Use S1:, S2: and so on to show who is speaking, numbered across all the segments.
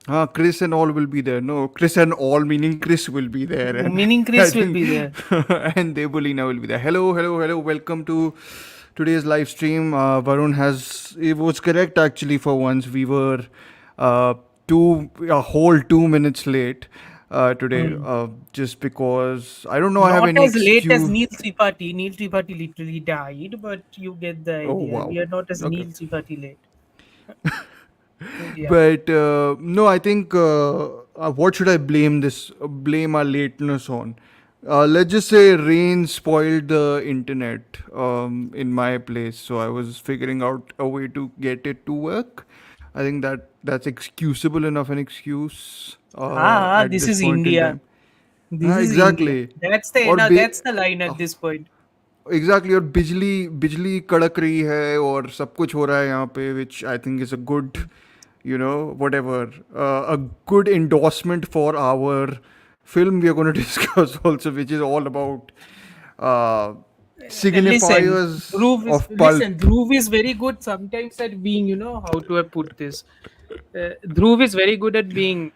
S1: Chris and all will be there. No, Chris and all meaning Chris will be there, and
S2: Meaning
S1: I
S2: Chris will
S1: think
S2: be there.
S1: and Debulina will be there. Hello, hello, hello. Welcome to today's live stream. Varun has it was correct actually for once. We were uh, a whole 2 minutes late today,
S2: Hmm.
S1: just because I don't know. I have
S2: Not
S1: any
S2: as late as
S1: excuse.
S2: Neil Tripathi. Neil Tripathi literally died, but you get the
S1: Oh
S2: idea.
S1: wow.
S2: We are not as
S1: Okay.
S2: Neil Tripathi late. Yeah.
S1: But no, I think what should I blame this? Blame our lateness on? Let's just say rain spoiled the internet in my place, so I was figuring out a way to get it to work. I think that's excusable enough an excuse at
S2: This
S1: this
S2: is
S1: point in
S2: India.
S1: time.
S2: This is India.
S1: Exactly.
S2: That's the
S1: और बे
S2: that's the line at this point.
S1: Exactly और बिजली बिजली कड़क रही है और सब कुछ हो रहा है यहाँ पे which I think is a good you know whatever a good endorsement for our film we are going to discuss also, which is all about uh,
S2: Listen,
S1: signifiers of pulp.
S2: Dhruv is very good sometimes at being, how do I put this? Dhruv is very good at being,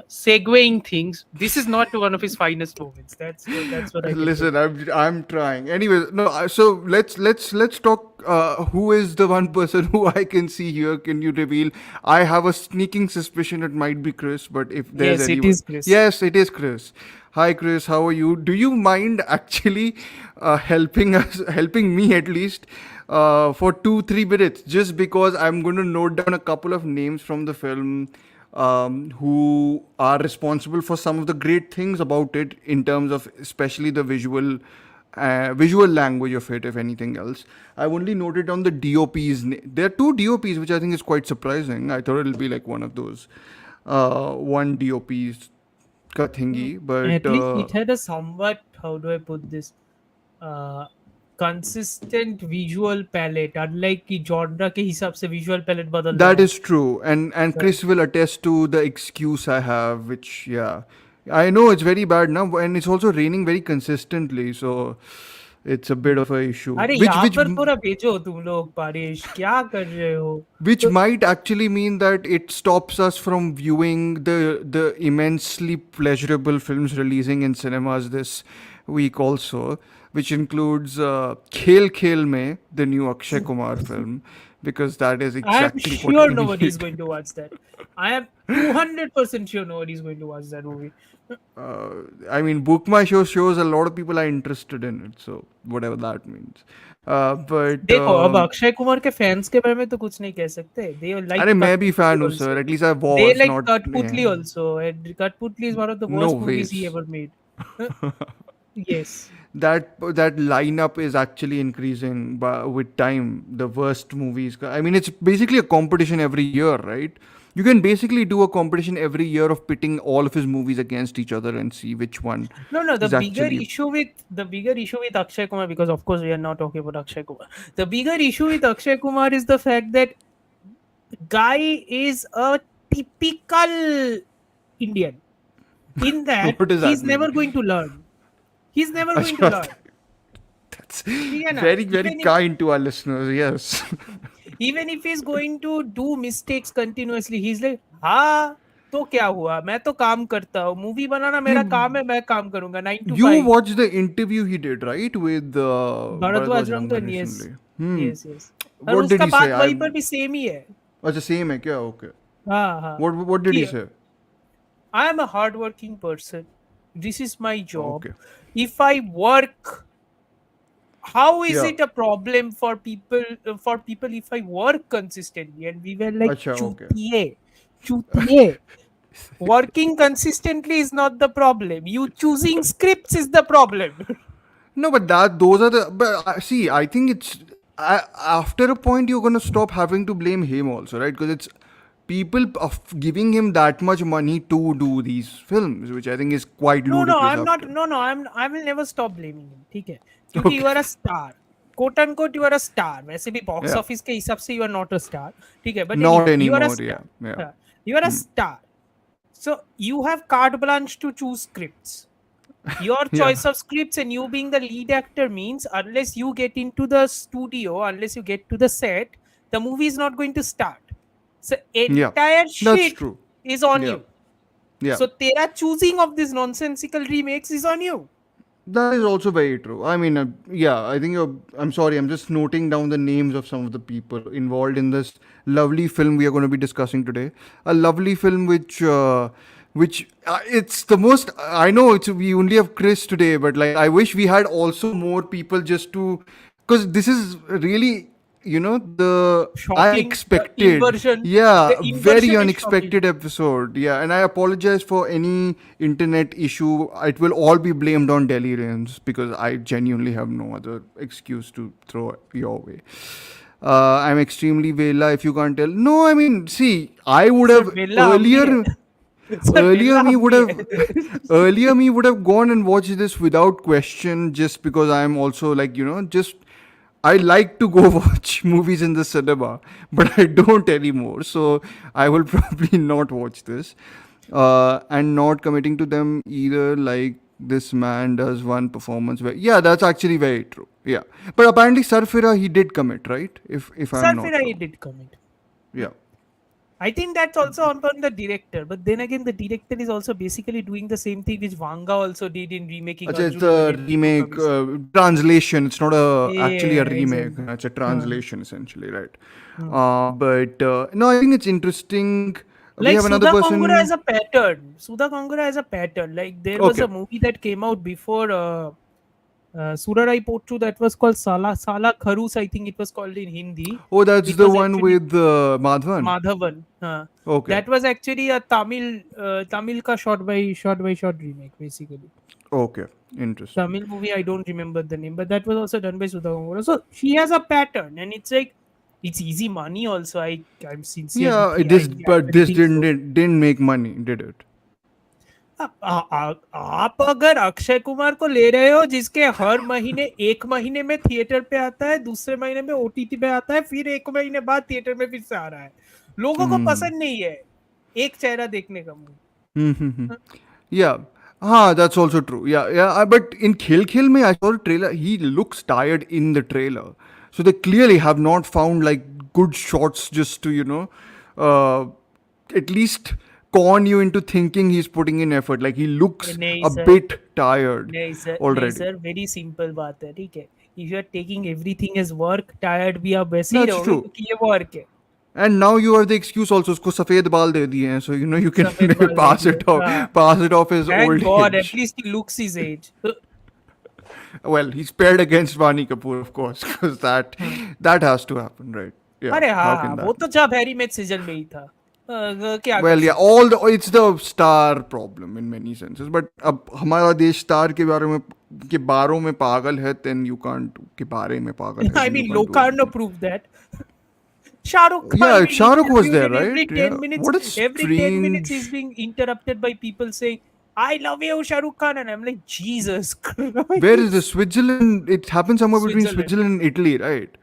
S2: segueing things. This is not one of his finest moments. That's what I can say.
S1: Listen, I'm trying. Anyway, no. So let's talk. Who is the one person who I can see here? Can you reveal? I have a sneaking suspicion it might be Chris, but if there's
S2: Yes, it
S1: anyone,
S2: is Chris.
S1: yes, it is Chris. Hi, Chris. How are you? Do you mind actually helping me at least for 2-3 minutes, just because I'm going to note down a couple of names from the film who are responsible for some of the great things about it in terms of especially the visual language of it, if anything else. I've only noted down the DOPs. There are two DOPs, which I think is quite surprising. I thought it'll be like one of those one DOPs ka
S2: Hmm.
S1: thingy, but
S2: At least it had a somewhat, how do I put this, uh, consistent visual palette. Unlike कि genre के हिसाब से visual palette बदल
S1: that
S2: रहा है.
S1: is true, and
S2: So,
S1: Chris will attest to the excuse I have, which yeah, I know it's very bad now, and it's also raining very consistently, so it's a bit of a issue,
S2: अरे यहाँ पर थोड़ा भेजो तुम लोग बारिश क्या कर रहे हो
S1: which
S2: तो
S1: might actually mean that it stops us from viewing the immensely pleasurable films releasing in cinemas this week also, which includes Khel Khel Mein, the new Akshay Kumar film, because that is
S2: I am
S1: exactly what
S2: sure
S1: we
S2: nobody is
S1: need.
S2: going to watch that. I am 200% sure nobody is going to watch that movie.
S1: I mean, Book My Show shows a lot of people are interested in it, so whatever that means. But
S2: देखो अब अक्षय कुमार के fans के बारे में तो कुछ नहीं कह सकते. They like
S1: अरे मैं भी
S2: Katputli
S1: fan हूँ
S2: also.
S1: sir. At least I
S2: They
S1: was
S2: like
S1: not.
S2: Katputli
S1: Yeah.
S2: also, and Katputli is one of the
S1: No
S2: worst movies he
S1: ways.
S2: ever made. Huh? Yes.
S1: That lineup is actually increasing with time. The worst movies. I mean, it's basically a competition every year, right? You can basically do a competition every year of pitting all of his movies against each other and see which one
S2: No. The
S1: is
S2: bigger
S1: actually.
S2: issue with Akshay Kumar, because of course we are not talking about Akshay Kumar. The bigger issue with Akshay Kumar is the fact that guy is a typical Indian. In that
S1: What does that
S2: he's
S1: mean?
S2: never going to learn. He's never going to
S1: Ashwat,
S2: learn.
S1: that's
S2: ठीक है ना?
S1: very very kind to our listeners. Yes.
S2: Even if he's going to do mistakes continuously, he's like, हाँ तो क्या हुआ, मैं तो काम करता हूँ, मूवी बनाना मेरा काम है, मैं काम करूंगा 9 to
S1: You
S2: 5.
S1: watched the interview he did, right, with
S2: Bharadwaj
S1: Bharadwaj
S2: Rangan,
S1: Rangan
S2: yes.
S1: recently?
S2: Yes. और
S1: What did
S2: उसका
S1: he say?
S2: बात वहीं पर भी सेम ही है.
S1: अच्छा same है क्या? Okay.
S2: हाँ
S1: What did he
S2: कि
S1: say?
S2: I am a hardworking person. This is my job.
S1: Okay.
S2: If I work, how is
S1: Yeah.
S2: it a problem for people? If I work consistently, and we were like
S1: अच्छा okay.
S2: chutiye. Working consistently is not the problem. You choosing scripts is the problem.
S1: No, but those are the. But see, I think it's after a point you're gonna stop having to blame him also, right? Because it's people of giving him that much money to do these films, which I think is quite
S2: No,
S1: ludicrous.
S2: I'm not.
S1: After.
S2: No, I will never stop blaming him. ठीक है? क्योंकि you
S1: Okay.
S2: are a star. Quote unquote, you are a star. वैसे भी box
S1: Yeah.
S2: office के हिसाब से you are not a star. ठीक है? But
S1: Not
S2: anyway, you are a
S1: anymore.
S2: star.
S1: Yeah. Yeah.
S2: हाँ, you are a star. So you have carte blanche to choose scripts. Your
S1: Yeah.
S2: choice of scripts and you being the lead actor means unless you get into the studio, unless you get to the set, the movie is not going to start. So
S1: Yeah.
S2: entire
S1: That's
S2: shit
S1: true.
S2: is on
S1: Yeah.
S2: you.
S1: Yeah.
S2: So tera choosing of these nonsensical remakes is on you.
S1: That is also very true. I mean, yeah, I think you're. I'm sorry, I'm just noting down the names of some of the people involved in this lovely film we are going to be discussing today. A lovely film which it's the most. I know it's we only have Chris today, but like I wish we had also more people just to, because this is really, the
S2: Shocking.
S1: unexpected, yeah,
S2: The
S1: very
S2: inversion is shocking.
S1: unexpected episode, yeah. And I apologize for any internet issue. It will all be blamed on Delhi rains because I genuinely have no other excuse to throw your way. I'm extremely Vela, if you can't tell. No, I mean, see, I would
S2: Sir,
S1: have
S2: Vella hum bhi
S1: earlier,
S2: hai. Sir,
S1: earlier
S2: Vella
S1: me
S2: hum
S1: would
S2: bhi
S1: have
S2: hai.
S1: earlier me would have gone and watched this without question, just because I'm also like, just I like to go watch movies in the cinema, but I don't anymore. So I will probably not watch this, and not committing to them either. Like this man does one performance where, yeah, that's actually very true. Yeah, but apparently Sarfira he did commit, right? If I'm
S2: Sir, फिर
S1: not
S2: I
S1: wrong.
S2: did comment.
S1: Yeah.
S2: I think that's also on the director. But then again, the director is also basically doing the same thing which Vanga also did in remaking
S1: Achha, it's
S2: Arjun
S1: a
S2: Reddy to
S1: remake,
S2: Kavisi.
S1: translation. It's not actually a
S2: Yeah,
S1: remake.
S2: exactly.
S1: It's a
S2: Huh.
S1: translation essentially, right?
S2: Hmm.
S1: But no, I think it's interesting. We
S2: Like
S1: have another
S2: Sudha Kongura has
S1: person.
S2: a pattern. Sudha Kongura has a pattern. Like there was
S1: Okay.
S2: a movie that came out before Surarai Potru that was called Sala Kharus. I think it was called in Hindi,
S1: Oh, that's
S2: which
S1: the
S2: was
S1: one
S2: actually
S1: with Madhavan.
S2: Madhavan.
S1: Okay.
S2: That was actually a Tamil ka shot remake basically.
S1: Okay. Interesting.
S2: Tamil movie, I don't remember the name, but that was also done by Sudha Gongora. So she has a pattern, and it's like it's easy money. Also, I'm sincerely
S1: Yeah,
S2: I
S1: but
S2: would
S1: this
S2: think so.
S1: didn't make money, did it?
S2: आप अगर अक्षय कुमार को ले रहे हो जिसके हर महीने एक महीने में थिएटर पे आता है, दूसरे महीने में ओटीटी पे आता है, फिर एक महीने बाद थिएटर में फिर से आ रहा है, लोगों को
S1: Hmm.
S2: पसंद नहीं है एक चेहरा देखने का movie.
S1: Hmm. Yeah. Ah, that's also true. Yeah, yeah. But in Khil Khil mein, I saw the trailer. He looks tired in the trailer. So they clearly have not found like good shots just to, uh, at least con you into thinking he's putting in effort. Like he looks
S2: नहीं
S1: a
S2: sir,
S1: bit tired
S2: नहीं
S1: already.
S2: Sir, very simple बात है, ठीक है. If you are taking everything as work, tired भी आप वैसे ही
S1: That's
S2: रहोगे
S1: true.
S2: क्योंकि ये वर्क है.
S1: And now you have the excuse also. उसको सफेद बाल दे दिए हैं, so you can
S2: सफेद बाल दे
S1: pass
S2: दिए,
S1: it off,
S2: हाँ.
S1: pass it off as
S2: Thank
S1: old
S2: God, at
S1: age.
S2: least he looks his age.
S1: Well, he's paired against Vani Kapoor, of course, because that has to happen, right? Yeah.
S2: अरे हाँ
S1: How
S2: हाँ,
S1: can
S2: वो
S1: that?
S2: तो जब Harry met season में ही था. क्या कर
S1: Well, yeah.
S2: सकते.
S1: All the it's the star problem in many senses. But अब हमारा देश स्टार के बारे में के बारों में पागल है, then you can't के बारे में पागल है,
S2: I
S1: then you
S2: mean,
S1: can't do
S2: Locarno
S1: anything.
S2: proved that. Shah Rukh Khan
S1: Yeah,
S2: being
S1: Shah Rukh was
S2: interviewed
S1: there,
S2: and
S1: right? Yeah. What a
S2: every 10 minutes he's
S1: strange.
S2: being interrupted by people saying, I love you, Shah Rukh Khan. And I'm like, Jesus
S1: Where is this?
S2: Christ.
S1: Switzerland? It happens somewhere between
S2: Switzerland.
S1: Switzerland and Italy, right?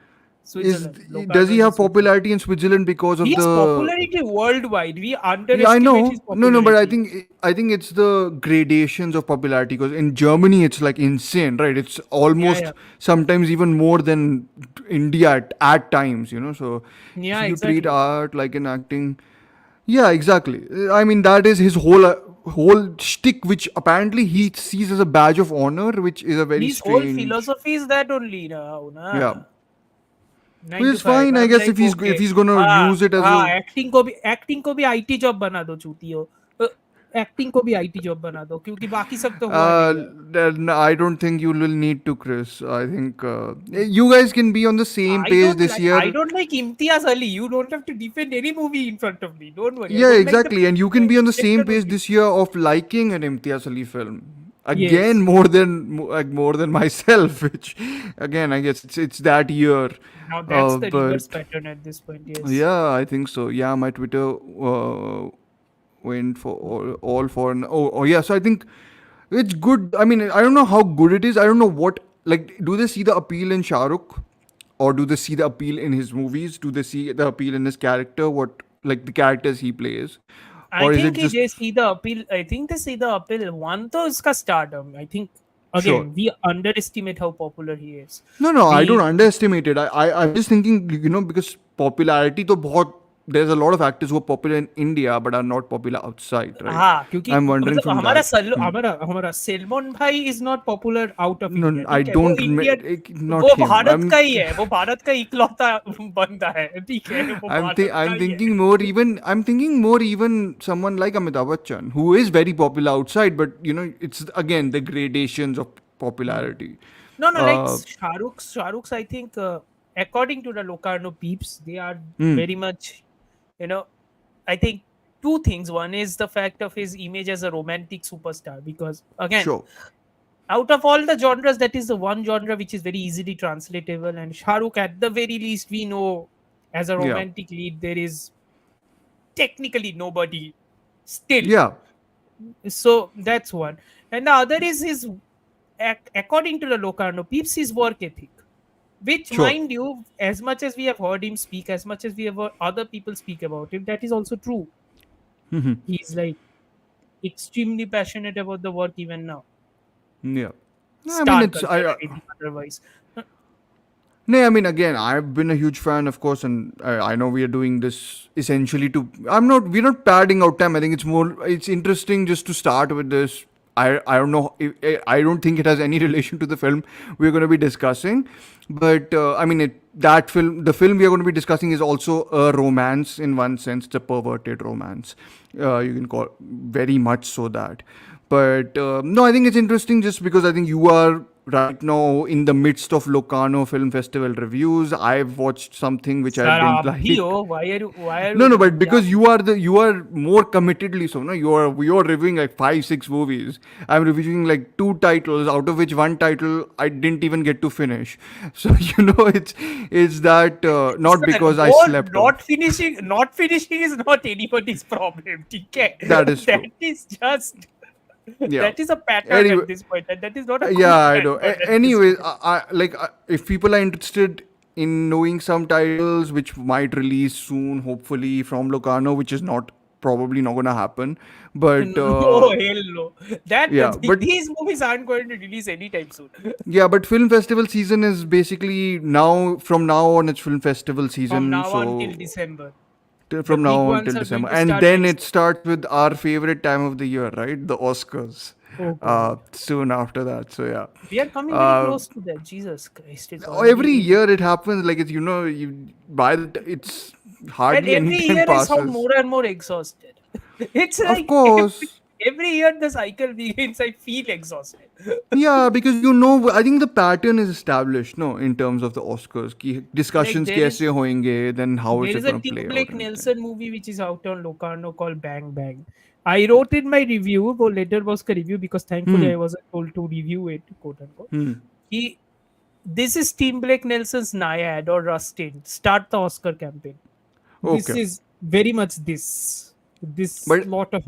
S1: Is
S2: Switzerland.
S1: does
S2: Locarno
S1: he
S2: is a
S1: have
S2: Switzerland.
S1: popularity in Switzerland because
S2: He
S1: of
S2: has
S1: the?
S2: popularity worldwide. We
S1: Yeah, I
S2: underestimate his
S1: know. No, but
S2: popularity.
S1: I think it's the gradations of popularity, because in Germany it's like insane, right? It's
S2: Yeah, yeah.
S1: almost sometimes even more than India at times, So
S2: Yeah,
S1: if you treat
S2: exactly.
S1: art like an acting, yeah, exactly. I mean that is his whole shtick, which apparently he sees as a badge of honor, which is a very
S2: His whole
S1: strange.
S2: philosophy is that only now,
S1: Yeah,
S2: na.
S1: which
S2: 9 to
S1: is
S2: 5.
S1: fine, I
S2: I'm
S1: guess, if
S2: like,
S1: if
S2: okay.
S1: he's gonna
S2: हाँ
S1: use it as
S2: हाँ,
S1: a.
S2: Acting को भी IT job बना दो चूतियो. Acting को भी IT job बना दो क्योंकि बाकी सब तो हुआ नहीं है.
S1: Then I don't think you will need to, Chris. I think you guys can be on the same page this
S2: I
S1: year.
S2: don't like Imtiaz Ali. You don't have to defend any movie in front of me. Don't worry. I
S1: Yeah,
S2: don't like the
S1: exactly. And you can be on the same
S2: director
S1: page
S2: only.
S1: this year of liking an Imtiaz Ali film. Again,
S2: Yes.
S1: more than myself. Which, again, I guess it's that year.
S2: Now that's the reverse
S1: But
S2: pattern at this point. Yes.
S1: yeah, I think so. Yeah, my Twitter went for all for. Oh, yeah. So I think it's good. I mean, I don't know how good it is. I don't know what, like, do they see the appeal in Shah Rukh, or do they see the appeal in his movies? Do they see the appeal in his character? What, like, the characters he plays,
S2: I
S1: or is it
S2: think
S1: just
S2: they see the appeal. I think they see the appeal. One to iska stardom. I think
S1: sure?
S2: again we underestimate how popular he is.
S1: No, I don't
S2: We
S1: underestimate it. I'm just thinking, because popularity तो बहुत there's a lot of actors who are popular in India but are not popular outside, right?
S2: हाँ, क्योंकि
S1: I'm wondering
S2: मतलब
S1: from that.
S2: हमारा सलमान भाई is not popular out of
S1: No,
S2: India,
S1: I
S2: ठीक है, वो
S1: don't.
S2: इंडियन,
S1: Not
S2: वो
S1: him.
S2: Bharat का ही है, वो भारत का इकलौता बंदा है, ठीक है, वो भारत का
S1: I'm
S2: ही है.
S1: thinking more even. I'm thinking more even someone like Amitabh Bachchan, who is very popular outside, but it's again the gradations of popularity.
S2: No, like
S1: Uh,
S2: Shahrukh's, I think, according to the Locarno peeps, they are
S1: hmm,
S2: very much, you know, I think two things. One is the fact of his image as a romantic superstar, because again,
S1: sure.
S2: out of all the genres, that is the one genre which is very easily translatable. And Shahrukh, at the very least, we know as a
S1: Yeah.
S2: romantic lead, there is technically nobody still.
S1: Yeah.
S2: So that's one. And the other is his, according to the Locarno peeps, his work ethic. Which,
S1: Sure.
S2: mind you, as much as we have heard him speak, as much as we have heard other people speak about him, that is also true. He's like extremely passionate about the work even now.
S1: Yeah. I mean,
S2: Star
S1: it's
S2: culture, anything otherwise.
S1: No, I mean, again, I've been a huge fan, of course, and I know we are doing this essentially to. We're not padding out time. I think it's interesting just to start with this. I don't know. I don't think it has any relation to the film we're going to be discussing, but I mean, the film we are going to be discussing is also a romance in one sense. It's a perverted romance. You can call very much so that. But no, I think it's interesting just because I think you are right now in the midst of Locarno Film Festival reviews. I've watched something which
S2: Sir,
S1: I didn't
S2: आप
S1: like.
S2: भी हो, why are
S1: No,
S2: you,
S1: but because you are more committedly so. No, you're reviewing like 5-6 movies. I'm reviewing like 2 titles, out of which one title I didn't even get to finish. So it's that not
S2: sir,
S1: because I
S2: वो
S1: slept off.
S2: not finishing is not anybody's problem, ठीक है?
S1: That is true.
S2: That is just
S1: Yeah.
S2: that is a pattern
S1: Anyway,
S2: at this point, and that is not a good
S1: yeah, I know.
S2: pattern at this
S1: Anyways,
S2: point.
S1: if people are interested in knowing some titles which might release soon, hopefully from Locarno, which is not probably not gonna happen, but
S2: No, hell no.
S1: yeah, but
S2: These movies aren't going to release anytime soon.
S1: yeah, but film festival season is basically now. From now on, it's film festival season.
S2: From now on till
S1: So
S2: December.
S1: from
S2: big
S1: now on
S2: ones
S1: till
S2: are going
S1: December,
S2: to
S1: and
S2: start
S1: then
S2: very
S1: it starts with our favorite time of the year, right? The Oscars.
S2: Oh, God.
S1: Soon after that. So yeah.
S2: We are coming very close to that. Jesus Christ. It's
S1: Every
S2: already...
S1: year it happens, like it's you by it's
S2: And
S1: hardly any
S2: every
S1: time
S2: year I sound
S1: passes.
S2: more and more exhausted. It's
S1: Of
S2: like
S1: course.
S2: every year the cycle begins, I feel exhausted.
S1: Yeah, because I think the pattern is established, no, in terms of the Oscars. Ki
S2: Like
S1: discussions kaise hoenge, then how is
S2: there
S1: it
S2: is a
S1: going to
S2: Tim
S1: play out
S2: Blake
S1: and everything.
S2: Nelson movie which is out on Locarno called Bang Bang. I wrote in my review, वो Letterboxd का review, because thankfully I wasn't told to review it, quote unquote. This is Tim Blake Nelson's Naiad or Rustin. Start the Oscar campaign. This
S1: Okay.
S2: is very much this
S1: But
S2: lot of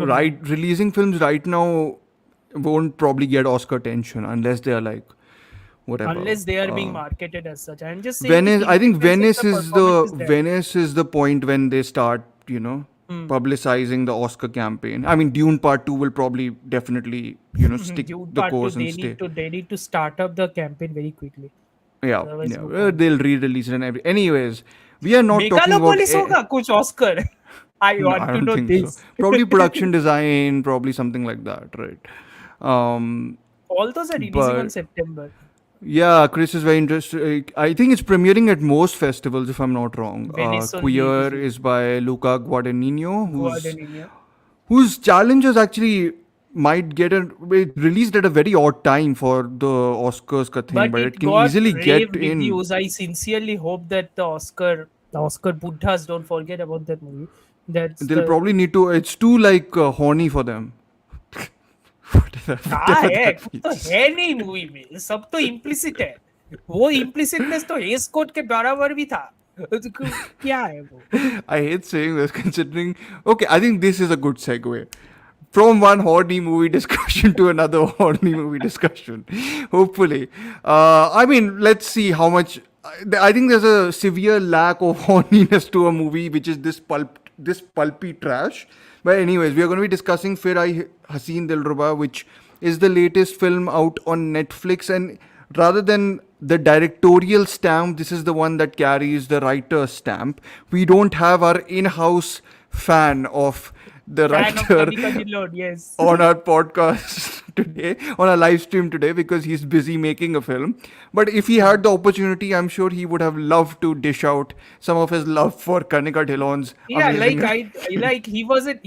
S1: releasing films right now won't probably get Oscar attention unless they are like whatever.
S2: unless they are being marketed as such. I'm just saying
S1: Venice,
S2: Tim
S1: I think
S2: Blake Nelson's
S1: Venice is
S2: performance
S1: the
S2: there.
S1: Venice is the point when they start, publicizing the Oscar campaign. I mean, Dune Part 2 will probably definitely, stick
S2: Dune
S1: the
S2: Part 2,
S1: course and stay.
S2: they need to start up the campaign very quickly.
S1: Yeah,
S2: Otherwise,
S1: yeah.
S2: no point.
S1: They'll re-release it and everything. Anyways, we are not talking about.
S2: Megalopolis होगा कुछ Oscar. I
S1: No,
S2: want
S1: I
S2: to
S1: don't
S2: know
S1: think
S2: this.
S1: so. Probably production design, probably something like that, right?
S2: All those are releasing on
S1: But
S2: September.
S1: yeah, Chris is very interested. I think it's premiering at most festivals, if I'm not wrong.
S2: Venice only
S1: Queer
S2: it is.
S1: is by Luca Guadagnino,
S2: Guadagnino.
S1: whose challenges actually might get it released at a very odd time for the Oscars ka thing, but it can
S2: got
S1: easily get
S2: rave
S1: in.
S2: reviews. I sincerely hope that the Oscar Buddhas don't forget about that movie.
S1: They'll probably need to. It's too like horny for them.
S2: हाँ है, कुछ तो है नहीं movie में, सब तो implicit है. वो इम्प्लिसिटनेस तो हेस कोड के बराबर भी था. क्या है वो?
S1: I hate saying this considering. Okay, I think this is a good segue from one horny movie discussion to another horny movie discussion. Hopefully. I mean, let's see how much. I think there's a severe lack of horniness to a movie, which is this pulpy trash. But anyways, we are going to be discussing Phir Aayi Haseen Dilruba, which is the latest film out on Netflix. And rather than the directorial stamp. This is the one that carries the writer's stamp. We don't have our in-house fan of the
S2: Fan of
S1: writer
S2: Kanika Dhillon, yes.
S1: on our podcast today, on our live stream today, because he's busy making a film. But if he had the opportunity, I'm sure he would have loved to dish out some of his love for Kanika Dhillon's
S2: Yeah,
S1: amazing.
S2: I like he wasn't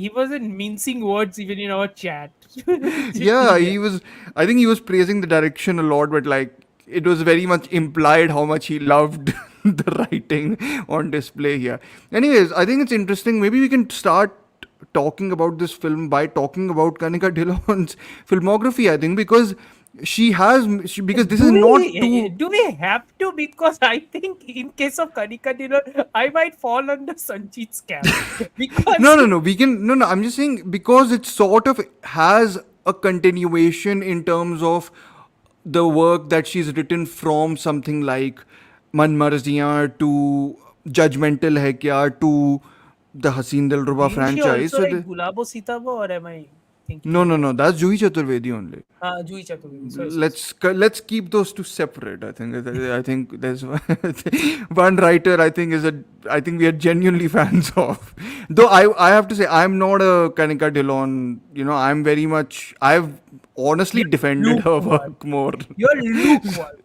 S2: mincing words even in our chat.
S1: Yeah,
S2: Yeah.
S1: he was. I think he was praising the direction a lot, but like it was very much implied how much he loved the writing on display here. Anyways, I think it's interesting. Maybe we can start talking about this film by talking about Kanika Dhillon's filmography. I think because because this is not too.
S2: Do we have to? Because I think in case of Kanika Dhillon, I might fall under Sanjeet's camp.
S1: No,
S2: Because
S1: no, no. We can. No, no. I'm just saying because it sort of has a continuation in terms of the work that she's written from something like Man Marziyan to Judgmental Hai Kya to the Haseen Dillruba
S2: didn't she
S1: franchise.
S2: also
S1: So
S2: write Gulabo Sitabo, or am I thinking
S1: no,
S2: of
S1: no,
S2: it?
S1: no. That's Juhi Chaturvedi only.
S2: Jui Chaturvedi. Sorry.
S1: Let's keep those two separate. I think there's one writer. I think we are genuinely fans of. Though I have to say I'm not a Kanika Dhillon. I'm very much. I've honestly defended her
S2: Lukewarm.
S1: work more.
S2: You're lukewarm.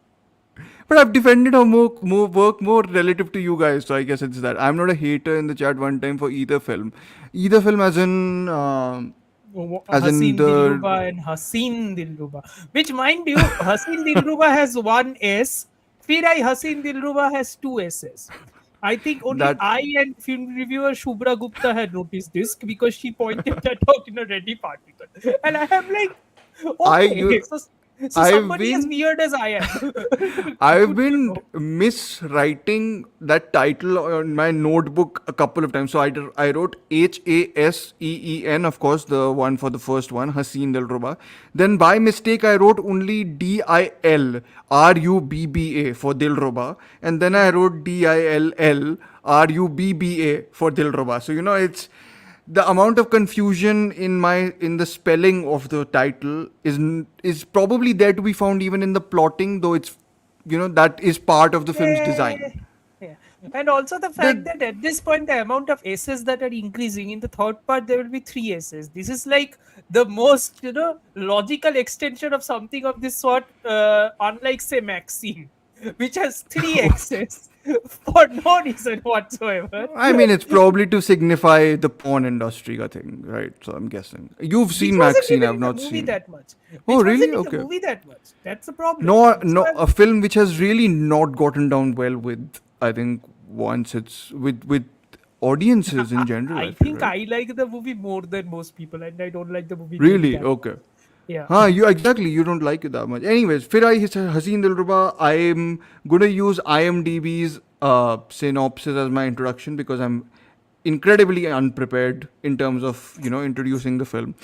S1: But I've defended her more work more relative to you guys, so I guess it's that. I'm not a hater in the chat one time for either film. Either film as in
S2: Haseen
S1: the
S2: Dillruba and Haseen Dillruba. Which, mind you, Haseen Dillruba has one S. Phir Aayi Haseen Dilruba has two S's. I think only
S1: that
S2: I and film reviewer Shubhra Gupta had noticed this because she pointed that out in a Reddit article. And I am like,
S1: I
S2: okay,
S1: you
S2: so
S1: I've
S2: somebody as
S1: been
S2: weird as I am.
S1: I've
S2: Good to
S1: been
S2: know.
S1: miswriting that title on my notebook a couple of times. So I wrote Haseen, of course, the one for the first one, Haseen Dillruba. Then by mistake, I wrote only Dillrubba for Dilruba. And then I wrote Dillrubba for Dilruba. So, it's the amount of confusion in the spelling of the title is probably there to be found even in the plotting, though it's that is part of the film's design.
S2: Yeah. And also the fact
S1: The
S2: that at this point the amount of S's that are increasing in the third part there will be three S's. This is like the most logical extension of something of this sort, unlike say Maxine, which has three X's for no reason whatsoever.
S1: I mean, it's probably to signify the porn industry, I think, right? So I'm guessing you've
S2: Which
S1: seen
S2: wasn't
S1: Maxine.
S2: even
S1: I've
S2: in the
S1: not
S2: movie
S1: seen.
S2: that much.
S1: Oh,
S2: Which
S1: really?
S2: wasn't in the
S1: Okay.
S2: movie that much. That's the problem.
S1: No,
S2: So
S1: no, a film which has really not gotten down well with, I think, once it's with audiences in general.
S2: I
S1: I feel,
S2: think
S1: right?
S2: I like the movie more than most people, and I don't like the movie nearly
S1: Really?
S2: that.
S1: Okay.
S2: Yeah.
S1: You exactly. You don't like it that much. Anyways, Phir Aayi Haseen Dilruba. I'm gonna use IMDb's synopsis as my introduction because I'm incredibly unprepared in terms of introducing the film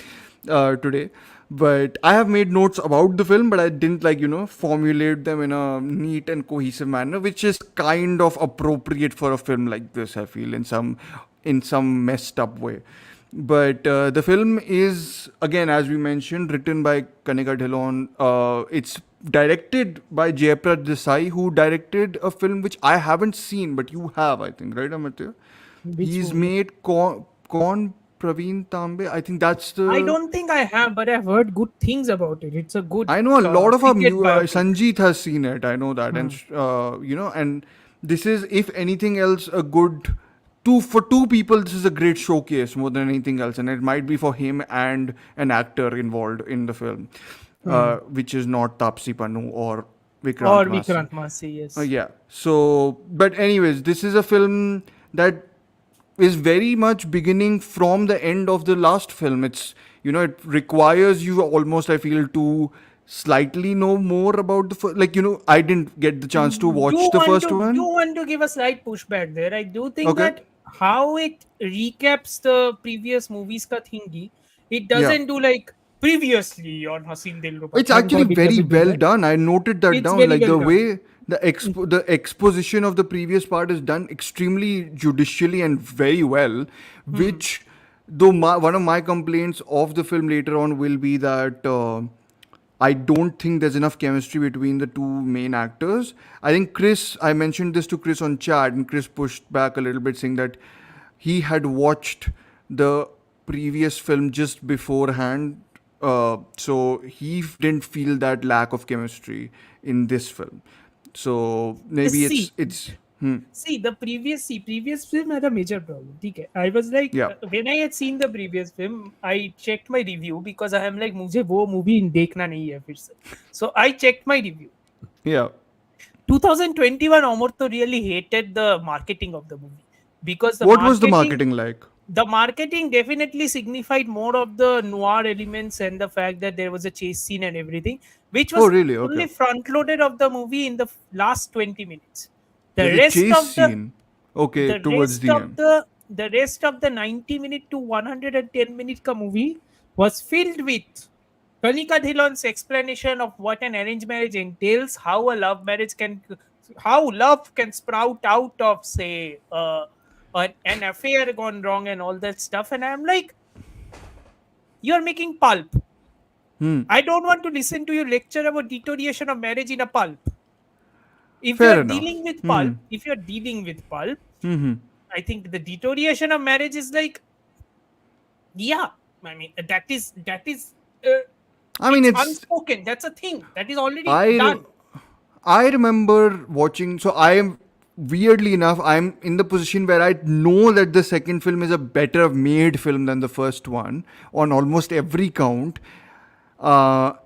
S1: today. But I have made notes about the film, but I didn't formulate them in a neat and cohesive manner, which is kind of appropriate for a film like this. I feel in some messed up way. But the film is, again, as we mentioned, written by Kanika Dhillon. It's directed by Jayaprad Desai, who directed a film which I haven't seen, but you have, I think, right, Amartya?
S2: Which
S1: He's
S2: movie?
S1: made Kon Praveen Tambe. I think that's
S2: I
S1: the.
S2: don't think I have, but I've heard good things about it. It's a good
S1: I know a lot of our
S2: cricket biopic.
S1: Sanjeet has seen it. I know that, and and this is, if anything else, a good for two people. This is a great showcase more than anything else, and it might be for him and an actor involved in the film, which is not Tapsi Pannu or Vikrant
S2: Or
S1: Massey.
S2: Vikrant Massey, yes.
S1: Yeah. So, but anyways, this is a film that is very much beginning from the end of the last film. It's it requires you almost, I feel, to slightly know more about the like I didn't get the chance to watch the first
S2: Do
S1: one.
S2: want to give a slight pushback there. I do think
S1: Okay.
S2: that how it recaps the previous movies ka thingy, it
S1: Yeah.
S2: doesn't do like previously on Haseen Dilruba.
S1: It's
S2: Thank
S1: actually
S2: God it
S1: very
S2: doesn't do
S1: well
S2: that.
S1: done. I noted that
S2: It's
S1: down.
S2: very
S1: Like the
S2: well done.
S1: way the exposition of the previous part is done extremely judicially and very well. Which, though one of my complaints of the film later on will be that I don't think there's enough chemistry between the two main actors. I think Chris, I mentioned this to Chris on chat, and Chris pushed back a little bit, saying that he had watched the previous film just beforehand, so he didn't feel that lack of chemistry in this film. So maybe
S2: See,
S1: it's
S2: previous film had a major problem. Okay, I was like,
S1: yeah,
S2: when I had seen the previous film, I checked my review because I am like, मुझे वो movie देखना नहीं है फिर से. So I checked my review.
S1: yeah.
S2: 2021 Amartya really hated the marketing of the movie because
S1: What was the marketing like?
S2: the marketing definitely signified more of the noir elements and the fact that there was a chase scene and everything, which
S1: Oh,
S2: was
S1: really? Okay.
S2: only front loaded of the movie in the last 20 minutes. The
S1: There's a
S2: rest
S1: chase
S2: of the
S1: scene. Okay,
S2: the
S1: towards
S2: rest
S1: the
S2: of
S1: end.
S2: the rest of the 90-minute to 110-minute ka movie was filled with Kanika Dhillon's explanation of what an arranged marriage entails, how love can sprout out of, say, an affair gone wrong and all that stuff. And I'm like, you're making pulp.
S1: Hmm.
S2: I don't want to listen to your lecture about deterioration of marriage in a pulp. If
S1: Fair
S2: you're
S1: enough.
S2: dealing with
S1: Hmm.
S2: pulp, if you're dealing with pulp,
S1: Hmm.
S2: I think the deterioration of marriage is like, yeah, I mean uh,
S1: I mean,
S2: it's
S1: it's
S2: unspoken. That's a thing that is already
S1: I
S2: done.
S1: re- I remember watching. So I am weirdly enough, I'm in the position where I know that the second film is a better made film than the first one on almost every count.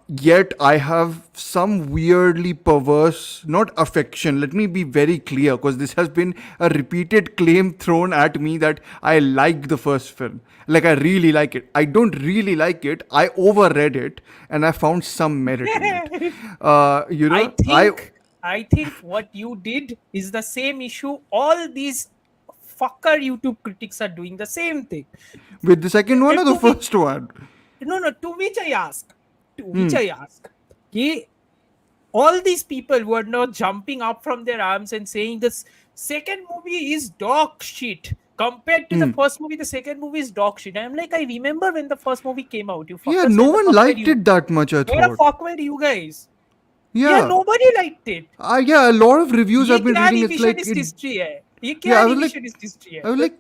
S1: Yet I have some weirdly perverse, not affection. Let me be very clear, because this has been a repeated claim thrown at me that I like the first film. Like, I really like it. I don't really like it. I overread it, and I found some merit in it.
S2: I
S1: I
S2: think what you did is the same issue. All these fucker YouTube critics are doing the same thing.
S1: with the second one or the
S2: To which
S1: first one.
S2: no, to which I ask, okay, all these people who are now jumping up from their arms and saying this second movie is dog shit compared to the first movie. The second movie is dog shit. I'm like, I remember when the first movie came out. You
S1: Yeah,
S2: fuckers,
S1: no
S2: where the
S1: one
S2: fuck were
S1: liked
S2: you?
S1: it that much. I
S2: Where the
S1: thought.
S2: fuck were you guys? Yeah,
S1: Yeah,
S2: nobody liked it.
S1: yeah. A lot of reviews
S2: ये
S1: I've been
S2: क्या
S1: reading. It's like
S2: revisionist
S1: it.
S2: history है? ये
S1: Yeah,
S2: क्या revisionist history
S1: I was
S2: है?
S1: like,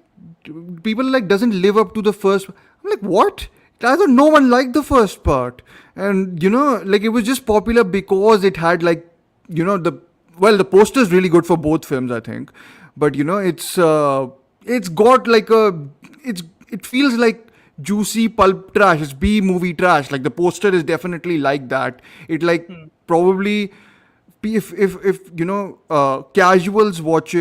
S1: people like doesn't live up to the first. I'm like, what? I thought no one liked the first part, and like it was just popular because it had like, the the poster is really good for both films, I think, but it's got like it feels like juicy pulp trash. It's B movie trash. Like the poster is definitely like that. It like probably if casuals watch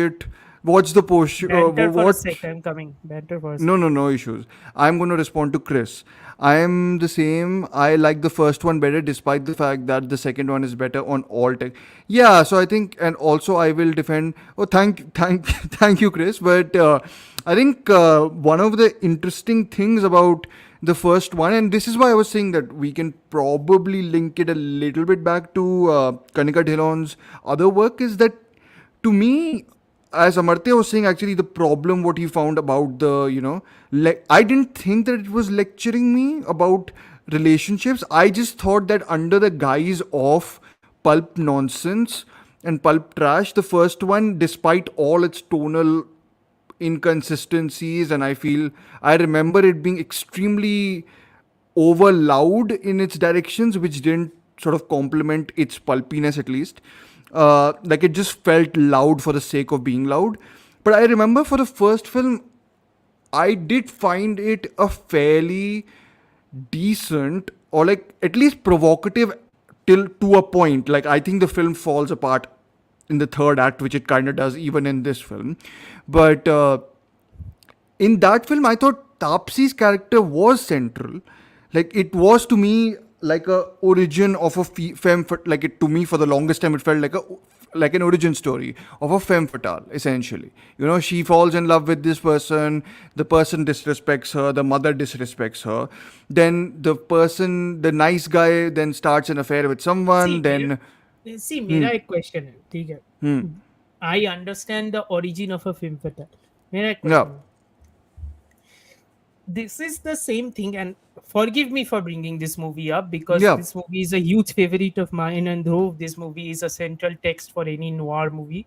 S1: the post
S2: Banter for a sec.
S1: watch
S2: I'm coming. Banter for a sec.
S1: no, no, no issues. I'm going to respond to Chris. I am the same. I like the first one better, despite the fact that the second one is better on all tech. Yeah, so I think, and also I will defend. Oh, thank you, Chris. But I think one of the interesting things about the first one, and this is why I was saying that we can probably link it a little bit back to Kanika Dhillon's other work, is that to me, as Amartya was saying, actually the problem what he found about the I didn't think that it was lecturing me about relationships. I just thought that under the guise of pulp nonsense and pulp trash, the first one, despite all its tonal inconsistencies, and I remember it being extremely over loud in its directions, which didn't sort of complement its pulpiness, at least. Like it just felt loud for the sake of being loud. But I remember for the first film, I did find it a fairly decent, or like at least provocative till to a point. Like I think the film falls apart in the third act, which it kind of does even in this film. But in that film, I thought Tapsi's character was central. Like it was to me like a origin of a femme. Like it to me for the longest time, it felt like an origin story of a femme fatale. Essentially, she falls in love with this person. The person disrespects her. The mother disrespects her. Then the nice guy, then starts an affair with someone.
S2: See,
S1: Then
S2: मेरा एक question है, ठीक है? I understand the origin of a film fatale. मेरा एक
S1: yeah,
S2: question है. this is the same thing, and forgive me for bringing this movie up because
S1: Yeah,
S2: this movie is a huge favorite of mine, and Dhruv, this movie is a central text for any noir movie.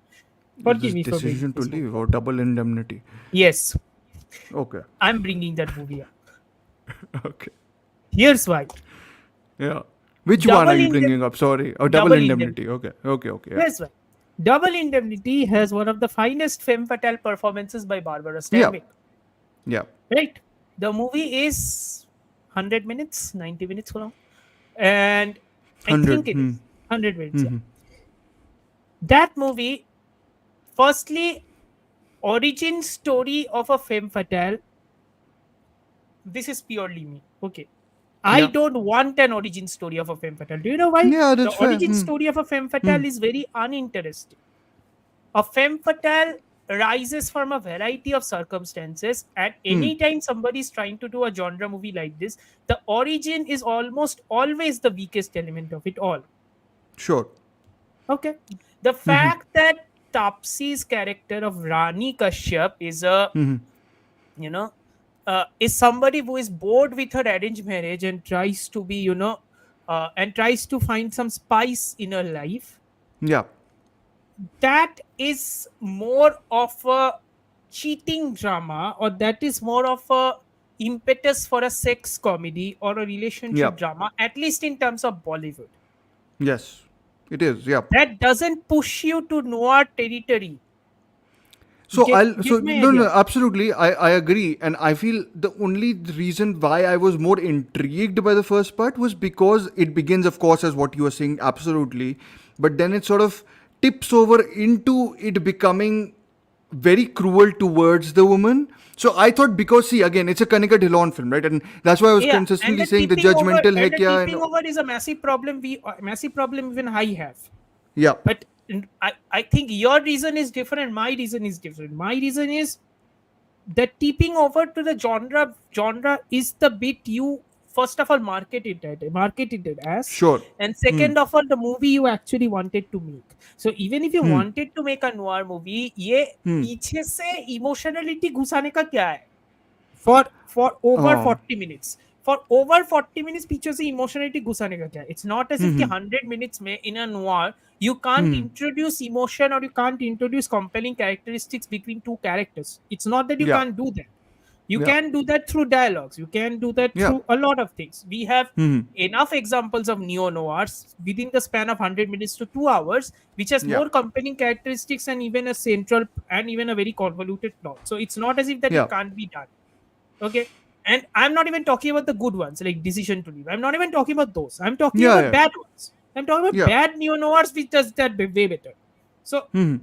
S1: is
S2: Forgive
S1: this
S2: me for bringing
S1: decision to
S2: this
S1: leave
S2: movie up.
S1: or double indemnity?
S2: Yes,
S1: Okay.
S2: I'm bringing that movie up.
S1: Okay.
S2: Here's why.
S1: Yeah. Which one are
S2: Double
S1: you
S2: Indem-
S1: bringing up? Sorry. Oh, double
S2: Double Indemnity.
S1: indemnity. Okay. Okay. Okay. Yeah.
S2: Here's why. Double Indemnity has one of the finest femme fatale performances by Barbara
S1: Yeah.
S2: Stanwyck.
S1: Yeah.
S2: Right? The movie is 100 minutes, 90 minutes long. And I think
S1: 100.
S2: it
S1: Hmm.
S2: is 100 minutes. Yeah.
S1: Hmm.
S2: That movie, firstly, origin story of a femme fatale. This is purely me. Okay. I
S1: Yeah.
S2: don't want an origin story of a femme fatale. Do you know why?
S1: Yeah,
S2: The
S1: that's fair.
S2: origin
S1: Hmm.
S2: story of a femme
S1: Hmm.
S2: fatale is very uninteresting. A femme fatale rises from a variety of circumstances, and
S1: Hmm.
S2: anytime somebody is trying to do a genre movie like this, the origin is almost always the weakest element of it all.
S1: Sure.
S2: Okay. The
S1: Hmm.
S2: fact that Tapsi's character of Rani Kashyap is a,
S1: Hmm.
S2: you know, is somebody who is bored with her arranged marriage and tries to be, and tries to find some spice in her life.
S1: Yeah.
S2: That is more of a cheating drama, or that is more of a impetus for a sex comedy or a
S1: Yeah.
S2: relationship drama, at least in terms of Bollywood.
S1: Yes. It is. Yeah.
S2: That doesn't push you to noir territory.
S1: So
S2: Get
S1: I'll so
S2: get my
S1: no no
S2: idea?
S1: absolutely I agree, and I feel the only reason why I was more intrigued by the first part was because it begins, of course, as what you were saying, absolutely, but then it sort of tips over into it becoming very cruel towards the woman. So I thought, because see, again, it's a Kanika Dhillon film, right? And that's why I was
S2: Yeah, and
S1: consistently
S2: the
S1: saying the
S2: tipping over
S1: judgmental
S2: and
S1: heck
S2: the
S1: yeah and
S2: tipping over is a massive problem. Massive problem even I have.
S1: yeah.
S2: But I think your reason is different. My reason is different. My reason is the tipping over to the genre is the bit you first of all marketed it as,
S1: Sure.
S2: and
S1: Hmm.
S2: second of all the movie you actually wanted to make. So even if you
S1: Hmm.
S2: wanted to make a noir movie, ये
S1: Hmm.
S2: पीछे से emotionality घुसाने का क्या है? For over
S1: Oh.
S2: 40 minutes, for over 40 minutes पीछे से emotionality घुसाने का क्या है? It's not as if कि
S1: Hmm.
S2: 100 minutes में in a noir you can't
S1: Hmm.
S2: introduce emotion or you can't introduce compelling characteristics between two characters. It's not that you
S1: Yeah.
S2: can't do that. You
S1: Yeah.
S2: can do that through dialogues. You can do that
S1: Yeah.
S2: through a lot of things. We have
S1: Hmm.
S2: enough examples of neo noirs within the span of 100 minutes to 2 hours, which has
S1: Yeah.
S2: more compelling characteristics and even a central and even a very convoluted plot. So it's not as if that it
S1: Yeah.
S2: can't be done. Okay. And I'm not even talking about the good ones like Decision to Leave. I'm not even talking about those. I'm talking
S1: Yeah.
S2: about
S1: Yeah.
S2: bad ones. I'm talking about
S1: Yeah.
S2: bad neo noirs which does that way better. So
S1: Hmm.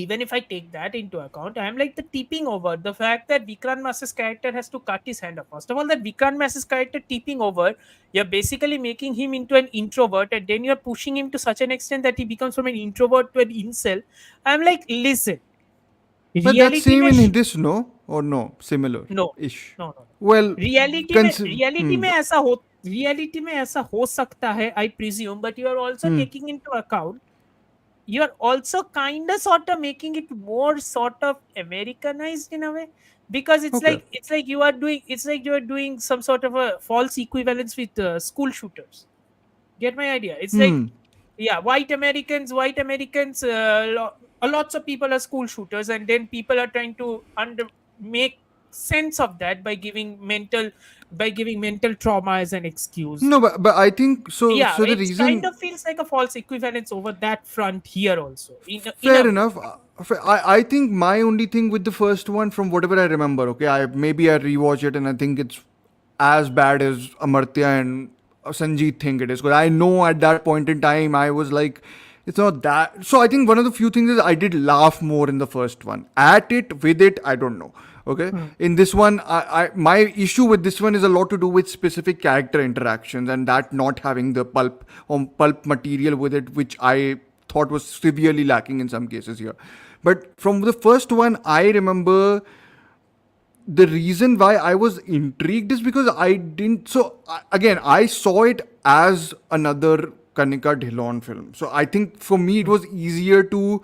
S2: even if I take that into account, I'm like the tipping over the fact that Vikrant Mass's character has to cut his hand off. First of all, that Vikrant Mass's character tipping over, you're basically making him into an introvert, and then you're pushing him to such an extent that he becomes from an introvert to an incel. I'm like, listen,
S1: But that's
S2: reality
S1: same
S2: mein
S1: in this, no? Or no? Similar
S2: no,
S1: ish.
S2: no, no, no.
S1: Well,
S2: reality
S1: hmm.
S2: में ऐसा हो reality में ऐसा हो सकता है I presume but you are also
S1: Hmm.
S2: Taking into account you're also kind of sort of making it more sort of Americanized in a way, because
S1: Okay.
S2: it's like you are doing it's like you are doing some sort of a false equivalence with school shooters. Get my idea? It's like,
S1: Hmm.
S2: yeah, white Americans, lots of people are school shooters, and then people are trying to make sense of that by giving mental trauma as an excuse.
S1: No, but I think so.
S2: Yeah,
S1: So the
S2: it's kind
S1: reason,
S2: of feels like a false equivalence over that front here also in a
S1: fair
S2: way.
S1: enough. I think my only thing with the first one, from whatever I remember, okay, I rewatch it and I think it's as bad as Amartya and Sanjeet think it is. Because I know at that point in time I was like, it's not that. So I think one of the few things is I did laugh more in the first one. At it, with it, I don't know. Okay.
S2: Hmm.
S1: In this one, my issue with this one is a lot to do with specific character interactions and that not having the pulp material with it, which I thought was severely lacking in some cases here. But from the first one, I remember the reason why I was intrigued is because I didn't. So again, I saw it as another Kanika Dhillon film. So I think for me it was easier to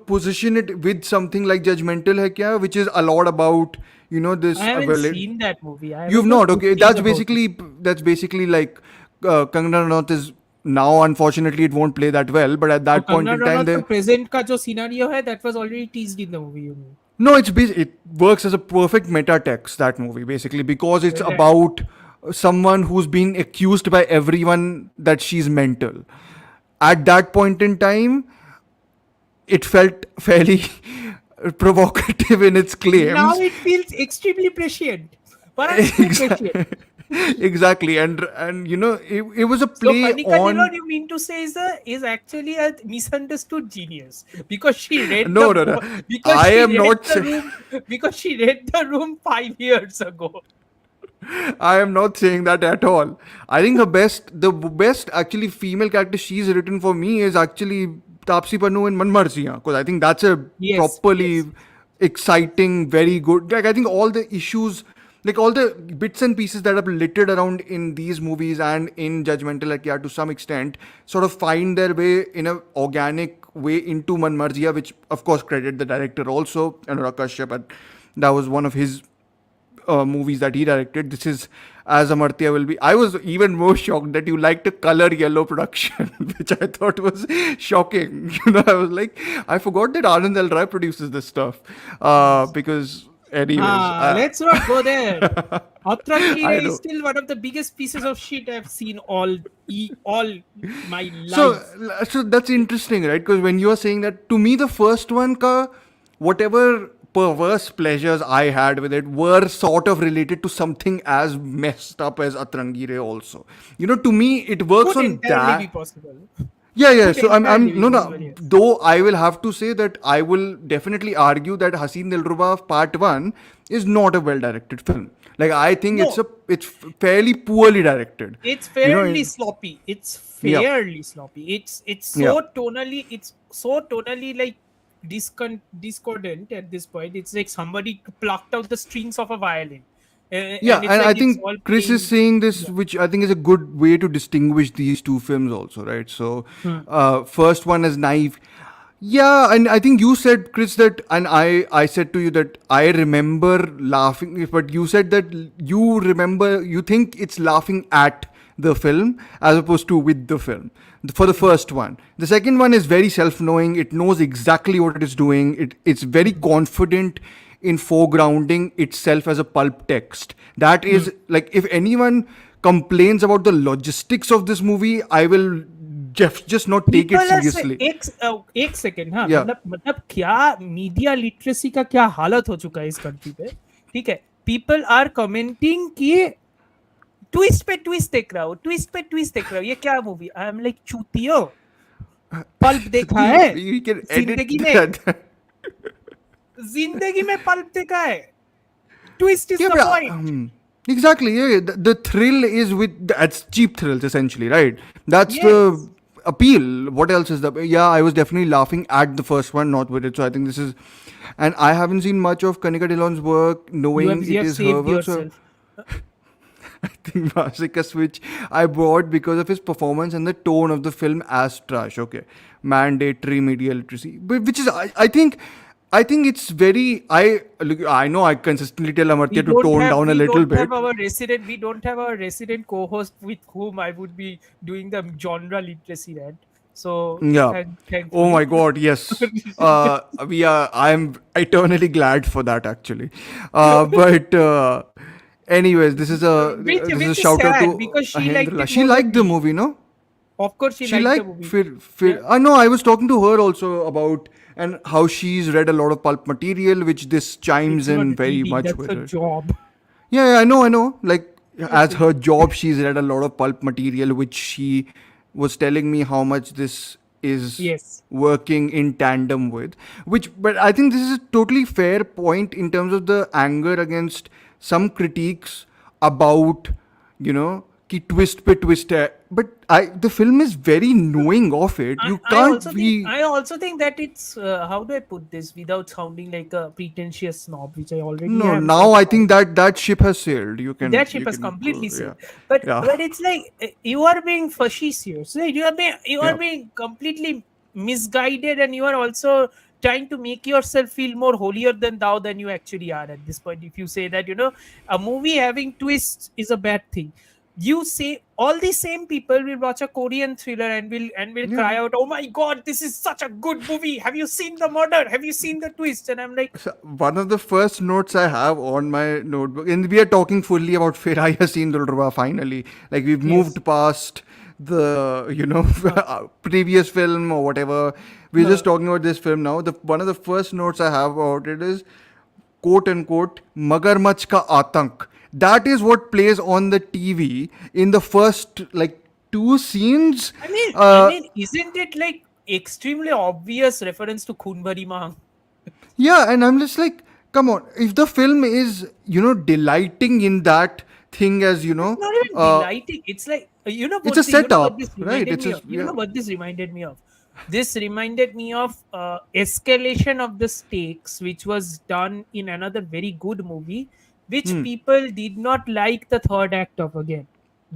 S1: position it with something like Judgmental Hai Kya, which is a lot about
S2: I
S1: this.
S2: haven't seen that movie. I
S1: You've
S2: don't know
S1: not,
S2: two
S1: okay?
S2: things about it.
S1: That's basically like Kangana Ranaut is now. Unfortunately, it won't play that well. But at
S2: So
S1: that point
S2: Kangana
S1: in time,
S2: Ranaut का
S1: they
S2: present का जो scenario है, that was already teased in the movie. You mean?
S1: no, it works as a perfect meta text, that movie, basically, because it's
S2: Right.
S1: about someone who's been accused by everyone that she's mental. At that point in time, it felt fairly provocative in its
S2: Now
S1: claims.
S2: it feels extremely prescient. Perhaps prescient.
S1: Exactly, and it was a
S2: So
S1: play
S2: Kanika
S1: on.
S2: Dhillon, you mean to say is actually a misunderstood genius because she read
S1: No, no, no.
S2: because
S1: I
S2: she
S1: am
S2: read
S1: not.
S2: the room because she read the room 5 years ago.
S1: I am not saying that at all. I think the best actually female character she's written for me is actually Tapsi Pannu in Manmarsiya, because I think that's a
S2: Yes,
S1: properly
S2: yes.
S1: exciting, very good. Like I think all the issues, like all the bits and pieces that are littered around in these movies and in Judgmental Like yeah, to some extent, sort of find their way in a organic way into Manmarsiya, which of course credit the director also, Anurag Kashyap, and that was one of his movies that he directed. This is as Amartya will be. I was even more shocked that you liked a color yellow production, which I thought was shocking. I was like, I forgot that Aanand L produces this stuff. Because, anyways,
S2: Let's not go there. Atrangi
S1: I
S2: Re is
S1: know.
S2: still one of the biggest pieces of shit I've seen all my
S1: So,
S2: life.
S1: so that's interesting, right? Because when you are saying that, to me, the first one, whatever perverse pleasures I had with it were sort of related to something as messed up as Atrangi Re also. To me, it works
S2: Could
S1: on
S2: entirely be
S1: that.
S2: possible.
S1: Yeah, yeah.
S2: Could
S1: So
S2: entirely be
S1: no,
S2: possible,
S1: no.
S2: yes.
S1: Though I will have to say that I will definitely argue that Haseen Dillruba Part One is not a well-directed film. Like I think
S2: No,
S1: it's fairly poorly directed.
S2: it's
S1: You
S2: fairly
S1: know,
S2: sloppy. It's
S1: yeah,
S2: fairly sloppy.
S1: yeah.
S2: It's so tonally like discordant at this point. It's like somebody plucked out the strings of a violin.
S1: Yeah,
S2: And it's
S1: and
S2: like
S1: I
S2: it's
S1: think
S2: all
S1: Chris is
S2: playing.
S1: saying this,
S2: Yeah.
S1: which I think is a good way to distinguish these two films, also, right? So,
S2: Hmm.
S1: first one is naive. Yeah, and I think you said, Chris, that, and I said to you that I remember laughing, but you said that you think it's laughing at the film as opposed to with the film for the first one. The second one is very self-knowing. It knows exactly what it is doing. It's very confident in foregrounding itself as a pulp text. That is like, if anyone complains about the logistics of this movie, I will just not take it
S2: People are say
S1: seriously.
S2: एक second हाँ
S1: Yeah.
S2: मतलब क्या media literacy का क्या हालत हो चुका है इस कंट्री पे ठीक है पीपल आर कमेंटिंग कि ट्विस्ट पे ट्विस्ट देख रहा हूँ ट्विस्ट पे ट्विस्ट देख रहा हूँ ये क्या मूवी आई एम लाइक चूतियो पल्प देखा है
S1: We can edit
S2: जिंदगी में
S1: that.
S2: जिंदगी में पल्प देखा है twist is
S1: Yeah,
S2: the
S1: but
S2: point
S1: exactly. Yeah, the thrill is with that's cheap thrills essentially, right? That's
S2: yes
S1: the appeal. What else is the? Yeah, I was definitely laughing at the first one, not with it. So I think this is, and I haven't seen much of Kanika Dhillon's work, knowing
S2: you
S1: it
S2: have
S1: is her
S2: saved
S1: work. So
S2: yourself
S1: I think Vasika Switch I bought because of his performance and the tone of the film as trash. Okay, mandatory media literacy, but which is I think it's very I know I consistently tell Amartya to tone down a little bit.
S2: we don't have our resident co-host with whom I would be doing the genre literacy rant. So
S1: Yeah. Oh
S2: thankfully.
S1: my God, yes. We are. I am eternally glad for that, actually. But anyways, this is a
S2: Which is
S1: shout out
S2: sad
S1: to
S2: because she liked
S1: Ahendra.
S2: it
S1: She
S2: more than
S1: liked the
S2: me.
S1: movie, no?
S2: Of course, she
S1: She
S2: liked the
S1: liked
S2: movie.
S1: Phir.
S2: Yeah.
S1: I know. I was talking to her also about and how she's read a lot of pulp material, which this chimes
S2: It's not
S1: in very
S2: reading,
S1: much
S2: that's
S1: with
S2: a
S1: it.
S2: job.
S1: Yeah, yeah, I know, I know. Like,
S2: That's
S1: as
S2: a
S1: her
S2: job.
S1: job, she's read a lot of pulp material, which she was telling me how much this is
S2: Yes.
S1: working in tandem with. Which, but I think this is a totally fair point in terms of the anger against some critiques about, ki twist pe twist hai. But the film is very knowing of it. You can't be.
S2: I also think that it's how do I put this without sounding like a pretentious snob, which I already
S1: No,
S2: am
S1: now I
S2: somehow.
S1: think that ship has sailed.
S2: That ship
S1: You
S2: has
S1: can,
S2: completely
S1: yeah,
S2: sailed. But
S1: yeah,
S2: it's like you are being facetious, right? You are being
S1: yeah.
S2: completely misguided, and you are also trying to make yourself feel more holier than thou than you actually are at this point. If you say that, a movie having twists is a bad thing, you say all the same people will watch a Korean thriller and will
S1: Yeah.
S2: cry out, "Oh my god, this is such a good movie! Have you seen the murder? Have you seen the twist?" And I'm like,
S1: So one of the first notes I have on my notebook, and we are talking fully about Phir Aayi Haseen Dilruba finally. Like we've
S2: yes,
S1: moved past the,
S2: uh,
S1: previous film or whatever. We're just
S2: uh,
S1: talking about this film now. The one of the first notes I have about it is quote unquote Magarmach ka Atank. That is what plays on the TV in the first like two scenes.
S2: I mean,
S1: Uh,
S2: isn't it like extremely obvious reference to Khoon Bhari Maang?
S1: Yeah, and I'm just like, come on, if the film is, delighting in that thing as,
S2: It's not even delighting. It's like
S1: it's a
S2: you know what
S1: setup,
S2: this
S1: right?
S2: reminded
S1: It's
S2: me
S1: a,
S2: of. You
S1: yeah.
S2: know what this reminded me of. This reminded me of escalation of the stakes, which was done in another very good movie, which
S1: Hmm.
S2: people did not like the third act of again,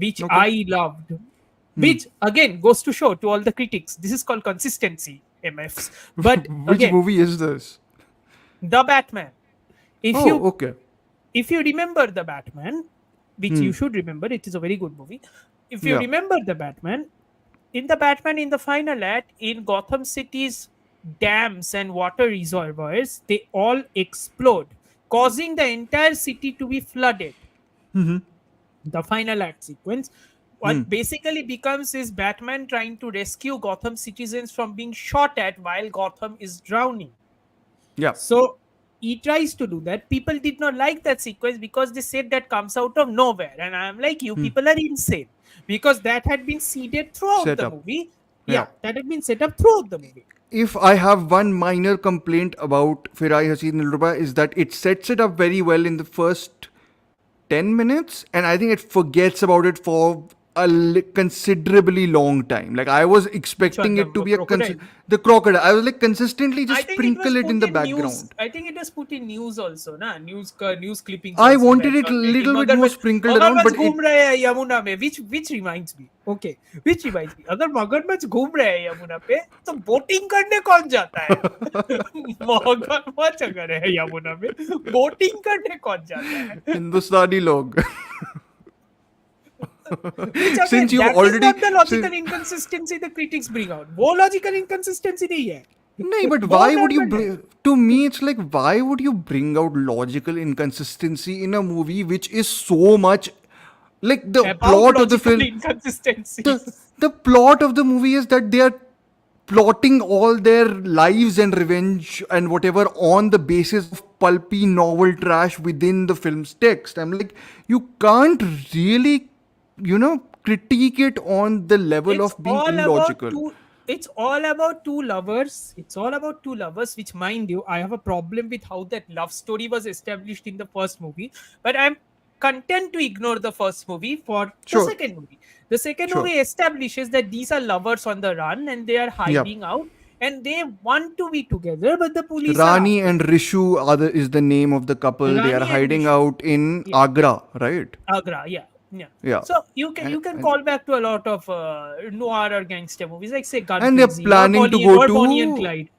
S2: which
S1: Okay.
S2: I loved.
S1: Hmm.
S2: Which again goes to show to all the critics, this is called consistency, MFs. But
S1: Which
S2: again,
S1: movie is this?
S2: the Batman. If
S1: Oh,
S2: you
S1: okay.
S2: if you remember the Batman, which
S1: Hmm.
S2: you should remember, it is a very good movie. If you
S1: Yeah.
S2: remember the Batman, in the final act, in Gotham City's dams and water reservoirs, they all explode, causing the entire city to be flooded. The final act sequence,
S1: Hmm.
S2: what basically becomes is Batman trying to rescue Gotham citizens from being shot at while Gotham is drowning.
S1: Yeah.
S2: So he tries to do that. People did not like that sequence because they said that comes out of nowhere. And I'm like, you
S1: Hmm.
S2: people are insane. Because that had been seeded throughout
S1: Set
S2: the
S1: up.
S2: movie.
S1: Yeah.
S2: Yeah, that had been set up throughout the movie.
S1: If I have one minor complaint about Phir Aayi Haseen Dilruba is that it sets it up very well in the first 10 minutes, and I think it forgets about it for a considerably long time. Like I was
S2: Which one?
S1: expecting
S2: The
S1: it to be
S2: crocodile?
S1: the crocodile. I was like consistently
S2: I
S1: just
S2: think it was
S1: sprinkle it in
S2: put
S1: the
S2: in news.
S1: background.
S2: I think it was put in news also, na? News clippings
S1: I
S2: also
S1: wanted
S2: went
S1: it a
S2: on that.
S1: little bit more
S2: मगरमच्छ
S1: sprinkled around,
S2: मगरमच्छ
S1: but
S2: घूम
S1: it
S2: रहे हैं यमुना में, which reminds me. Okay, which reminds me. अगर मगरमच्छ घूम रहे हैं यमुना पे, तो बोटिंग करने कौन जाता है? मगरमच्छ अगर है यमुना में, बोटिंग करने कौन जाता है?
S1: Hindustani log.
S2: Which
S1: Since
S2: again,
S1: you've
S2: that is
S1: already
S2: not the logical
S1: since,
S2: inconsistency the critics bring out. वो logical inconsistency नहीं है.
S1: no, but
S2: वो
S1: why would you
S2: normal है.
S1: to me it's like why would you bring out logical inconsistency in a movie which is so much like the
S2: About
S1: plot of the
S2: logical
S1: film the
S2: inconsistencies.
S1: the plot of the movie is that they are plotting all their lives and revenge and whatever on the basis of pulpy novel trash within the film's text. I'm like, you can't really, critique it on the level
S2: it's
S1: of being
S2: all about
S1: illogical.
S2: two it's all about two lovers. It's all about two lovers, which, mind you, I have a problem with how that love story was established in the first movie, but I'm content to ignore the first movie for the
S1: Sure,
S2: second movie. The second
S1: sure.
S2: movie establishes that these are lovers on the run and they are
S1: Yeah.
S2: hiding out and they want to be together, but the police are
S1: Rani
S2: after
S1: and Rishu is the name of the couple. They are
S2: Rani and
S1: hiding
S2: Rishu.
S1: out in
S2: Yeah.
S1: Agra, right?
S2: Agra, yeah, yeah.
S1: Yeah.
S2: So you can
S1: And,
S2: call back to a lot of noir or gangster movies, like say Gun
S1: and they're
S2: Crazy
S1: planning to go
S2: Or Bonnie and
S1: to
S2: Clyde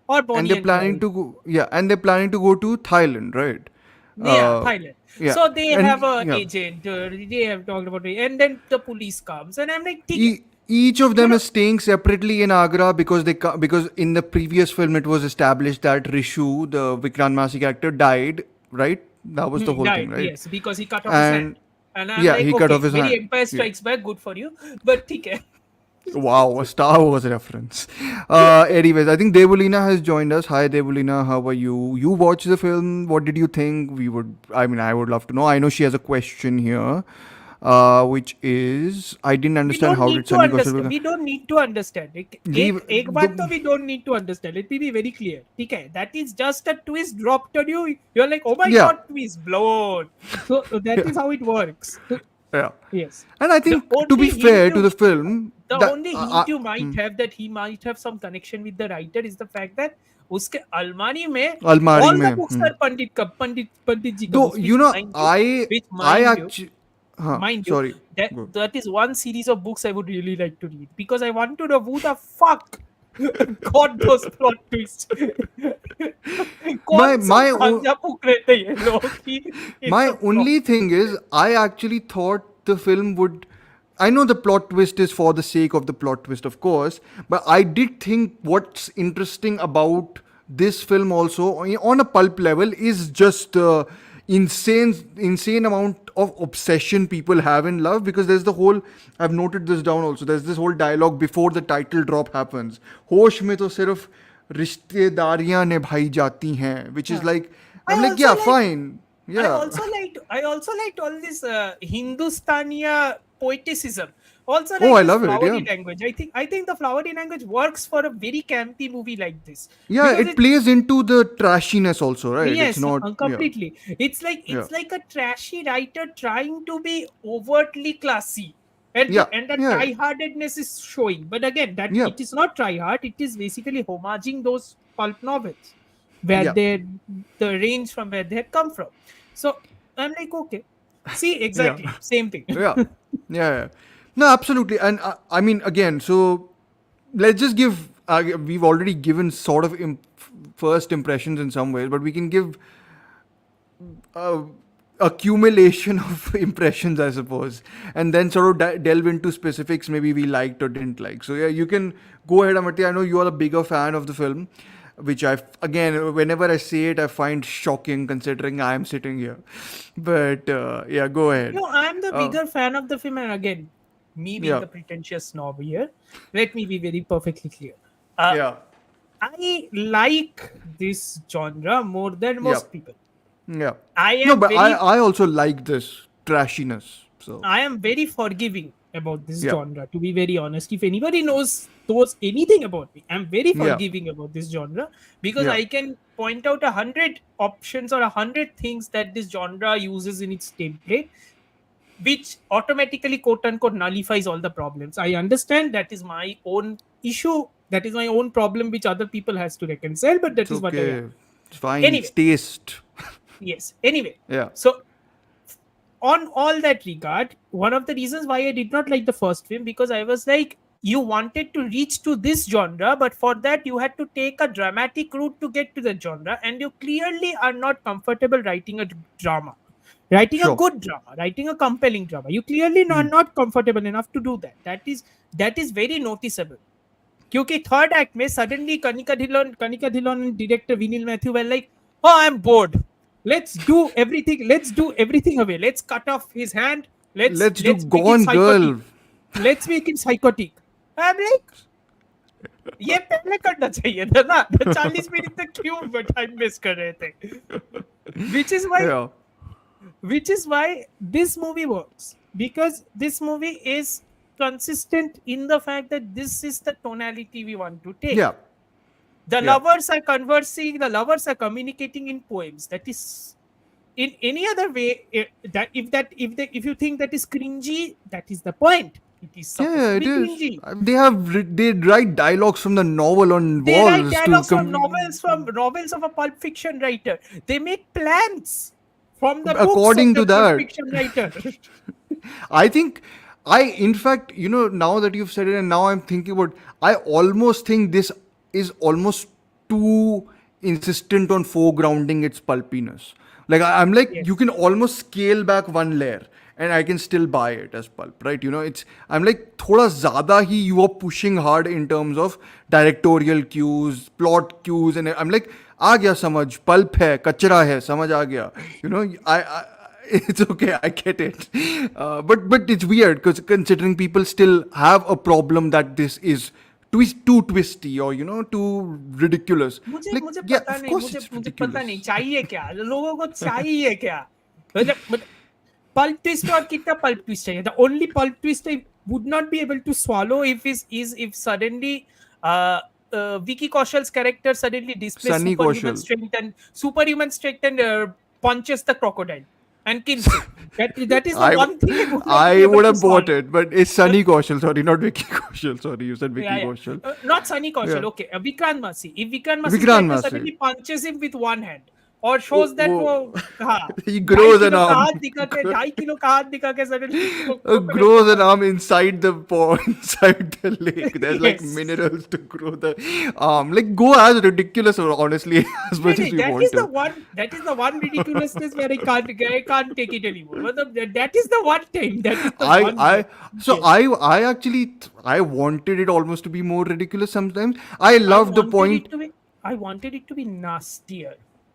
S2: or
S1: and
S2: Bonnie
S1: they're
S2: and
S1: planning
S2: Clyde.
S1: to go yeah and they're planning to go to Thailand, right?
S2: Yeah,
S1: uh
S2: Thailand.
S1: yeah
S2: So they
S1: and
S2: have a
S1: yeah
S2: agent. They have talked about it, and then the police comes, and I'm like, "ठीक है."
S1: each of
S2: You
S1: them
S2: know,
S1: is staying separately in Agra because because in the previous film it was established that Rishu, the Vikrant Massey character, died, right? That was the
S2: he
S1: whole thing,
S2: died,
S1: right?
S2: yes, because he cut off his hand.
S1: And
S2: And I'm
S1: yeah,
S2: like,
S1: he cut
S2: okay,
S1: off his
S2: very
S1: hand.
S2: Empire
S1: Yeah.
S2: Strikes Back, good for you, but ठीक है.
S1: Wow, a Star Wars reference. Anyways, I think Devulina has joined us. Hi, Devulina. How are you? You watched the film. What did you think? I would love to know. I know she has a question here, which is, I didn't
S2: We
S1: understand
S2: don't
S1: how
S2: need
S1: did
S2: to
S1: Sunny
S2: understand.
S1: Kaushal.
S2: We don't need to understand.
S1: Leave
S2: एक बात तो we don't need to understand. Let me be very clear. ठीक है? That is just a twist dropped on you. You're like, oh my
S1: Yeah,
S2: god, twist blown. So that
S1: yeah,
S2: is how it works.
S1: yeah.
S2: Yes.
S1: And I
S2: The
S1: think, to
S2: only
S1: be
S2: hint
S1: fair to
S2: you
S1: the film,
S2: the
S1: that
S2: only hint you might have that he might have some connection with the writer is the fact that उसके अलमारी में
S1: Almari
S2: all the
S1: mein.
S2: books are पंडित जी का
S1: Though
S2: books, which mind you, which
S1: I
S2: mind you,
S1: actually,
S2: mind you,
S1: sorry.
S2: that
S1: Go.
S2: that is one series of books I would really like to read because I want to know who the fuck God, those plot twists.
S1: My
S2: कौन सा
S1: my o-
S2: गांजा फूक रहे थे ये लोग कि it's
S1: My
S2: a plot.
S1: only thing is, I actually thought the film would. I know the plot twist is for the sake of the plot twist, of course, but I did think what's interesting about this film also on a pulp level is just the insane amount of obsession people have in love, because there's the whole, I've noted this down also, there's this whole dialogue before the title drop happens, होश में तो सिर्फ रिश्तेदारियां निभाई जाती हैं, which is
S2: हाँ.
S1: like,
S2: I
S1: I'm like,
S2: also
S1: yeah,
S2: like
S1: fine.
S2: I
S1: Yeah.
S2: also liked all this Hindustaniya poeticism. Also
S1: Oh,
S2: like
S1: I
S2: this
S1: love it. Yeah.
S2: flowery language. I think the flowery language works for a very campy movie like this
S1: Yeah,
S2: because
S1: it plays into the trashiness also, right? It's
S2: yes,
S1: not. Yeah.
S2: completely.
S1: Yeah.
S2: It's like a trashy writer trying to be overtly classy, and
S1: Yeah.
S2: and the
S1: Yeah.
S2: try-heartedness is showing. But again, that
S1: Yeah.
S2: it is not try-hard. It is basically homaging those pulp novels, where
S1: Yeah.
S2: they the range from where they had come from. So I'm like, okay, see,
S1: Yeah.
S2: exactly same thing.
S1: Yeah. Yeah. No, absolutely. And I mean, again, so let's just give. We've already given sort of first impressions in some ways, but we can give uh, accumulation of impressions, I suppose, and then sort of delve into specifics maybe we liked or didn't like. So yeah, you can go ahead, Amartya. I know you are a bigger fan of the film, which again, whenever I say it, I find shocking considering I am sitting here. But yeah, go ahead.
S2: No, I'm the
S1: Uh,
S2: bigger fan of the film, and again, me being
S1: yeah,
S2: the pretentious snob here, let me be very perfectly clear. Uh,
S1: yeah,
S2: I like this genre more than
S1: yeah,
S2: most people.
S1: yeah.
S2: I
S1: No,
S2: am
S1: but
S2: very
S1: I also like this trashiness. So
S2: I am very forgiving about this
S1: yeah,
S2: genre, to be very honest. If anybody knows anything about me, I'm very
S1: yeah,
S2: forgiving about this genre because
S1: yeah.
S2: I can point out 100 options or 100 things that this genre uses in its template, which automatically quote unquote nullifies all the problems. I understand that is my own issue, that is my own problem which other people has to reconcile, but that
S1: It's
S2: is what I am.
S1: okay. It's fine. It's
S2: Anyway,
S1: taste.
S2: yes. Anyway,
S1: Yeah.
S2: so on all that regard, one of the reasons why I did not like the first film, because I was like, you wanted to reach to this genre, but for that you had to take a dramatic route to get to the genre, and you clearly are not comfortable writing a drama, writing a
S1: Sure.
S2: good drama, writing a compelling drama. You clearly are not comfortable enough to do that. That is very noticeable. क्योंकि third act में suddenly Kanika Dhillon and director Vinil Matthew were like, oh, I'm bored. Let's do everything away. Let's cut off his hand. Let's
S1: Let's do
S2: make it
S1: Gone
S2: psychotic.
S1: Girl.
S2: Let's make it psychotic. I'm like, ये पहले करना चाहिए था ना. The 40 minutes तक क्यों time miss कर रहे थे?
S1: Yeah.
S2: Which is why this movie works, because this movie is consistent in the fact that this is the tonality we want to take.
S1: Yeah.
S2: The
S1: Yeah.
S2: lovers are conversing, the lovers are communicating in poems. That is, in any other way, if you think that is cringy, that is the point. It is supposed
S1: Yeah,
S2: to
S1: it
S2: be
S1: is.
S2: cringy.
S1: They write dialogues from the novel on
S2: They write
S1: walls
S2: dialogues from novels of a pulp fiction writer. They make plans from the books
S1: according
S2: of
S1: to
S2: the pulp
S1: that.
S2: fiction writer.
S1: I think in fact, now that you've said it, and now I'm thinking about, I almost think this is almost too insistent on foregrounding its pulpiness. Like I'm like,
S2: Yes.
S1: you can almost scale back one layer, and I can still buy it as pulp, right? I'm like, thoda zyada hi you are pushing hard in terms of directorial cues, plot cues, and I'm like, आ गया समझ, pulp है, कचरा है, समझ आ गया. I it's okay, I get it, but it's weird because considering people still have a problem that this is too twisty or too ridiculous.
S2: मुझे
S1: Like,
S2: मुझे
S1: yeah,
S2: पता
S1: of
S2: नहीं
S1: course
S2: मुझे
S1: it's
S2: मुझे पता
S1: ridiculous.
S2: नहीं चाहिए क्या लोगों को चाहिए क्या मतलब pulp twist और कितना pulp twist चाहिए. The only pulp twist I would not be able to swallow if suddenly Vicky Kaushal's character suddenly displays
S1: Sunny Kaushal.
S2: superhuman strength and punches the crocodile and kills it. That is the
S1: I,
S2: one thing I would not be
S1: I
S2: able
S1: would
S2: to
S1: have bought
S2: swallow.
S1: it, but it's Sunny Kaushal, sorry, not Vicky Kaushal. Sorry, you said Vicky
S2: Yeah, yeah.
S1: Kaushal.
S2: Not Sunny Kaushal.
S1: Yeah.
S2: Okay, Vikrant Massey. If Vikrant Massey's
S1: Vikrant
S2: character
S1: Massey.
S2: suddenly punches him with one hand, और shows that वो
S1: वो
S2: हाँ
S1: he
S2: 2.5
S1: grows an
S2: kilo का
S1: arm.
S2: हाथ दिखा के 2.5 kilo का हाथ दिखा के suddenly वो coconut
S1: Grows
S2: के
S1: an arm inside the pond, inside the lake. There's like
S2: yes.
S1: minerals to grow the arm. Like, go as ridiculous, honestly, as
S2: No,
S1: much
S2: no,
S1: as you want to.
S2: that is the one ridiculousness where I can't take it anymore. मतलब that is the one time. That is the one.
S1: I so
S2: Yes.
S1: I actually I wanted it almost to be more ridiculous sometimes. I love the point.
S2: I wanted it to be nastier.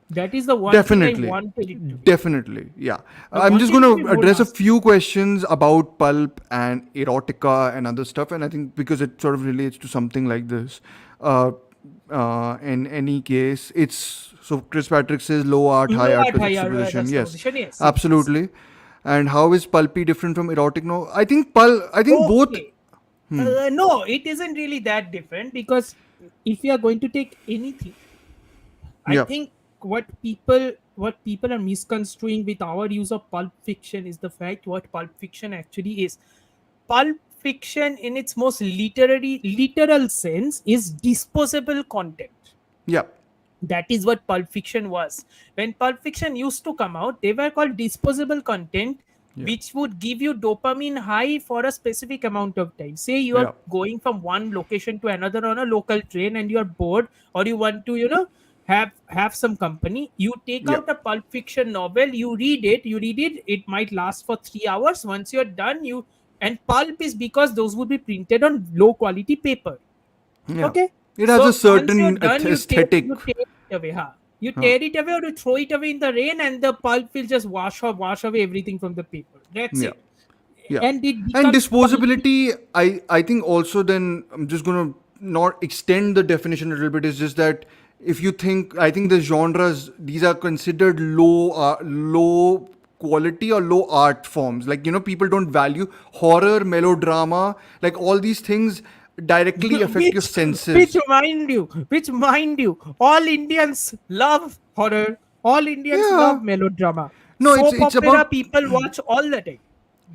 S2: That is the one thing I
S1: Definitely.
S2: wanted it to be.
S1: Definitely. Yeah.
S2: I
S1: I'm just
S2: wanted it to
S1: going
S2: be
S1: to
S2: more
S1: address a
S2: nasty.
S1: few questions about pulp and erotica and other stuff. And I think because it sort of relates to something like this. In any case, it's so Chris Patrick says low art, high
S2: Low
S1: art
S2: art,
S1: plus
S2: high art,
S1: exposition. Yes.
S2: juxtaposition. Yes.
S1: Absolutely. And how is pulpy different from erotic? No, I think both.
S2: Okay. No, it isn't really that different because if you are going to take anything, I
S1: Yeah.
S2: think what people are misconstruing with our use of pulp fiction is the fact what pulp fiction actually is. Pulp fiction, in its most literal sense, is disposable content.
S1: Yeah.
S2: That is what pulp fiction was. When pulp fiction used to come out, they were called disposable content,
S1: Yeah.
S2: which would give you dopamine high for a specific amount of time. Say you are
S1: Yeah.
S2: going from one location to another on a local train and you are bored, or you want to, have some company. You take
S1: Yeah.
S2: out a pulp fiction novel, you read it. It might last for 3 hours. Once you're done, and pulp is because those would be printed on low quality paper.
S1: Yeah.
S2: Okay.
S1: It has a
S2: So once you're
S1: certain
S2: done,
S1: aesthetic.
S2: you tear it away. Huh? You tear it away or you throw it away in the rain, and the pulp will just wash away everything from the paper. That's
S1: Yeah.
S2: it.
S1: Yeah.
S2: And it
S1: And
S2: becomes pulpy.
S1: disposability, I think also then I'm just gonna not extend the definition a little bit. It's just that if you think I think the genres these are considered low quality or low art forms. Like people don't value horror, melodrama, like all these things directly affect your
S2: which
S1: senses.
S2: mind you, all Indians love horror. All Indians
S1: Yeah.
S2: love melodrama.
S1: No,
S2: Soap
S1: it's
S2: opera
S1: about
S2: people watch all the time.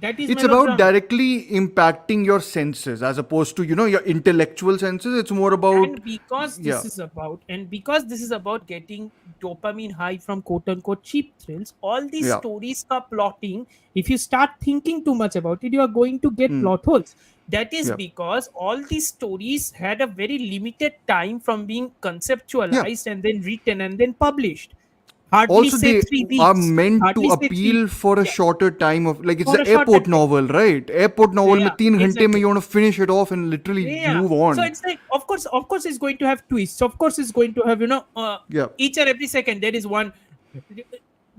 S2: That is
S1: it's about
S2: melodrama.
S1: directly impacting your senses as opposed to your intellectual senses. It's more about
S2: And because
S1: yeah.
S2: this is about getting dopamine high from quote unquote cheap thrills, all these
S1: Yeah.
S2: stories are plotting. If you start thinking too much about it, you are going to get plot holes. That is
S1: Yeah.
S2: because all these stories had a very limited time from being
S1: Yeah.
S2: conceptualized and then written and then published. Hardly
S1: Also,
S2: say
S1: they
S2: 3 weeks.
S1: are meant to
S2: Hardly say
S1: appeal for a
S2: yeah,
S1: shorter time of like it's
S2: for
S1: the
S2: a shorter
S1: airport
S2: time.
S1: novel, right? Airport novel
S2: Yeah,
S1: में 3 घंटे में
S2: exactly.
S1: you want to finish it off and literally
S2: Yeah.
S1: move
S2: So
S1: on.
S2: it's like, of course, it's going to have twists. Of course, it's going to have,
S1: Yeah.
S2: each and every second there is one.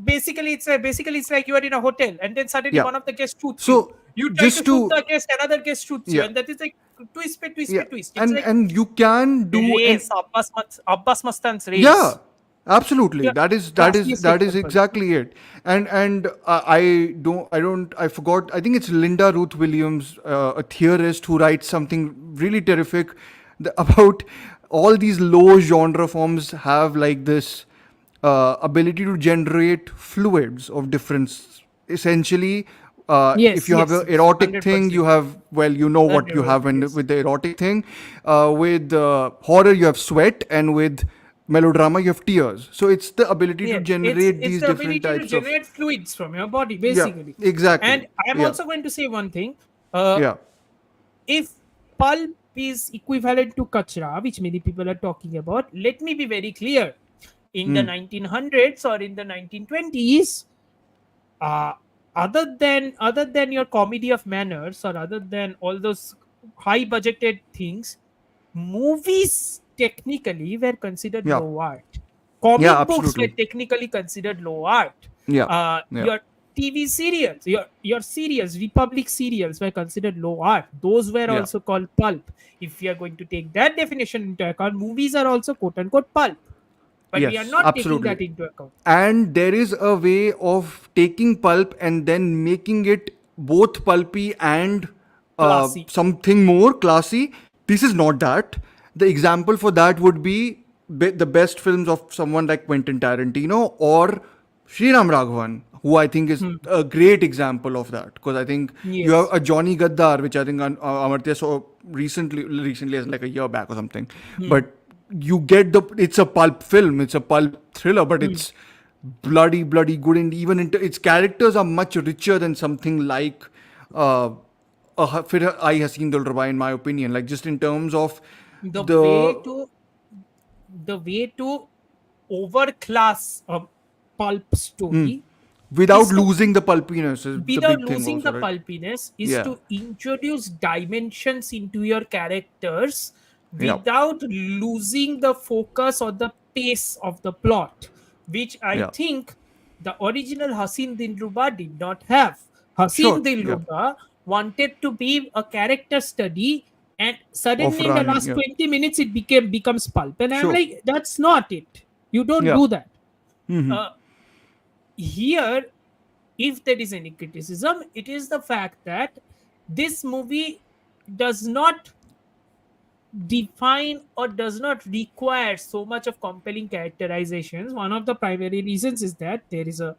S2: Basically, it's like you are in a hotel, and then suddenly
S1: Yeah.
S2: one of the guests shoots you.
S1: So
S2: You try to
S1: just
S2: shoot
S1: to
S2: the guest, another guest shoots you,
S1: yeah.
S2: and that is like twist pe twist
S1: Yeah.
S2: pe twist. It's
S1: And
S2: like
S1: and you can do an
S2: race, Abbas Mustan's race.
S1: yeah. Absolutely,
S2: Yeah,
S1: that is exactly it, and I forgot. I think it's Linda Ruth Williams, a theorist who writes something really terrific about all these low genre forms have like this ability to generate fluids of difference. Essentially, if you have an erotic thing,
S2: 100%.
S1: you have what you have
S2: 100%, yes.
S1: with the erotic thing. With horror, you have sweat, and with melodrama you have tears. So it's the ability to
S2: Yeah,
S1: generate
S2: it's
S1: these
S2: the ability
S1: different
S2: to
S1: types of
S2: generate fluids from your body,
S1: yeah,
S2: basically.
S1: exactly.
S2: And I'm
S1: Yeah.
S2: also going to say one thing.
S1: Yeah.
S2: If pulp is equivalent to kachra, which many people are talking about, let me be very clear. In the 1900s or in the 1920s, other than your comedy of manners or other than all those high budgeted things, movies technically were considered
S1: Yeah.
S2: low art.
S1: Yeah,
S2: Comic books were
S1: absolutely.
S2: technically considered low art.
S1: Yeah. Yeah.
S2: Your TV serials, your serials, Republic serials were considered low art. Those were
S1: Yeah.
S2: also called pulp. If you are going to take that definition into account, movies are also quote unquote pulp. But we are
S1: Yes,
S2: not taking
S1: absolutely.
S2: that into account.
S1: And there is a way of taking pulp and then making it both pulpy and
S2: Classy.
S1: something more classy. This is not that. The example for that would be the best films of someone like Quentin Tarantino or Sriram Raghavan, who I think is a great example of that. Because I think you have
S2: Yes.
S1: a Johnny Gaddar, which I think Amartya saw recently as like a year back or something. But you get it's a pulp film, it's a pulp thriller, but it's bloody good, and even its characters are much richer than something like uh, Phir Aayi Haseen Dilruba, in my opinion. Like, just in terms of
S2: the way
S1: the
S2: to the way to overclass a pulp story
S1: without
S2: is to
S1: losing the pulpiness is the
S2: without
S1: big thing
S2: losing
S1: also,
S2: the
S1: right?
S2: pulpiness is
S1: Yeah,
S2: to introduce dimensions into your characters
S1: yeah,
S2: without losing the focus or the pace of the plot, which I
S1: yeah.
S2: think the original Haseen Dilruba did not have. Haseen
S1: Sure, yeah.
S2: Dilruba wanted to be a character study, and
S1: Of
S2: suddenly in the
S1: Rani,
S2: last
S1: yeah.
S2: 20 minutes it becomes pulp, and I'm
S1: Sure,
S2: like, that's not it. You don't
S1: yeah.
S2: do that.
S1: Hmm.
S2: uh, Here, if there is any criticism, it is the fact that this movie does not define or does not require so much of compelling characterizations. One of the primary reasons is that there is a,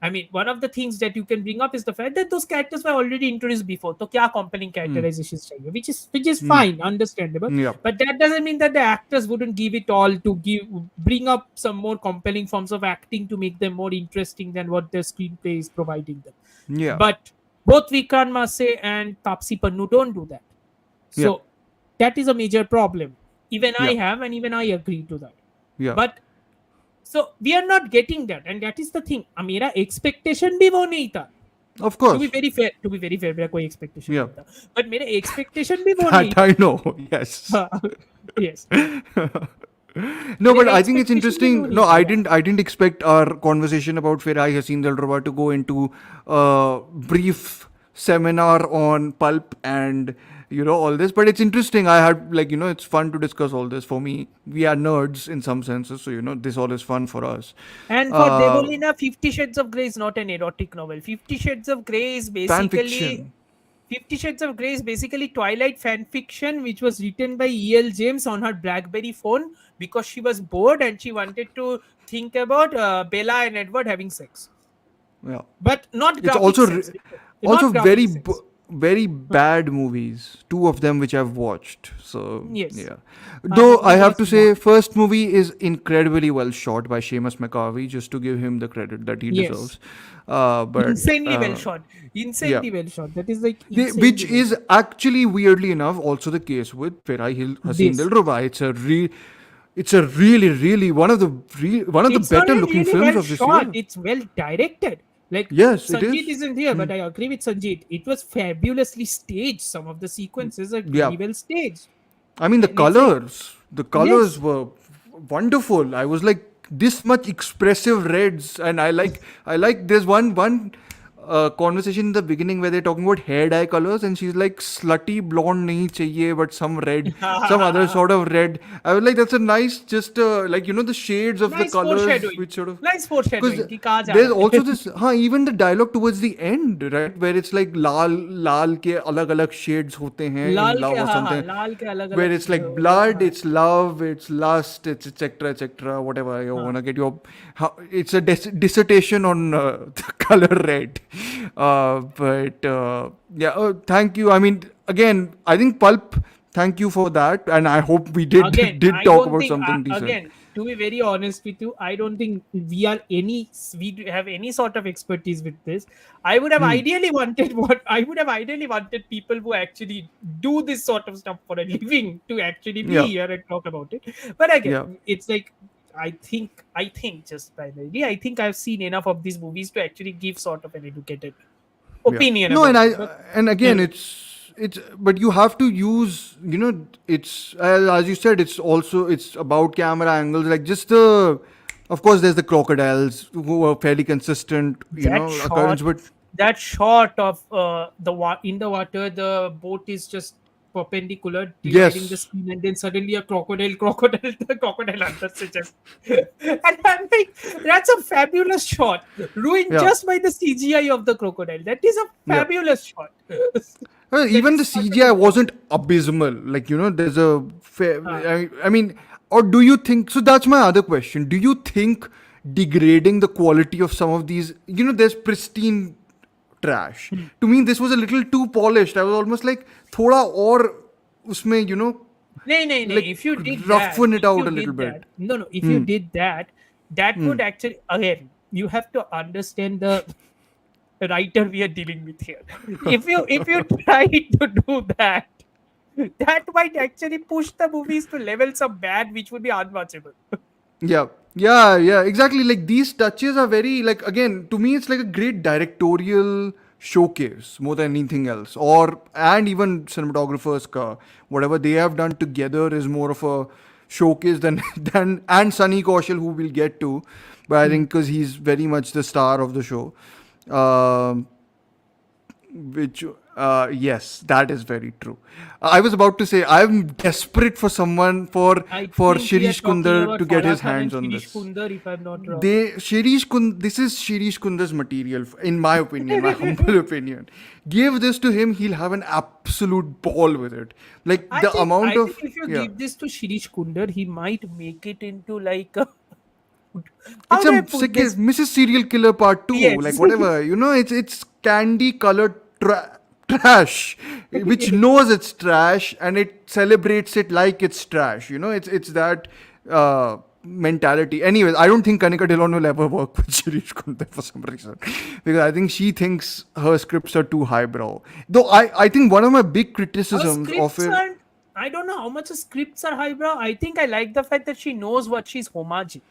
S2: I mean, one of the things that you can bring up is the fact that those characters were already introduced before. So, kya compelling characterizations chahiye, which is fine, understandable.
S1: Yeah,
S2: But that doesn't mean that the actors wouldn't give it all to bring up some more compelling forms of acting to make them more interesting than what their screenplay is providing them.
S1: yeah,
S2: But both Vikrant Masse and Tapsi Pannu don't do that.
S1: yeah,
S2: So that is a major problem. Even
S1: yeah,
S2: I have, and even I agree to that.
S1: yeah.
S2: But so we are not getting that, and that is the thing. मेरा expectation भी वो नहीं था.
S1: Of
S2: To be
S1: course.
S2: very fair, मेरा कोई expectation
S1: Yeah.
S2: नहीं था. But मेरे expectation भी वो नहीं
S1: That I know. Yes.
S2: था. Yes.
S1: No, but
S2: मेरा
S1: I think it's
S2: expectation भी वो
S1: interesting.
S2: नहीं
S1: No,
S2: था.
S1: I
S2: Yeah.
S1: didn't expect our conversation about Phir Aayi Haseen Dilruba to go into a brief seminar on pulp and all this. But it's interesting. I had it's fun to discuss all this. For me, we are nerds in some senses, so this all is fun for us.
S2: And for
S1: Uh,
S2: Debolina, 50 Shades of Grey is not an erotic novel. 50 Shades of Grey is
S1: Fan
S2: basically
S1: fiction.
S2: 50 Shades of Grey is basically Twilight fan fiction, which was written by E.L. James on her BlackBerry phone because she was bored and she wanted to think about Bella and Edward having sex,
S1: Yeah.
S2: but not
S1: It's
S2: graphic
S1: also
S2: sex.
S1: also
S2: Not graphic sex.
S1: very bad movies. Two of them which I've watched. So
S2: Yes,
S1: yeah.
S2: I have
S1: Though I
S2: only
S1: have to
S2: watched
S1: say,
S2: one.
S1: first movie is incredibly well shot by Seamus McCarvey, just to give him the credit that he
S2: Yes,
S1: deserves. But
S2: insanely well shot.
S1: yeah.
S2: Insanely well shot. That is like
S1: Which
S2: insanely well
S1: is
S2: shot.
S1: actually weirdly enough also the case with Phir Aayi Haseen
S2: This.
S1: Dilruba. It's a really one of the
S2: It's not
S1: better
S2: even
S1: looking
S2: really
S1: films
S2: well
S1: of this
S2: shot.
S1: year.
S2: It's well directed. Like
S1: Yes, it
S2: Sanjeet
S1: is.
S2: isn't here, but I agree with Sanjeet. It was fabulously staged. Some of the sequences are
S1: Yeah.
S2: really well staged,
S1: I mean,
S2: and it's like
S1: the colors
S2: yes,
S1: were wonderful. I was like, this much expressive reds, and I like. There's one conversation in the beginning where they're talking about hair dye colors, and she's like, slutty blonde nahi chahiye, but some red, some other sort of red. I was like, that's a nice, just the shades of the
S2: nice
S1: colors,
S2: foreshadowing.
S1: which sort of,
S2: Nice
S1: because
S2: foreshadowing. कि कहाँ जा
S1: there's
S2: रहा
S1: also
S2: है.
S1: this, even the dialogue towards the end, right, where it's like lal ke alag alag shades hote hain in
S2: लाल के
S1: love or
S2: हाँ हाँ
S1: something,
S2: लाल के अलग
S1: where
S2: अलग
S1: it's like blood,
S2: हाँ
S1: it's love, it's lust, it's etc. Whatever you
S2: हाँ
S1: wanna get your, it's a dissertation on the color red. But yeah, thank you. I mean, again, I think pulp. Thank you for that, and I hope we
S2: again.
S1: did
S2: I
S1: talk
S2: don't
S1: about
S2: think
S1: something decent.
S2: again. To be very honest with you, I don't think we do have any sort of expertise with this. I would have ideally wanted what I would have ideally wanted people who actually do this sort of stuff for a living to actually be
S1: Yeah,
S2: here and talk about it. But
S1: yeah,
S2: again, it's like I think just primarily I think I've seen enough of these movies to actually give sort of an educated
S1: yeah.
S2: opinion
S1: No, and
S2: about it. But
S1: and again,
S2: yeah,
S1: it's but you have to use, it's as you said, it's about camera angles, like just the. Of course, there's the crocodiles who are fairly consistent,
S2: that
S1: occurrence,
S2: shot
S1: but
S2: that shot of in the water, the boat is just perpendicular dividing the
S1: yes,
S2: screen, and then suddenly a crocodile the crocodile under se just and I'm like, that's a fabulous shot ruined
S1: yeah,
S2: just by the CGI of the crocodile. That is a
S1: yeah.
S2: fabulous shot. That
S1: Even
S2: is
S1: the
S2: such a
S1: CGI
S2: good shot.
S1: wasn't abysmal. Like, there's a fair.
S2: Uh,
S1: I mean, or do you think? So that's my other question. Do you think degrading the quality of some of these, there's pristine trash. To me, this was a little too polished. I was almost like, thoda or usme,
S2: no.
S1: like
S2: If you did that,
S1: roughen it out a little bit.
S2: no. If you did that, that would actually again. you have to understand the writer we are dealing with here. If you try to do that, that might actually push the movies to levels of bad which would be unwatchable.
S1: Yeah, yeah, exactly. Like these touches are very like again to me, it's like a great directorial showcase more than anything else. Or and even cinematographers, whatever they have done together is more of a showcase than than and Sunny Kaushal, who we'll get to, but I think because he's very much the star of the show. Um, which yes, that is very true. I was about to say I'm desperate for someone
S2: I
S1: for
S2: think we are
S1: Shirish
S2: talking
S1: Kundar
S2: about
S1: to get
S2: Farah
S1: his
S2: Khan and
S1: hands on
S2: Shirish
S1: this.
S2: Kundar, if I'm not wrong.
S1: This is Shirish Kundar's material, in my opinion, my humble opinion. Give this to him, he'll have an absolute ball with it. Like
S2: I
S1: the
S2: think
S1: amount
S2: I think
S1: of
S2: if you
S1: yeah,
S2: give this to Shirish Kundar, he might make it into like a, how
S1: it's
S2: do I
S1: a
S2: put this?
S1: Mrs. Serial Killer Part Two, like
S2: Yes.
S1: whatever. You know, it's candy colored trash, which
S2: Yes.
S1: knows it's trash and it celebrates it like it's trash. You know, it's that mentality. Anyways, I don't think Kanika Dhillon will ever work with Shirish Kundar for some reason, because I think she thinks her scripts are too highbrow. Though I think one of my big
S2: Her
S1: criticisms of
S2: scripts
S1: it
S2: aren't. I don't know how much her scripts are highbrow. I think I like the fact that she knows what she's homaging.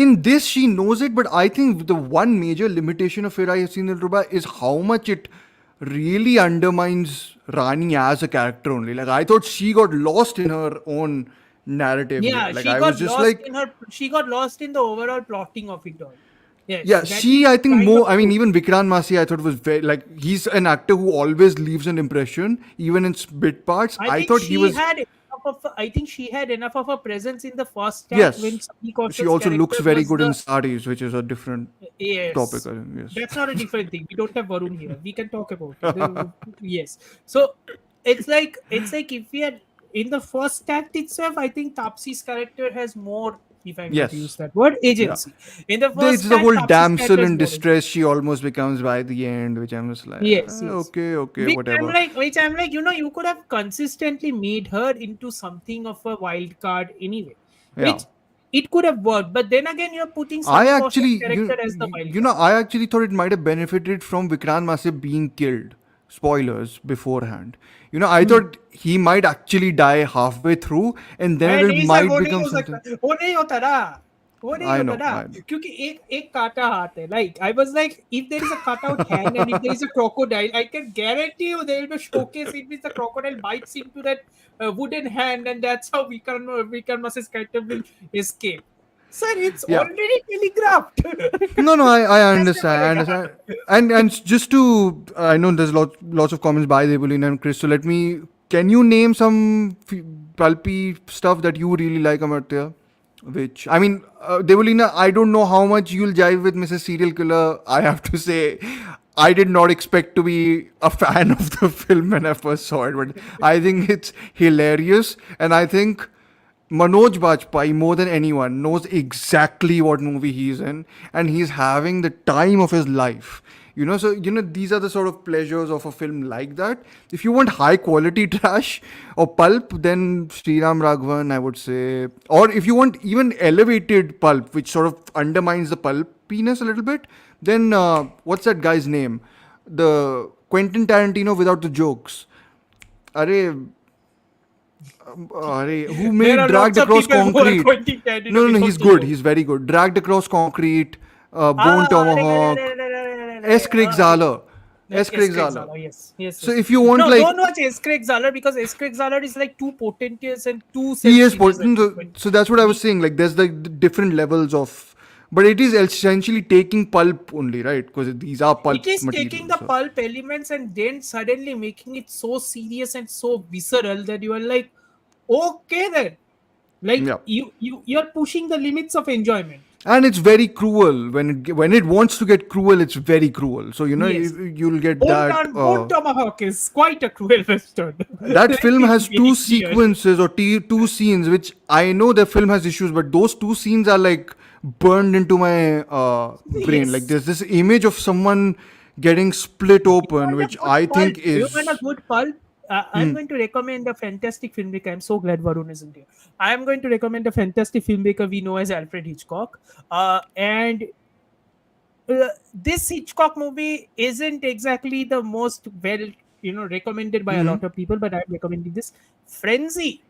S1: in this she knows it, but I think the one major limitation of Phir Aayi Haseen Dilruba is how much it really undermines Rani as a character only. Like I thought she got lost in her own narrative here.
S2: Yeah,
S1: Like I was just like,
S2: she got lost in the overall plotting of it all. Yes,
S1: yeah,
S2: that is
S1: she I think
S2: kind of
S1: more. I mean,
S2: true.
S1: even Vikrant Masi I thought was very like he's an actor who always leaves an impression, even in bit parts.
S2: I
S1: I
S2: think
S1: thought he
S2: she
S1: was
S2: had enough of a presence in the first act when
S1: yes.
S2: Sunny
S1: She
S2: Kaushal's
S1: also looks
S2: character
S1: very
S2: was
S1: good in
S2: the
S1: saris, which is a different topic.
S2: yes.
S1: I think, yes.
S2: That's not a different thing. We don't have Varun here. We can talk about it. Yes. So it's like if we are in the first act itself, I think Tapsi's character has more, if I'm going to use
S1: Yes.
S2: that word,
S1: Yeah.
S2: agency. In the
S1: It's
S2: first
S1: the
S2: act,
S1: whole
S2: Tapsi's character
S1: damsel
S2: has
S1: in
S2: more agency.
S1: distress she almost becomes by the end, which I'm just like,
S2: Yes, yes.
S1: okay, whatever.
S2: You could have consistently made her into something of a wild card anyway,
S1: Yeah.
S2: which it could have worked. But then again, you're putting
S1: I
S2: Sunny Kaushal's
S1: actually,
S2: character as the wild card.
S1: I actually thought it might have benefited from Vikrant Massey being killed. Spoilers beforehand. I
S2: Hmm.
S1: thought he might actually die halfway through, and then it
S2: नहीं sir
S1: might
S2: वो नहीं
S1: become
S2: हो
S1: something.
S2: सकता वो नहीं होता ना वो नहीं
S1: I
S2: होता
S1: know,
S2: ना
S1: I know.
S2: क्योंकि एक एक काटा हाथ है like I was like if there is a cut out hand and if there is a crocodile I can guarantee you there will be a showcase in which the crocodile bites into that wooden hand and that's how we can Mas's character will escape. Sir, it's
S1: Yeah.
S2: already telegraphed.
S1: No, I
S2: कैसे
S1: understand. I
S2: मरेगा?
S1: understand. And just to, I know there's lots of comments by Devolin and Chris. So let me. Can you name some pulpy stuff that you really like, Amartya? Which I mean, Devolina, I don't know how much you'll jive with Mrs. Serial Killer. I have to say, I did not expect to be a fan of the film when I first saw it, but I think it's hilarious, and I think Manoj Bajpayee, more than anyone, knows exactly what movie he's in, and he's having the time of his life. So these are the sort of pleasures of a film like that. If you want high quality trash or pulp, then Sriram Raghavan, I would say. Or if you want even elevated pulp, which sort of undermines the pulpiness a little bit, then what's that guy's name? The Quentin Tarantino without the jokes. Arey, who
S2: There
S1: made
S2: are
S1: Dragged
S2: lots of
S1: Across
S2: people who are
S1: Concrete?
S2: pointing at
S1: No,
S2: without
S1: he's
S2: the
S1: good.
S2: joke.
S1: He's very good. Dragged Across Concrete, Bone
S2: Ah,
S1: Tomahawk, S. Craig Zahler. S.
S2: Yes,
S1: Craig
S2: Craig
S1: Zahler.
S2: Zahler. Yes, yes,
S1: So
S2: yes.
S1: if you want
S2: No,
S1: like,
S2: don't watch S. Craig Zahler because S. Craig Zahler is like too potentious and too
S1: he is
S2: self-serious at
S1: potent.
S2: this point.
S1: So that's what I was
S2: We-
S1: saying. Like there's like the different levels of, but it is essentially taking pulp only, right? Because these are pulp
S2: It is taking
S1: materials.
S2: the
S1: So.
S2: pulp elements and then suddenly making it so serious and so visceral that you are like, okay then, like
S1: Yeah.
S2: you're pushing the limits of enjoyment.
S1: And it's very cruel when it wants to get cruel. It's very cruel. So
S2: Yes,
S1: you'll get that.
S2: Bone Tomahawk is quite a cruel western.
S1: That
S2: Let
S1: film
S2: me
S1: has
S2: be very
S1: two
S2: clear.
S1: sequences or two scenes, which I know the film has issues, but those two scenes are like burned into my brain. Like
S2: Yes.
S1: there's this image of someone getting split open,
S2: Want a
S1: which
S2: good
S1: I
S2: pulp?
S1: think
S2: You want a
S1: is
S2: good pulp? I'm going to recommend a fantastic filmmaker. I'm so glad Varun isn't here. I'm going to recommend a fantastic filmmaker we know as Alfred Hitchcock. And this Hitchcock movie isn't exactly the most well, recommended by a lot of people, but I'm recommending this. Frenzy.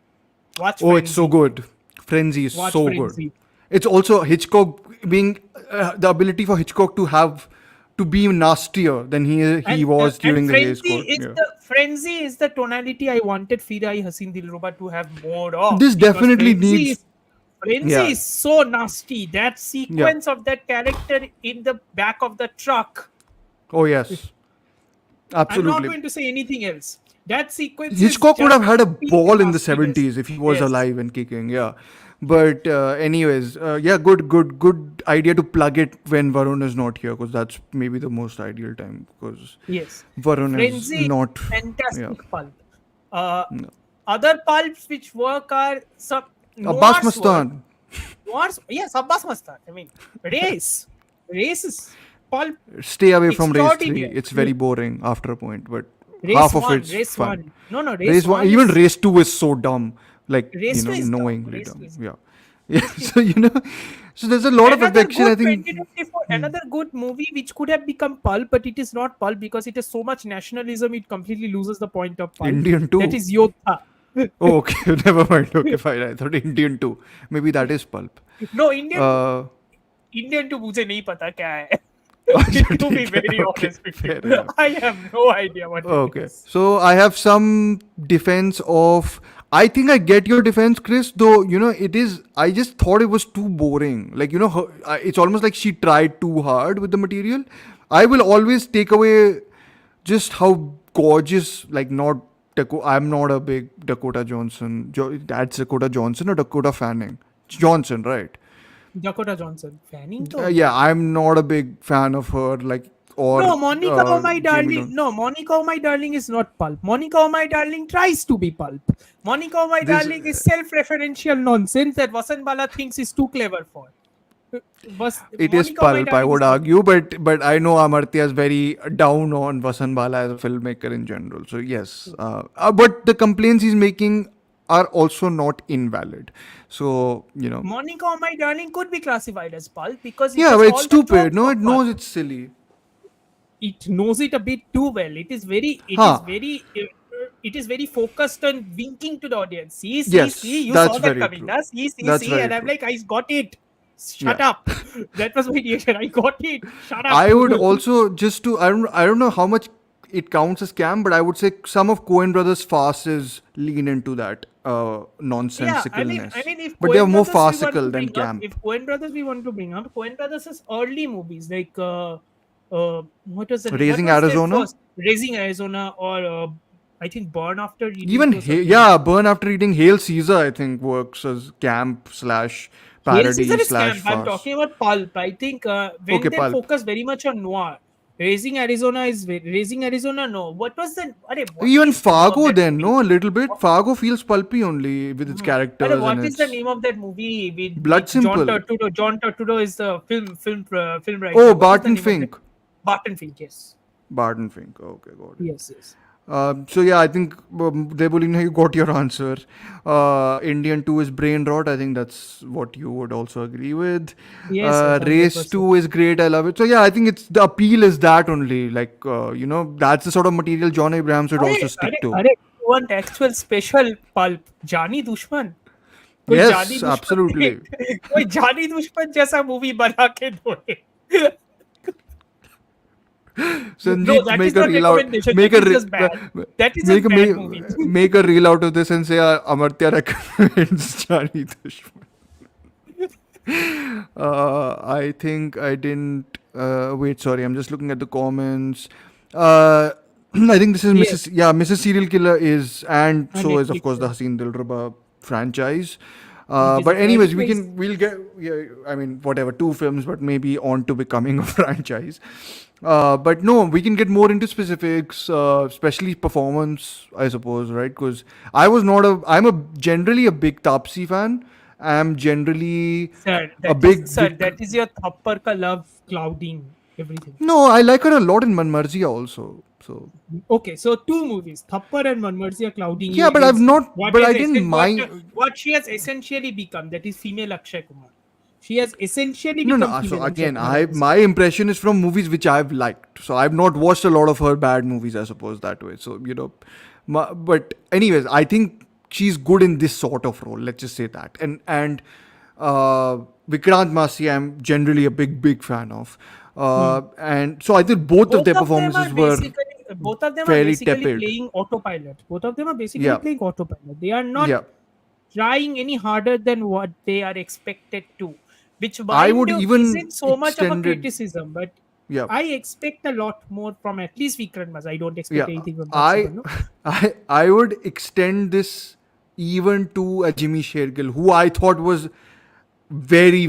S2: Watch
S1: Oh, it's so
S2: Frenzy.
S1: good. Frenzy is
S2: Watch
S1: so good.
S2: Frenzy.
S1: It's also Hitchcock being the ability for Hitchcock to be nastier than he was
S2: And
S1: during the Hays Court. Yeah.
S2: Frenzy is the tonality I wanted Phir Aayi Haseen Dilruba to have more of,
S1: This
S2: because
S1: definitely needs.
S2: Frenzy
S1: Yeah.
S2: is so nasty. That
S1: Yeah.
S2: sequence of that character in the back of the truck.
S1: Oh yes.
S2: I'm not
S1: Absolutely.
S2: going to say anything else. That sequence is
S1: Hitchcock would
S2: just
S1: have had a
S2: peak
S1: ball in the
S2: nastiness.
S1: 70s if he was
S2: Yes.
S1: alive and kicking. Yeah. But anyways, yeah, good idea to plug it when Varun is not here, because that's maybe the most ideal time, because
S2: Yes.
S1: Varun is
S2: Frenzy,
S1: not. Yeah.
S2: fantastic pulp. Uh,
S1: No.
S2: Other pulps which work are some
S1: Abbas
S2: Noirs work.
S1: Mastan.
S2: Noirs, yes, Abbas Mastan. I mean, Race is pulp
S1: Stay away from Race 3.
S2: extraordinary.
S1: It's very boring after a point, but
S2: Race
S1: half of
S2: 1,
S1: it's
S2: Race
S1: fun.
S2: 1. No,
S1: Race 1,
S2: is,
S1: even Race 2 is so dumb. Like,
S2: Race 2 is dumb.
S1: knowingly
S2: Race 2
S1: dumb.
S2: is
S1: Yeah. Yeah. So, so there's a lot of
S2: another
S1: affection, I
S2: good
S1: think.
S2: 2024, another good movie which could have become pulp, but it is not pulp because it has so much nationalism, it completely loses the point of pulp.
S1: Indian
S2: That
S1: 2.
S2: is Yodha.
S1: Oh, okay. Never mind. Okay, fine. I thought Indian 2. Maybe that is pulp.
S2: No, Indian
S1: Uh,
S2: Indian 2 मुझे नहीं पता क्या है.
S1: अच्छा,
S2: To be
S1: ठीक है.
S2: very
S1: Okay,
S2: honest with
S1: fair
S2: you,
S1: enough.
S2: I have no idea what it
S1: Okay.
S2: is.
S1: So I have some defense of. I think I get your defense, Chris, though, it is. I just thought it was too boring. Like, it's almost like she tried too hard with the material. I will always take away just how gorgeous, like, not. I'm not a big Dakota Johnson. That's Dakota Johnson or Dakota Fanning? Johnson, right?
S2: Dakota Johnson. Fanning to?
S1: Yeah, I'm not a big fan of her. Like, or
S2: No, Monica, oh my
S1: Jamie
S2: darling.
S1: Lynn.
S2: No, Monica, oh my darling is not pulp. Monica, oh my darling tries to be pulp. Monica, oh my
S1: This-
S2: darling is self-referential nonsense that Vasan Bala thinks is too clever for.
S1: It is
S2: Monica, oh my
S1: pulp, I
S2: darling
S1: would
S2: is not-
S1: argue, but I know Amartya is very down on Vasan Bala as a filmmaker in general. So yes, but the complaints he's making are also not invalid. So
S2: Monica, oh my darling could be classified as pulp because it
S1: yeah,
S2: has
S1: but
S2: all
S1: it's
S2: the
S1: stupid.
S2: tropes
S1: No,
S2: of
S1: it
S2: pulp.
S1: knows it's silly.
S2: It knows it a bit too well. It is very
S1: Huh.
S2: focused on winking to the audience. See,
S1: Yes,
S2: you
S1: that's
S2: saw that
S1: very
S2: coming.
S1: true.
S2: Nah? See,
S1: That's very
S2: and I'm
S1: true.
S2: like, I got it. Shut
S1: Yeah.
S2: up. That was my reaction. I got it. Shut up.
S1: I would also I don't know how much it counts as scam, but I would say some of Coen Brothers' farces lean into that nonsensicalness.
S2: if
S1: but they are
S2: Coen
S1: more
S2: Brothers we want
S1: farcical
S2: to
S1: than
S2: bring up-
S1: camp.
S2: If Coen Brothers we want to bring up, Coen Brothers' early movies like what was the
S1: Raising
S2: what was their
S1: Arizona?
S2: first- Raising Arizona, or I think Born After Reading.
S1: Even
S2: or something.
S1: Burn After Reading Hail Caesar, I think works as camp slash
S2: Hail
S1: parody
S2: Caesar is
S1: slash
S2: camp. I'm
S1: farce.
S2: talking about pulp. I think when
S1: Okay,
S2: they
S1: pulp.
S2: focus very much on noir. Raising Arizona. No, what was the? What
S1: Even
S2: is the name of
S1: Fargo
S2: that
S1: then,
S2: movie?
S1: no, a little bit. Fargo feels pulpy only with its characters
S2: What
S1: and
S2: is
S1: its
S2: the name of that movie?
S1: Blood
S2: with
S1: Simple.
S2: John Turturro is the film writer.
S1: Oh,
S2: What is the
S1: Barton
S2: name of
S1: Fink.
S2: that? Barton Fink. Yes.
S1: Barton Fink. Okay, got it.
S2: Yes.
S1: So yeah, I think Debolina, you got your answer. Indian 2 is brain rot. I think that's what you would also agree with.
S2: Yes,
S1: Race
S2: 100%.
S1: 2 is great. I love it. So yeah, I think it's the appeal is that only. Like that's the sort of material John Abrahams would also stick to.
S2: You want actual special pulp? Jani Dushman. कोई
S1: Yes,
S2: जानी दुश्मन
S1: absolutely.
S2: कोई जानी दुश्मन जैसा movie बना के दो.
S1: Sanjeet,
S2: that
S1: make
S2: is
S1: a
S2: not
S1: reel out.
S2: recommendation,
S1: Make
S2: that
S1: a
S2: is just bad. That is just bad movie.
S1: make a reel out of this and say Amartya recommends Johnny Dushman. I think I didn't. Wait, sorry. I'm just looking at the comments. I think this is
S2: Yes.
S1: Mrs. Serial Killer is, and
S2: On
S1: so is of
S2: Netflix,
S1: course the
S2: yeah.
S1: Haseen Dilruba franchise.
S2: Which is
S1: But
S2: a
S1: anyways,
S2: franchise.
S1: we'll get, yeah, I mean, whatever, 2 films, but maybe on to becoming a franchise. But no, we can get more into specifics, especially performance, I suppose, right? Because I'm generally a big Taapsee fan. I'm generally
S2: Sir, that is your thappar ka love clouding everything.
S1: No, I like her a lot in Manmarziya also. So
S2: Okay, so 2 movies, Thappar and Manmarziya clouding.
S1: Yeah,
S2: you
S1: but
S2: is
S1: I've not-
S2: what
S1: but
S2: is
S1: I didn't mind-
S2: what she has essentially become. That is female Akshay Kumar. She has essentially
S1: No,
S2: become
S1: no. So
S2: female.
S1: again, my impression is from movies which I've liked. So I've not watched a lot of her bad movies, I suppose, that way. So but anyways, I think she's good in this sort of role. Let's just say that. And Vikrant Massey, I'm generally a big fan of. And so I think both of their performances were
S2: both of them are
S1: fairly
S2: basically
S1: tepid.
S2: playing autopilot. Both of them are basically
S1: Yeah,
S2: playing autopilot. They are not
S1: yeah.
S2: trying any harder than what they are expected to, which
S1: I
S2: mind
S1: would
S2: you
S1: even
S2: isn't so much of a
S1: extend it.
S2: criticism, but
S1: Yeah,
S2: I expect a lot more from at least Vikrant Mas. I don't expect
S1: yeah.
S2: anything from
S1: I
S2: Takshay, no?
S1: I would extend this even to a Jimmy Shergill, who I thought was very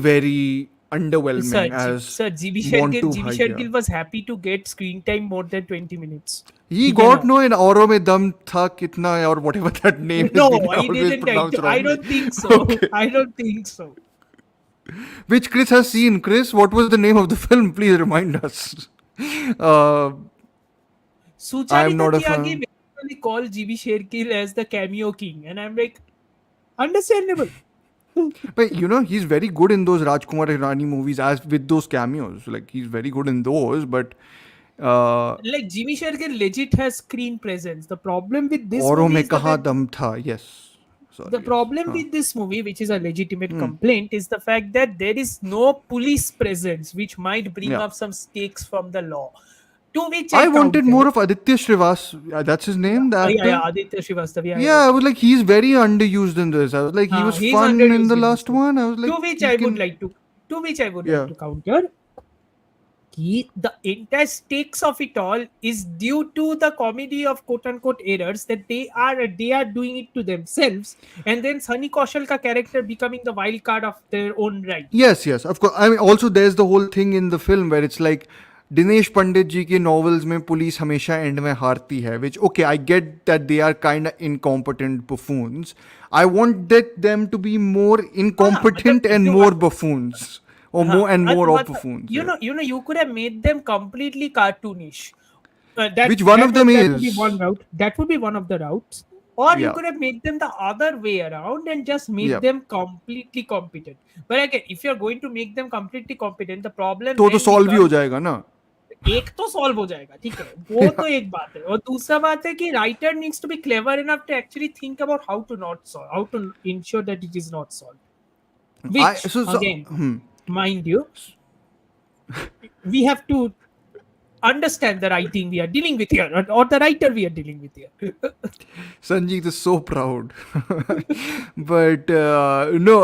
S1: underwhelming as
S2: Sir, GB Shergill,
S1: Montu
S2: GB
S1: Bhaiya.
S2: Shergill was happy to get screen time more than 20 minutes.
S1: He
S2: ठीक है
S1: got
S2: ना?
S1: no in Auro mein dum tha kitna hai or whatever that name is
S2: No,
S1: being
S2: I
S1: always
S2: didn't.
S1: pronounced
S2: I
S1: wrongly.
S2: don't think so.
S1: Okay.
S2: I don't think so.
S1: Which Chris has seen. Chris, what was the name of the film? Please remind us. Uh, I am
S2: Sucharita
S1: not a
S2: Tyagi
S1: fan.
S2: basically called GB Shergill as the cameo king, and I'm like, understandable.
S1: But he's very good in those Rajkumar Hirani movies as with those cameos. Like he's very good in those, but
S2: Like Jimmy Shergill legit has screen presence. The problem with this
S1: औरों
S2: movie
S1: में
S2: is the
S1: कहाँ
S2: fact
S1: दम था? Yes.
S2: the
S1: Sorry, yes.
S2: problem
S1: Huh.
S2: with this movie, which is a legitimate
S1: Hmm.
S2: complaint, is the fact that there is no police presence, which might bring
S1: Yeah.
S2: up some stakes from the law. To which I
S1: I wanted
S2: counter.
S1: more of Aditya Srivas. That's his name, the
S2: Yeah,
S1: actor.
S2: Aditya Srivastav.
S1: Yeah, I was like, he's very underused in this. I was like, he was
S2: He's
S1: fun in
S2: underused
S1: the
S2: in this
S1: last
S2: one.
S1: one. I was
S2: To
S1: like,
S2: which
S1: he
S2: I would
S1: can.
S2: like to, to which I would like
S1: Yeah.
S2: to counter. The entire stakes of it all is due to the comedy of quote unquote errors that they are doing it to themselves, and then Sunny Kaushal ka character becoming the wild card of their own right.
S1: Yes, yes, of course. I mean, also there's the whole thing in the film where it's like Dinesh पंडित जी के novels में police हमेशा and में हारती है, which okay, I get that they are kind of incompetent buffoons. I want them to be more incompetent and more buffoons, or more of buffoons. Yeah.
S2: You could have made them completely cartoonish.
S1: Which one of them
S2: That would be one
S1: is?
S2: route. That would be one of the routes. Or you
S1: Yeah,
S2: could have made them the other way around and just made
S1: yeah.
S2: them completely competent. But again, if you're going to make them completely competent, the problem
S1: तो
S2: then
S1: solve ही हो
S2: becomes
S1: जाएगा ना.
S2: एक तो solve हो जाएगा, ठीक है, वो तो एक बात है, और दूसरा बात है कि writer needs to be clever enough to actually think about how to ensure that it is not solve, which again mind you, we have to understand the writing we are dealing with here, or the writer we are dealing with here.
S1: Sanjeet is so proud. But no,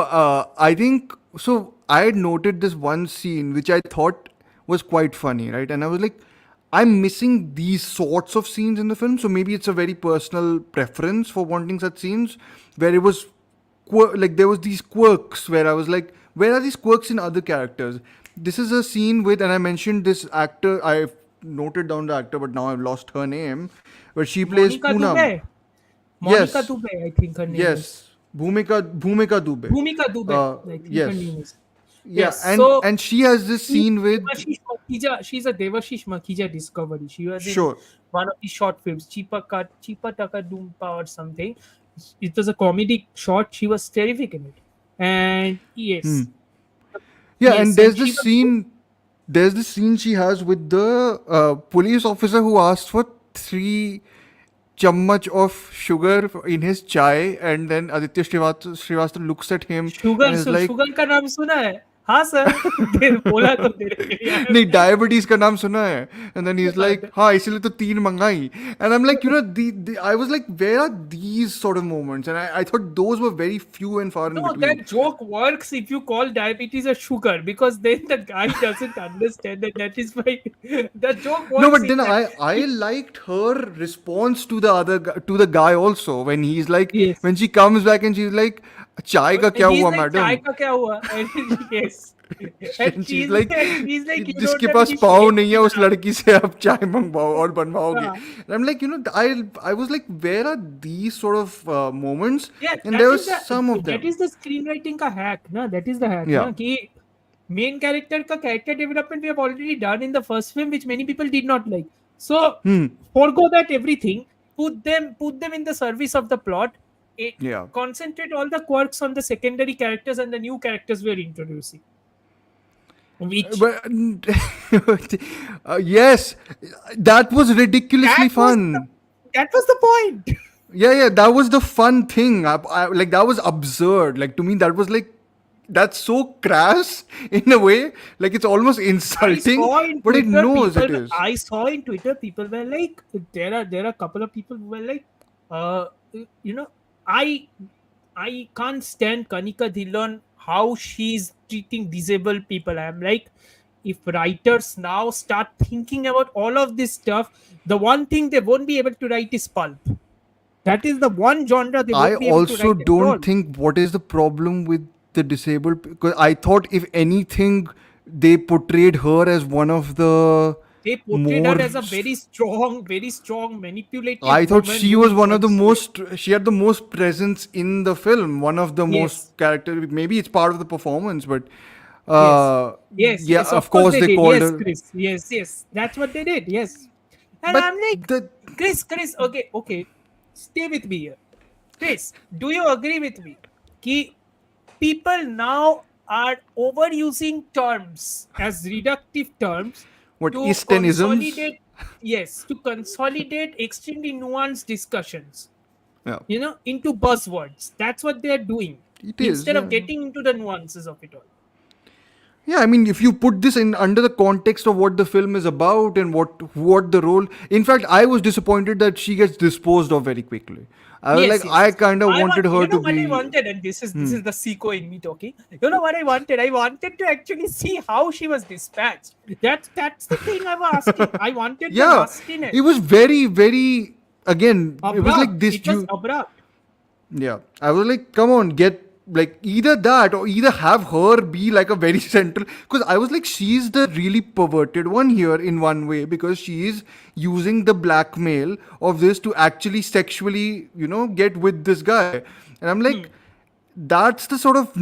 S1: I think so. I had noted this one scene which I thought was quite funny, right? And I was like, I'm missing these sorts of scenes in the film. So maybe it's a very personal preference for wanting such scenes where it was like there was these quirks where I was like, where are these quirks in other characters? This is a scene with, and I mentioned this actor. I've noted down the actor, but now I've lost her name. Where she plays
S2: Monica
S1: Poonam.
S2: Dubey. Monica
S1: Yes,
S2: Dubey, I think her name is.
S1: yes, Bhumika Dubey.
S2: Bhumika Dubey, I think her
S1: Yes,
S2: name is.
S1: yeah,
S2: Yes,
S1: and
S2: so
S1: and she has this scene with
S2: she's a Devashish Makhija discovery. She was in
S1: sure,
S2: one of the short films, Cheaper Taka Doompa or something. It was a comedy short. She was terrific in it. And yes.
S1: yeah,
S2: Yes,
S1: and there's
S2: she
S1: this
S2: was
S1: scene. There's this scene she has with the police officer who asked for 3 chammach of sugar in his chai, and then Aditya Srivastava looks at him and is like,
S2: sugar का नाम सुना है? हाँ sir, बोला तो तेरे लिए।
S1: नहीं डायबिटीज का नाम सुना है and then he is like हाँ इसीलिए तो 3 मंगाई and I am like I was like where are these sort of moments and I thought those were very few and far in
S2: No,
S1: between
S2: that joke works if you call diabetes a sugar, because then the guy doesn't understand that is why the joke works.
S1: No, but
S2: in
S1: then
S2: that.
S1: I liked her response to the to the guy also when he's like
S2: Yes.
S1: when she comes back and she's like चाय का क्या
S2: He's
S1: हुआ
S2: like,
S1: madam
S2: चाय का क्या हुआ? And yes.
S1: and she's like
S2: you
S1: जिसके
S2: don't
S1: pass
S2: have any
S1: pav
S2: shame
S1: नहीं है
S2: in
S1: उस
S2: that.
S1: लड़की से आप चाय मंगवाओ और बनवाओगे
S2: हाँ.
S1: and I'm like I was like where are these sort of moments
S2: Yeah,
S1: and
S2: that
S1: there
S2: is
S1: was some of
S2: that
S1: them
S2: is the screenwriting का hack, ना? That is the hack,
S1: Yeah.
S2: ना? कि main character का character development we have already done in the first film, which many people did not like. So forego that everything, put them in the service of the plot.
S1: Yeah.
S2: Concentrate all the quirks on the secondary characters and the new characters we are introducing. Which
S1: But yes, that was ridiculously
S2: that was the
S1: fun.
S2: that was the point.
S1: Yeah, that was the fun thing. Like that was absurd. Like to me, that was like that's so crass in a way. Like it's almost
S2: I
S1: insulting,
S2: saw in
S1: but it
S2: Twitter
S1: knows
S2: people.
S1: it is.
S2: I saw in Twitter people were like, there are a couple of people who were like, uh, you know, I I can't stand Kanika Dhillon how she's treating disabled people. I'm like, if writers now start thinking about all of this stuff, the one thing they won't be able to write is pulp. That is the one genre they
S1: I
S2: won't be able to
S1: also
S2: write at all.
S1: don't think what is the problem with the disabled because I thought if anything they portrayed her as one of the
S2: They portrayed her
S1: more
S2: as a very strong,
S1: I
S2: manipulative
S1: thought
S2: woman
S1: she
S2: who
S1: was
S2: is
S1: one of the
S2: also
S1: most she had the most presence in the film, one of the most
S2: yes,
S1: character maybe it's part of the performance but
S2: yes,
S1: uh yeah
S2: yes.
S1: of
S2: Of course
S1: course
S2: they
S1: they
S2: did.
S1: called
S2: Yes,
S1: her
S2: Chris. Yes. That's what they did. Yes, and
S1: but
S2: I'm like,
S1: the
S2: Chris. Okay. Stay with me here, Chris. Do you agree with me? Ki people now are overusing terms as reductive terms
S1: what
S2: to
S1: Easternisms.
S2: consolidate. Yes, to consolidate extremely nuanced discussions,
S1: Yeah,
S2: into buzzwords. That's what they're doing
S1: it is.
S2: instead of
S1: Yeah.
S2: getting into the nuances of it all.
S1: Yeah, I mean, if you put this in under the context of what the film is about and what the role. In fact, I was disappointed that she gets disposed of very quickly. I was like, I
S2: Yes.
S1: kind of
S2: I want,
S1: wanted her
S2: you
S1: to
S2: know what I
S1: be.
S2: wanted, and this is the seco in me talking. You know what I wanted? I wanted to actually see how she was dispatched. That's the thing I was asking. I wanted the
S1: Yeah,
S2: nastiness.
S1: it was very, very. Again, it was like
S2: Abrupt.
S1: this.
S2: It was abrupt.
S1: Yeah, I was like, come on, get like either that or either have her be like a very central. Because I was like, she's the really perverted one here in one way because she is using the blackmail of this to actually sexually, get with this guy. And I'm like, that's the sort of,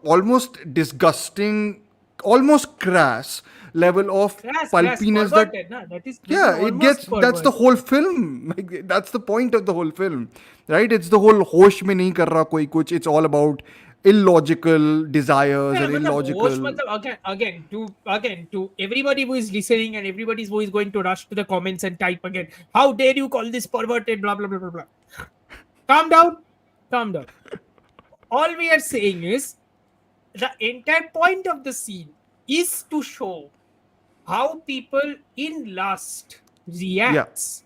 S1: almost disgusting, almost crass level of
S2: Crass,
S1: pulpiness that
S2: perverted. No, that is
S1: yeah it gets
S2: almost
S1: that's the
S2: perverted.
S1: whole film like that's the point of the whole film, right? It's the whole hosh mein nahi kar raha koi kuch. It's all about illogical desires
S2: Yeah,
S1: and
S2: matlab, hosh,
S1: illogical
S2: matlab, again, to everybody who is listening and everybody who is going to rush to the comments and type again, how dare you call this perverted, blah, blah, blah, blah, blah. Calm down, calm down. All we are saying is the entire point of the scene is to show how people in lust
S1: yeah
S2: reacts.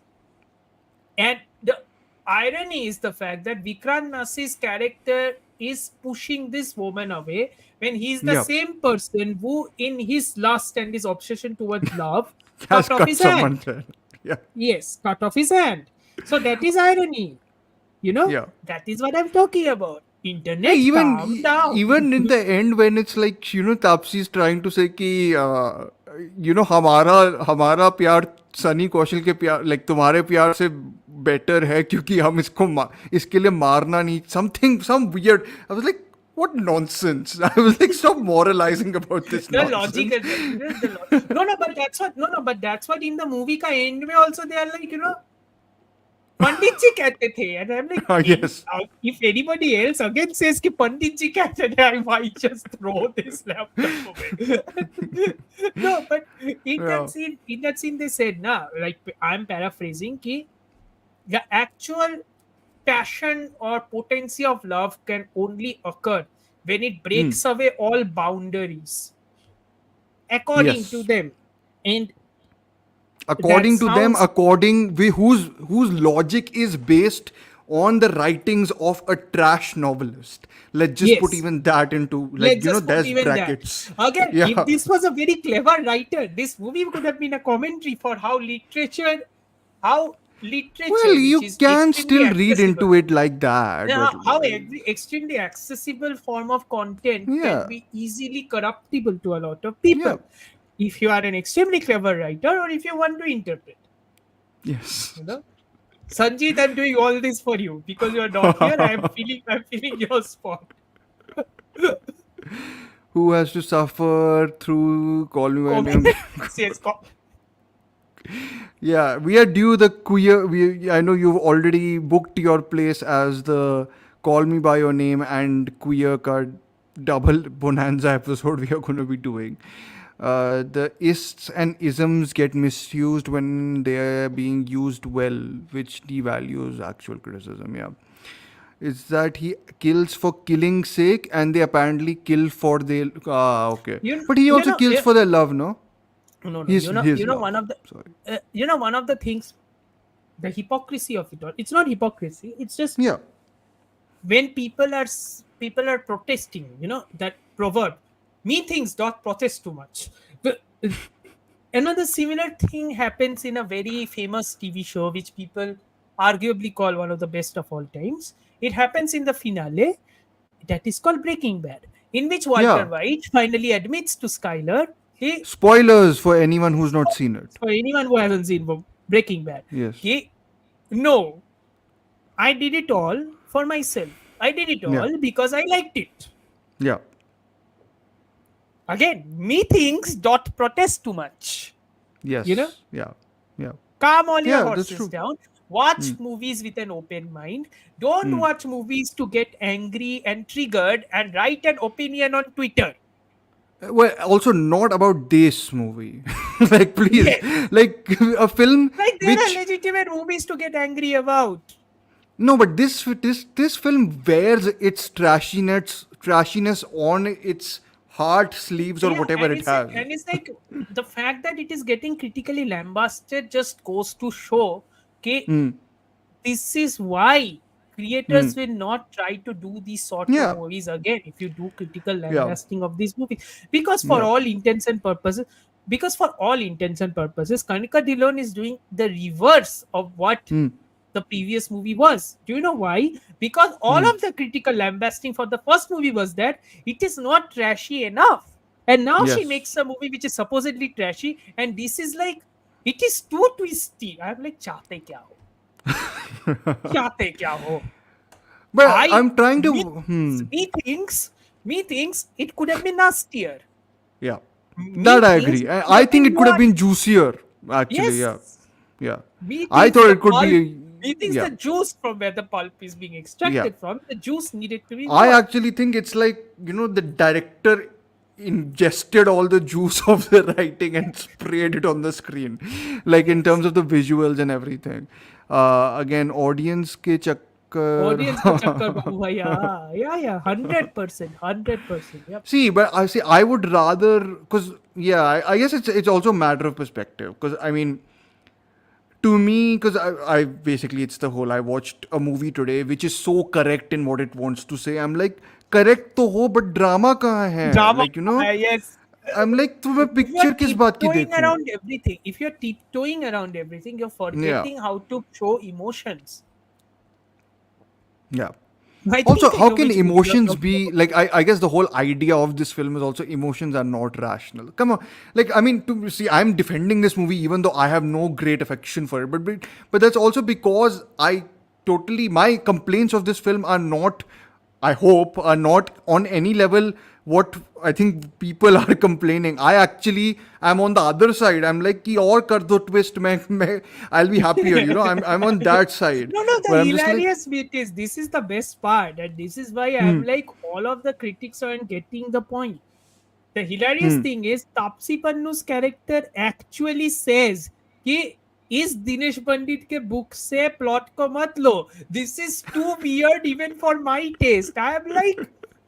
S2: And the irony is the fact that Vikrant Massey's character is pushing this woman away when he's the
S1: yeah
S2: same person who, in his lust and his obsession towards love,
S1: has
S2: cut off
S1: cut
S2: his hand.
S1: someone's head. Yeah,
S2: Yes, cut off his hand. So that is irony.
S1: yeah.
S2: That is what I'm talking about.
S1: Hey,
S2: Internet, calm down.
S1: even in the end when it's like Tapsi is trying to say कि हमारा प्यार सनी कौशल के प्यार like तुम्हारे प्यार से better है क्योंकि हम इसके लिए मारना नहीं some weird. I was like, what nonsense. I was like, stop moralizing about this
S2: The
S1: nonsense.
S2: logic is no, but that's what but that's what in the movie ka end mein also they are like, पंडित जी कहते थे, and I'm like,
S1: Yes.
S2: if anybody else again says कि पंडित जी कहते थे, I might just throw this laptop away. No, but in
S1: Yeah.
S2: that scene they said, like I'm paraphrasing, कि the actual passion or potency of love can only occur when it breaks away all boundaries, according to
S1: Yes.
S2: them, and that
S1: According to them,
S2: sounds
S1: whose logic is based on the writings of a trash novelist. Let's just put
S2: yes.
S1: even that into
S2: Let's just put
S1: there's
S2: even that.
S1: brackets.
S2: Again, if
S1: Yeah.
S2: this was a very clever writer, this movie could have been a commentary for how literature,
S1: Well,
S2: which
S1: you
S2: is
S1: can
S2: extremely
S1: still read
S2: accessible,
S1: into it like that, but
S2: how every extremely accessible form of content can
S1: yeah,
S2: be easily corruptible to a lot of people.
S1: yeah,
S2: If you are an extremely clever writer, or if you want to interpret,
S1: yes.
S2: you know. Sanjeet, I'm doing all this for you because you're not here. I'm feeling your spot.
S1: Who has to suffer through Call Me by Your
S2: Comment.
S1: Name?
S2: Yes,
S1: Yeah, we are due the queer. I know you've already booked your place as the Call Me by Your Name and queer card. double bonanza episode we are going to be doing. The ists and isms get misused when they are being used well, which devalues actual criticism. Yeah, it's that he kills for killing's sake, and they apparently kill for their. Okay, but he also kills for their love, no?
S2: No,
S1: His love.
S2: one of the,
S1: Sorry.
S2: one of the things, the hypocrisy of it all. It's not hypocrisy. It's just
S1: Yeah.
S2: when people are protesting, that proverb, methinks doth protest too much. But another similar thing happens in a very famous TV show which people arguably call one of the best of all times. It happens in the finale, that is called Breaking Bad, in which Walter
S1: Yeah.
S2: White finally admits to Skyler, he,
S1: Spoilers for anyone who's not seen it.
S2: for anyone who hasn't seen Breaking Bad,
S1: Yes.
S2: no, I did it all for myself. I did it all because I liked it.
S1: Yeah.
S2: Again, methinks dot protest too much.
S1: Yes.
S2: You know?
S1: Yeah. Yeah.
S2: Calm all your
S1: Yeah, that's
S2: horses
S1: true.
S2: down. Watch movies with an open mind. Don't watch movies to get angry and triggered and write an opinion on Twitter.
S1: Well, also not about this movie. Like, please, like a film
S2: Like there
S1: which
S2: are legitimate movies to get angry about.
S1: no, but this film wears its trashiness on its heart sleeves or whatever
S2: and
S1: it
S2: it's
S1: has.
S2: and it's like the fact that it is getting critically lambasted just goes to show, okay, this is why creators will not try to do these sort
S1: Yeah.
S2: of movies again if you do critical
S1: Yeah.
S2: lambasting of these movies, because for
S1: Yeah.
S2: all intents and purposes Kanika Dhillon is doing the reverse of what the previous movie was. Do you know why? Because all of the critical lambasting for the first movie was that it is not trashy enough, and now she
S1: Yes.
S2: makes a movie which is supposedly trashy, and this is like, it is too twisty. I'm like, चाहते क्या हो? चाहते क्या हो?
S1: But I'm trying to.
S2: Me thinks it could have been nastier.
S1: Yeah. That I agree. I think it could have been juicier. Actually,
S2: Yes.
S1: yeah.
S2: Me
S1: I
S2: thinks
S1: thought
S2: the
S1: it could
S2: pulp-
S1: be.
S2: Me thinks
S1: Yeah.
S2: the juice from where the pulp is being extracted from, the juice needed to be
S1: I
S2: more.
S1: actually think it's like, the director ingested all the juice of the writing and sprayed it on the screen, like in terms of the visuals and everything. Again, audience ke chakkar.
S2: Audience ko chakkar babu bhai, yeah, 100%. Yep.
S1: See, but I would rather, because I guess it's also a matter of perspective. Because I mean, to me, because I basically, it's the whole, I watched a movie today which is so correct in what it wants to say. I'm like, correct to ho, but drama kahan hai?
S2: Drama,
S1: Like,
S2: yes.
S1: I'm like, to मैं
S2: If you're
S1: picture किस बात की
S2: tiptoeing
S1: देखूं?
S2: around everything, if you're tiptoeing around everything, you're forgetting how to show emotions.
S1: Yeah.
S2: I
S1: Also,
S2: think I
S1: how
S2: know
S1: can
S2: which movie you're
S1: emotions
S2: talking
S1: be
S2: about.
S1: like? I guess the whole idea of this film is also emotions are not rational. Come on, like I mean, to see, I'm defending this movie even though I have no great affection for it, but that's also because my complaints of this film are not, I hope, are not on any level what I think people are complaining. I actually am on the other side. I'm like, ki aur kar do twist, I'll be happier. I'm on that side.
S2: No,
S1: Where
S2: the
S1: I'm just like,
S2: hilarious bit is, this is the best part, and this is why I'm like, all of the critics aren't getting the point. The hilarious thing is, Tapsi Pannu's character actually says कि इस दिनेश पंडित के book से plot को मत लो. This is too weird even for my taste. I am like,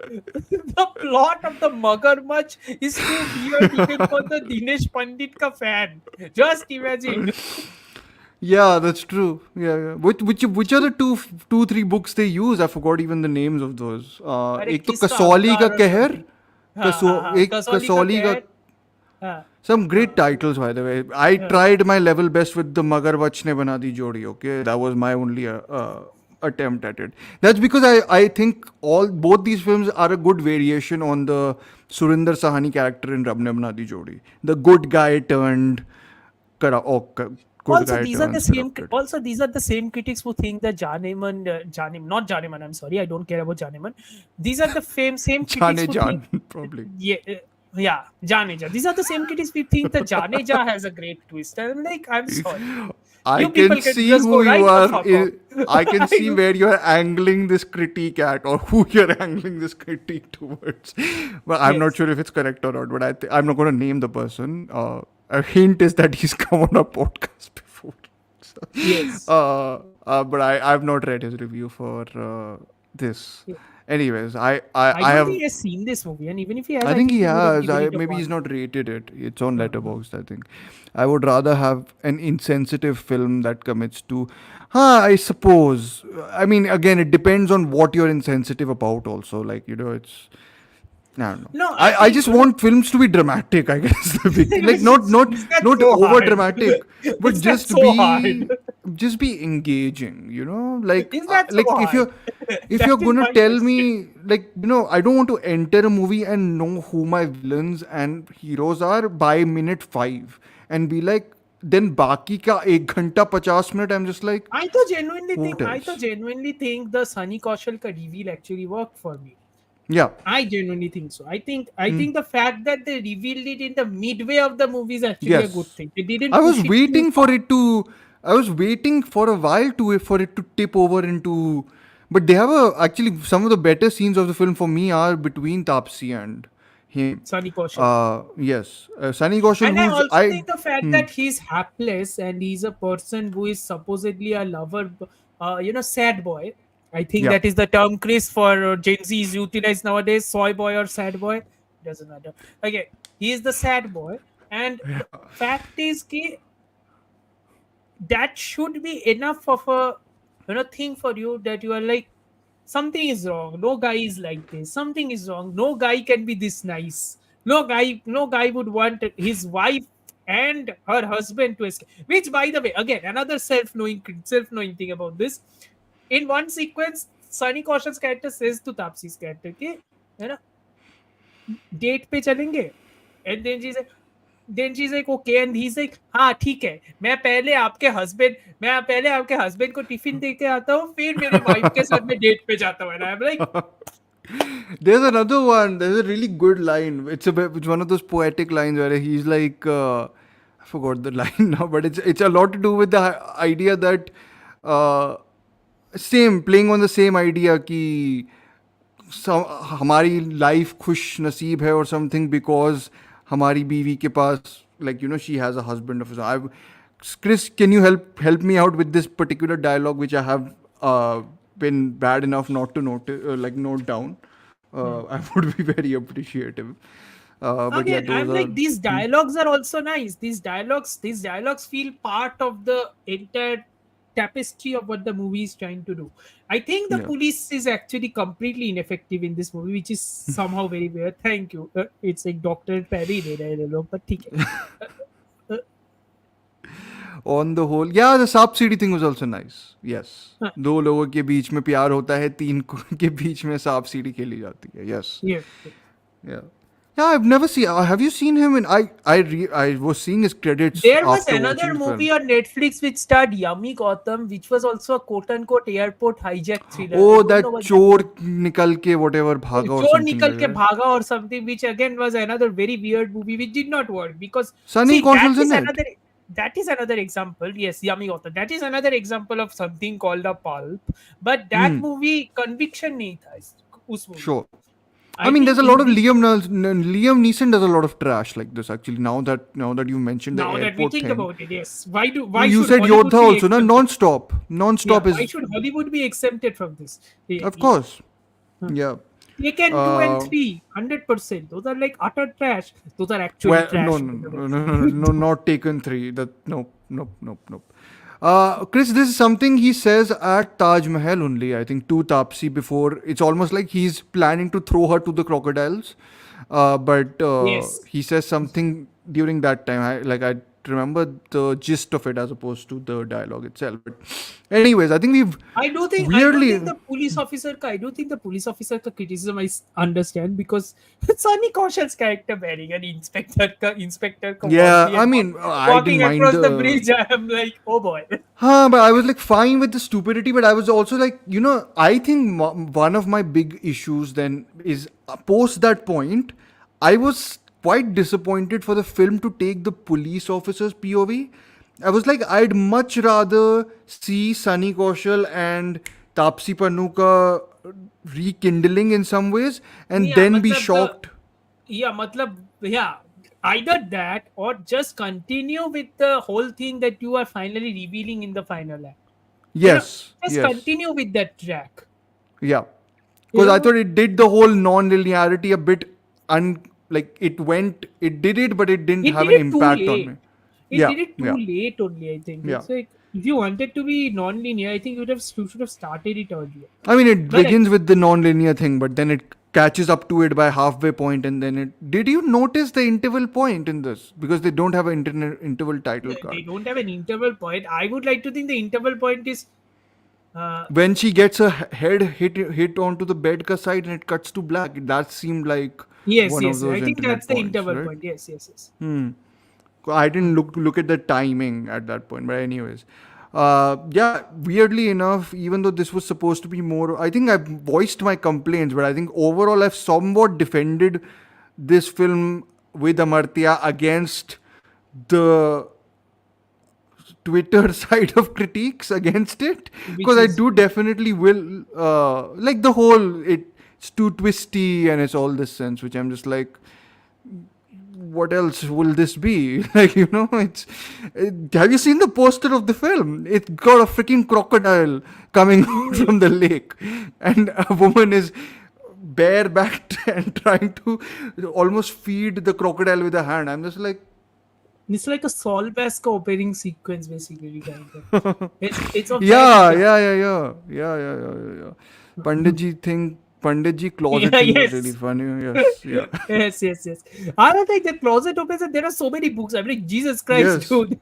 S2: the plot of the Magarmach is too weird even for the Dinesh Pandit ka fan. Just imagine.
S1: yeah, that's true. Yeah. Which are the two, three books they use? I forgot even the names of those.
S2: अरे
S1: एक तो
S2: किसका
S1: कसौली का
S2: अवतार और
S1: कहर,
S2: something.
S1: एक कसौली का.
S2: हाँ.
S1: Some great titles, by the way. I tried my level best with the Magarmach ne bana di jodi. Okay, that was my only attempt at it. That's because I think both these films are a good variation on the Surinder Sahani character in Rab ne bana di jodi. The good guy turned good
S2: Also,
S1: guy
S2: these are
S1: turned
S2: the same.
S1: corrupted.
S2: Also, these are the same critics who think that not Janeman. I'm sorry, I don't care about Janeman. These are the same critics
S1: Jane
S2: who
S1: Jan,
S2: think,
S1: probably.
S2: yeah, Janeja. These are the same critics who think that Janeja has a great twist. And I'm like, I'm sorry.
S1: I
S2: You people
S1: can
S2: can
S1: see
S2: just
S1: who
S2: go
S1: you
S2: right the
S1: are.
S2: fuck off.
S1: I can see
S2: I-
S1: where you're angling this critique at, or who you're angling this critique towards. But I'm not
S2: yes.
S1: sure if it's correct or not. But I'm not going to name the person. A hint is that he's come on a podcast before. So,
S2: Yes.
S1: but I've not read his review for this.
S2: Yeah.
S1: Anyways,
S2: I
S1: I
S2: don't
S1: have.
S2: think he has seen this movie, and even if he has,
S1: I
S2: I
S1: think
S2: think
S1: he
S2: he would have
S1: has.
S2: given it a
S1: Maybe he's
S2: one.
S1: not rated it. It's on
S2: Uh-huh.
S1: Letterboxd, I think. I would rather have an insensitive film that commits to. I suppose. I mean, again, it depends on what you're insensitive about. Also, like it's. I don't know.
S2: No, I
S1: I
S2: think
S1: just want films to be dramatic. I guess the big thing. Like
S2: is that
S1: not
S2: so
S1: over
S2: hard?
S1: dramatic, but
S2: Is that so hard?
S1: just be engaging. Like
S2: Is that so
S1: like
S2: hard?
S1: if
S2: That
S1: you're
S2: is
S1: gonna
S2: my
S1: tell
S2: question.
S1: me, like, I don't want to enter a movie and know who my villains and heroes are by minute 5 and be like, then baki ka 1 ghanta 50 minute, I'm just like, what
S2: I तो
S1: else?
S2: genuinely think the Sunny Kaushal ka reveal actually worked for me.
S1: Yeah.
S2: I genuinely think so. I think the fact that they revealed it in the midway of the movie is actually a good
S1: Yes.
S2: thing. They didn't
S1: I was
S2: push it too
S1: waiting for
S2: far.
S1: it to. I was waiting for a while for it to tip over into. But they have actually some of the better scenes of the film for me are between Tapsi and him.
S2: Sunny Kaushal.
S1: Yes, Sunny Kaushal,
S2: And I
S1: who's
S2: also
S1: I.
S2: think the fact
S1: Hmm,
S2: that he's hapless and he's a person who is supposedly a lover, sad boy. I think
S1: yeah.
S2: that is the term, Chris, for Gen Z is utilized nowadays. Soy boy or sad boy, doesn't matter. Okay, he is the sad boy, and the fact is, ki, that should be enough of a thing for you that you are like, something is wrong, no guy is like this, something is wrong, no guy can be this nice, no guy would want his wife and her husband to escape. Which, by the way, again, another self-knowing thing about this. In one sequence, Sunny Kaushal's character says to Tapsi's character कि है ना, date पे चलेंगे, and then she's like okay, and he's like हाँ ठीक है, मैं पहले आपके हस्बैंड को टिफिन देके आता हूँ, फिर मेरे वाइफ के साथ मैं डेट पे जाता हूँ, and I'm like,
S1: There's another one. There's a really good line. It's one of those poetic lines where he's like, I forgot the line now, but it's a lot to do with the idea that uh, same playing on the same idea कि हमारी life खुश नसीब है और something because हमारी बीवी के पास she has a husband of I Chris, can you help me out with this particular dialogue which I have been bad enough not to note down? I would be very appreciative. But yeah,
S2: again, I'm
S1: those are.
S2: like, these dialogues are also nice. These dialogues feel part of the entire tapestry of what the movie is trying to do. I think the
S1: Yeah.
S2: police is actually completely ineffective in this movie, which is somehow very weird. Thank you. It's like Dr. Perry did, I don't know, but ठीक है. Uh,
S1: On the whole, yeah, the सांप सीढ़ी thing was also nice. Yes.
S2: uh,
S1: 2 लोगों के बीच में प्यार होता है, 3 के बीच में सांप सीढ़ी खेली जाती है. Yes.
S2: yeah.
S1: Yeah. Yeah, I've never seen. Have you seen him in? I was seeing his credits
S2: There was
S1: after
S2: another
S1: watching the film.
S2: movie on Netflix which starred Yummy Gautam, which was also a quote unquote airport hijack thriller. I
S1: Oh,
S2: don't know
S1: that
S2: what
S1: chor nikal ke whatever bhaga or
S2: चोर
S1: something
S2: निकल
S1: like
S2: के
S1: that.
S2: भागा or something, which again was another very weird movie which did not work because
S1: Sunny
S2: see,
S1: Kaushal's in it.
S2: that is another example. Yes, Yummy Author. That is another example of something called a pulp. But that
S1: Hmm.
S2: movie conviction नहीं था उस movie.
S1: Sure.
S2: I
S1: I mean, there's
S2: think
S1: a
S2: in
S1: lot of
S2: this,
S1: Liam Neeson does a lot of trash like this. Actually, now that you mentioned the
S2: now that we
S1: airport
S2: think
S1: thing,
S2: about it, yes. Why
S1: you
S2: should
S1: said
S2: Hollywood
S1: Yodha
S2: be
S1: also. Na
S2: exempted?
S1: non-stop.
S2: Yeah,
S1: Non-stop
S2: why
S1: is
S2: should Hollywood be exempted from this?
S1: of course.
S2: Huh.
S1: Yeah.
S2: Taken 2 and
S1: Uh,
S2: 3, 100%. Those are like utter trash. Those are actually
S1: Well, no,
S2: trash.
S1: no,
S2: by the
S1: no,
S2: way.
S1: no, no, no, no, not Taken 3. Nope. Chris, this is something he says at Taj Mahal only, I think, to Tapsi before. It's almost like he's planning to throw her to the crocodiles. But
S2: Yes.
S1: he says something during that time. I remember the gist of it as opposed to the dialogue itself. But anyways, I think we've
S2: I do
S1: weirdly.
S2: think the police officer ka criticism I understand because Sunny Kaushal's character wearing an inspector ka
S1: Yeah,
S2: onesie
S1: I
S2: and
S1: mean, I didn't
S2: walking
S1: mind
S2: across the
S1: the.
S2: bridge. I am like, oh boy.
S1: But I was like fine with the stupidity, but I was also like, I think one of my big issues then is post that point, I was quite disappointed for the film to take the police officer's POV I was like, I'd much rather see Sunny Kaushal and Tapsi Pannuka rekindling in some ways and
S2: Yeah,
S1: then be
S2: matlab the
S1: shocked.
S2: yeah, either that or just continue with the whole thing that you are finally revealing in the final act. You know,
S1: Yes,
S2: just
S1: yes,
S2: continue with that track.
S1: yeah.
S2: You
S1: Because I
S2: know,
S1: thought it did the whole non-linearity a bit like it did it, but it didn't
S2: it
S1: have
S2: did
S1: an
S2: it too
S1: impact on me.
S2: late. It
S1: Yeah,
S2: did it too
S1: yeah,
S2: late only. I think
S1: yeah.
S2: it's like if you wanted to be non-linear, I think you should have started it earlier.
S1: I mean, it
S2: But
S1: begins with the non-linear thing, but then it catches up to it by halfway point, and then it. Did you notice the interval point in this? Because they don't have an interval title
S2: they
S1: card.
S2: don't have an interval point. I would like to think the interval point is uh,
S1: When she gets her head hit onto the bed ka side and it cuts to black, that seemed like
S2: yes,
S1: one of
S2: yes. I
S1: those
S2: think that's
S1: internet
S2: the
S1: points,
S2: interval
S1: right?
S2: point. Yes, yes, yes.
S1: Hmm. I didn't look at the timing at that point, but anyways, yeah. Weirdly enough, even though this was supposed to be more, I think I voiced my complaints, but I think overall I've somewhat defended this film with Amartya against the Twitter side of critiques against it,
S2: Which
S1: because I
S2: is
S1: do definitely will like the whole it's too twisty and it's all this sense, which I'm just like, what else will this be? Like, have you seen the poster of the film? It's got a freaking crocodile coming out from the lake, and a woman is barebacked and trying to almost feed the crocodile with a hand. I'm just like,
S2: it's like a Saul Basker opening sequence, basically, kind of. It's of that
S1: yeah,
S2: class.
S1: yeah, yeah, yeah, yeah, yeah, yeah, yeah, yeah. Panditji closet
S2: Yeah,
S1: thing was really
S2: yes.
S1: funny. Yes, yeah,
S2: Yes, yes, yes. I don't think the closet opens and there are so many books. I'm like, Jesus Christ,
S1: yes.
S2: dude.